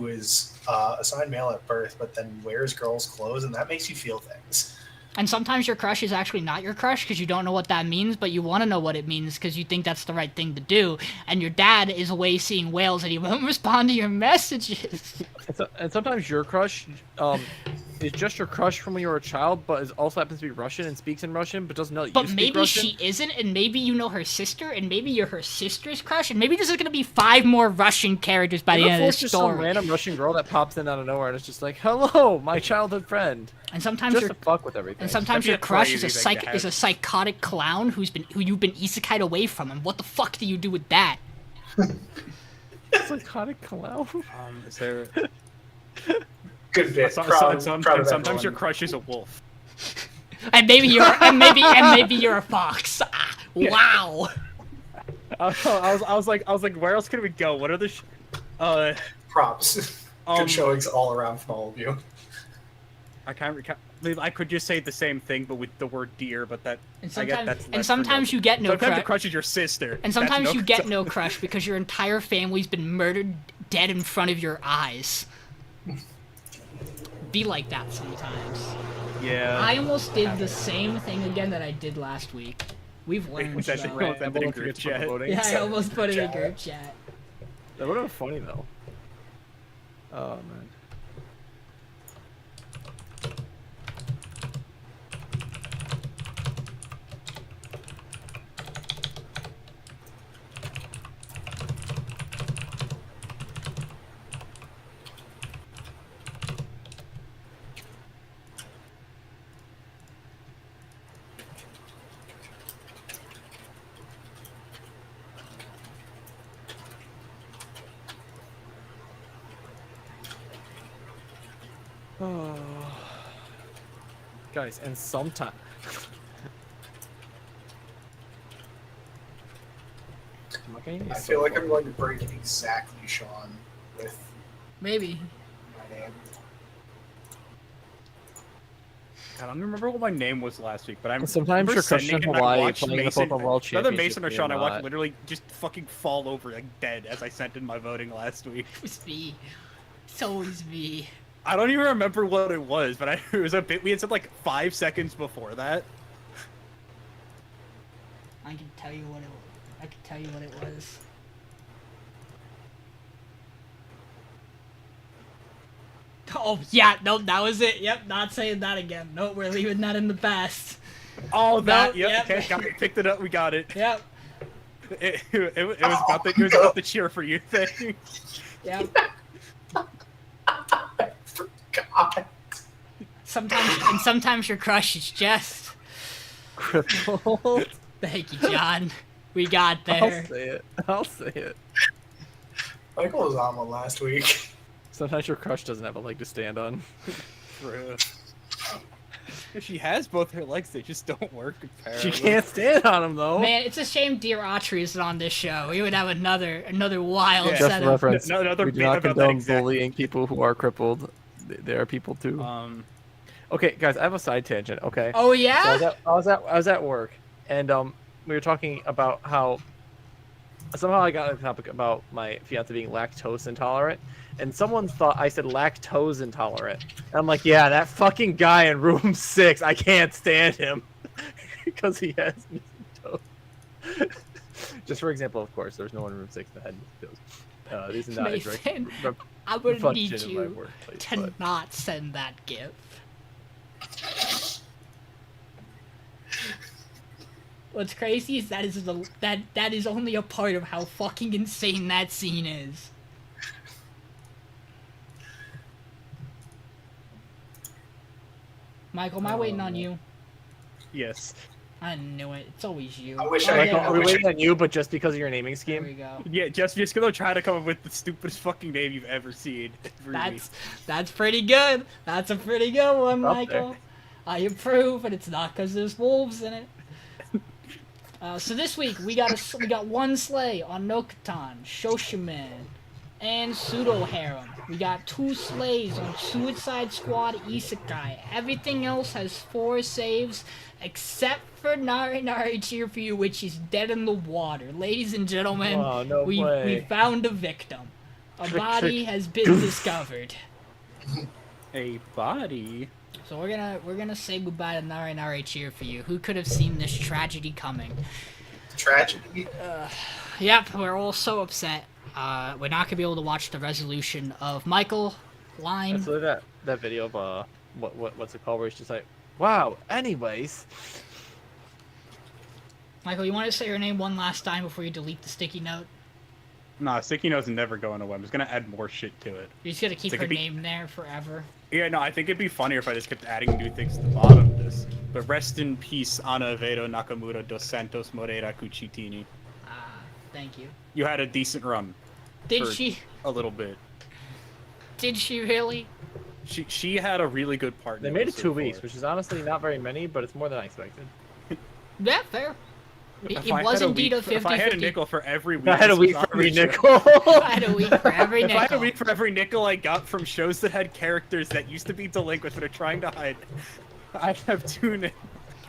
is assigned male at birth, but then wears girls' clothes, and that makes you feel things. And sometimes your crush is actually not your crush because you don't know what that means, but you want to know what it means because you think that's the right thing to do. And your dad is away seeing whales and he won't respond to your messages. And sometimes your crush is just your crush from when you were a child, but is also happens to be Russian and speaks in Russian, but doesn't know that But you speak maybe Russian. she isn't, and maybe you know her sister, and maybe you're her sister's crush, and maybe there's going to be 5 more Russian characters by the end of this just some story. random Russian girl that pops in out of nowhere and it's just like, "Hello, my childhood friend." And sometimes Just your to fuck with everything. and sometimes That'd be your a crush is crazy a thing to have. psychotic clown who you've been isekai'd away from, and what the fuck do you do with that? Psychotic clown. Is there? Good bit. Some- Proud some- of and sometimes everyone. your crush is a wolf. and maybe you're a fox. Ah, wow. I was like, where else can we go? What are the Props. Good showings all around from all of you. I can't believe I could just say the same thing, but with the word deer. But that I get that's. And sometimes you get no sometimes crush. the crush is your sister. And sometimes you get no crush because your entire family's been murdered dead in front of your eyes. Be like that sometimes. Yeah. I almost did the same thing again that I did last week. We've learned. That in group chat. Yeah, I almost put it in group chat. That would have been funny though. Oh man. Oh. Guys, and sometimes I feel like I'm going to break exactly Sean with Maybe. my name. God, I don't remember what my name was last week, but I'm sometimes you're crushing in Hawaii playing the Pokemon World Championship. Whether Mason or Sean, I watched literally just fucking fall over like dead as I sent in my voting last week. It was me. It's always me. I don't even remember what it was, but it was a bit. We had said like 5 seconds before that. I can tell you what it was. Oh yeah, no, that was it. Yep, not saying that again. No, we're leaving that in the past. Oh, that. Nope, Yep. Okay, got it. Picked it up. We got it. Yep. It was about the cheer for you thing. Yep. God. Sometimes your crush is just crippled. Thank you, John. We got there. I'll say it. Michael was on one last week. Sometimes your crush doesn't have a leg to stand on. If she has both her legs, they just don't work. Apparently. She can't stand on them though. Man, it's a shame Dear Autry isn't on this show. We would have another wild Yeah. Just set of. reference. Another We do bit not about condone that exactly. bullying people who are crippled. There are people too. Okay, guys, I have a side tangent. Okay. Oh yeah. So I was at work, and we were talking about how somehow I got a topic about my fiance being lactose intolerant, and someone thought I said lactose intolerant. And I'm like, yeah, that fucking guy in room 6, I can't stand him because he has mesenteritis. Just for example, of course, there's no one in room 6 that had mesenteritis. These are not Mason, a direct I would need reflection in my you workplace, to but- not send that gif. What's crazy is that is only a part of how fucking insane that scene is. Michael, am I waiting on you? Yes. I knew it. It's always you. I wish Oh, I Like, yeah. had- are we waiting on you, but just because of your naming There we scheme? go. Yeah, just gonna try to come up with the stupidest fucking name you've ever seen. That's pretty good. That's a pretty good one, Up Michael. there. I approve, and it's not because there's wolves in it. So this week we got one sleigh on Nokotan, Shoshimin, and Pseudo Harem. We got 2 sleighs on Suicide Squad Isekai. Everything else has 4 saves, except for Narenare Cheer for You, which is dead in the water. Ladies and gentlemen, Oh, no we way. found a victim. A Trick, body trick. has been discovered. A body. So we're gonna say goodbye to Narenare Cheer for You. Who could have seen this tragedy coming? Tragedy. Yep, we're all so upset. We're not gonna be able to watch the resolution of Michael Line. So that video of what's it called, where he's just like, wow. Anyways, Michael, you want to say your name one last time before you delete the sticky note? Nah, Sticky Note's never going away. I'm just gonna add more shit to it. You're just gonna keep So it her could be- name there forever. Yeah, no, I think it'd be funnier if I just kept adding new things to the bottom of this. But rest in peace, Ana Vedo Nakamura dos Santos Moreira Cucitini. Thank you. You had a decent run. Did For she? A little bit. Did she really? She had a really good part. in They made it episode 2 weeks, 4. which is honestly not very many, but it's more than I expected. Yeah, fair. It If I was had indeed a 50-50. If I had a nickel for every week, I had a this was week for on every the show. nickel. I had a week for every If I had a nickel. week for every nickel I got from shows that had characters that used to be delinquent that are trying to hide, I'd have 2 nickels.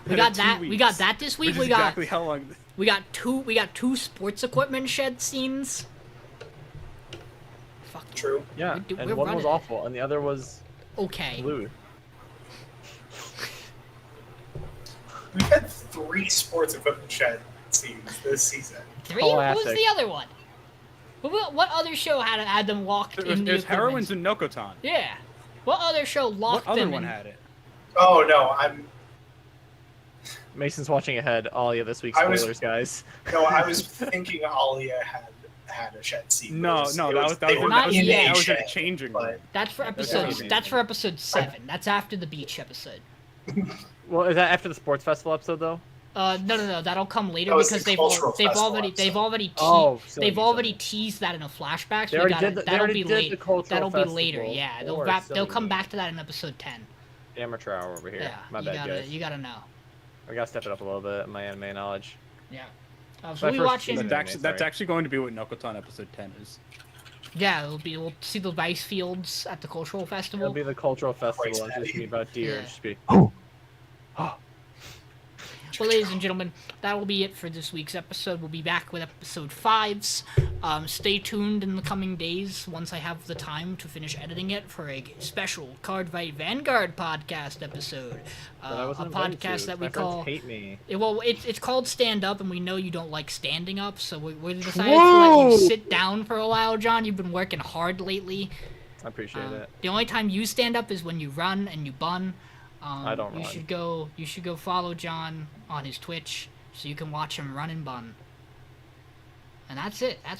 We got that. We got that this week. Which is We got exactly how long. we got two sports equipment shed scenes. Fuck. True. Yeah, We're and one running was it. awful, and the other was Okay. blue. We've had 3 sports equipment shed scenes this season. 3? What was Classic. the other one? What other show had them locked It was, in the there's equipment? Heroines and Nokotan. Yeah. What other show locked What other them one in? had it? Oh no, I'm Mason's watching ahead. Alya this week. I was- Spoilers, guys. I was thinking Alya had a shed scene. No, It was- no, it that was- was that they was, were not that was, in that a was a shed, changing but- room. That's for That's episode. amazing. That's for episode 7. That's after the beach episode. Well, is that after the sports festival episode though? No. That'll come later That was because the cultural they've festival already episode. Oh, silly they've me, already silly me. teased that in a flashback. They So already gotta, did the- they that'll already be did late. the cultural That'll be later. festival. Yeah, Or they'll silly come me. back to that in episode 10. Amateur hour over here. Yeah, My you bad, gotta guys. you gotta know. I gotta step it up a little bit in my anime knowledge. Yeah. My So we first watching. season. That's actually going to be what Nokotan episode 10 is. Yeah, we'll see the rice fields at the cultural It'll festival. be the cultural festival. Christ, And just Daddy. be about deer. Yeah. And just be. Well, ladies and gentlemen, that will be it for this week's episode. We'll be back with episode 5s. Stay tuned in the coming days once I have the time to finish editing it for a special Card Fight Vanguard podcast episode. But I A wasn't invited podcast to. that My we friends call. hate me. It's called Stand Up, and we know you don't like standing up, so we decided to let you sit down for a while, John. You've been working hard lately. I appreciate it. The only time you stand up is when you run and you bun. I don't You run. should go follow John on his Twitch so you can watch him run and bun. And that's it. That's all.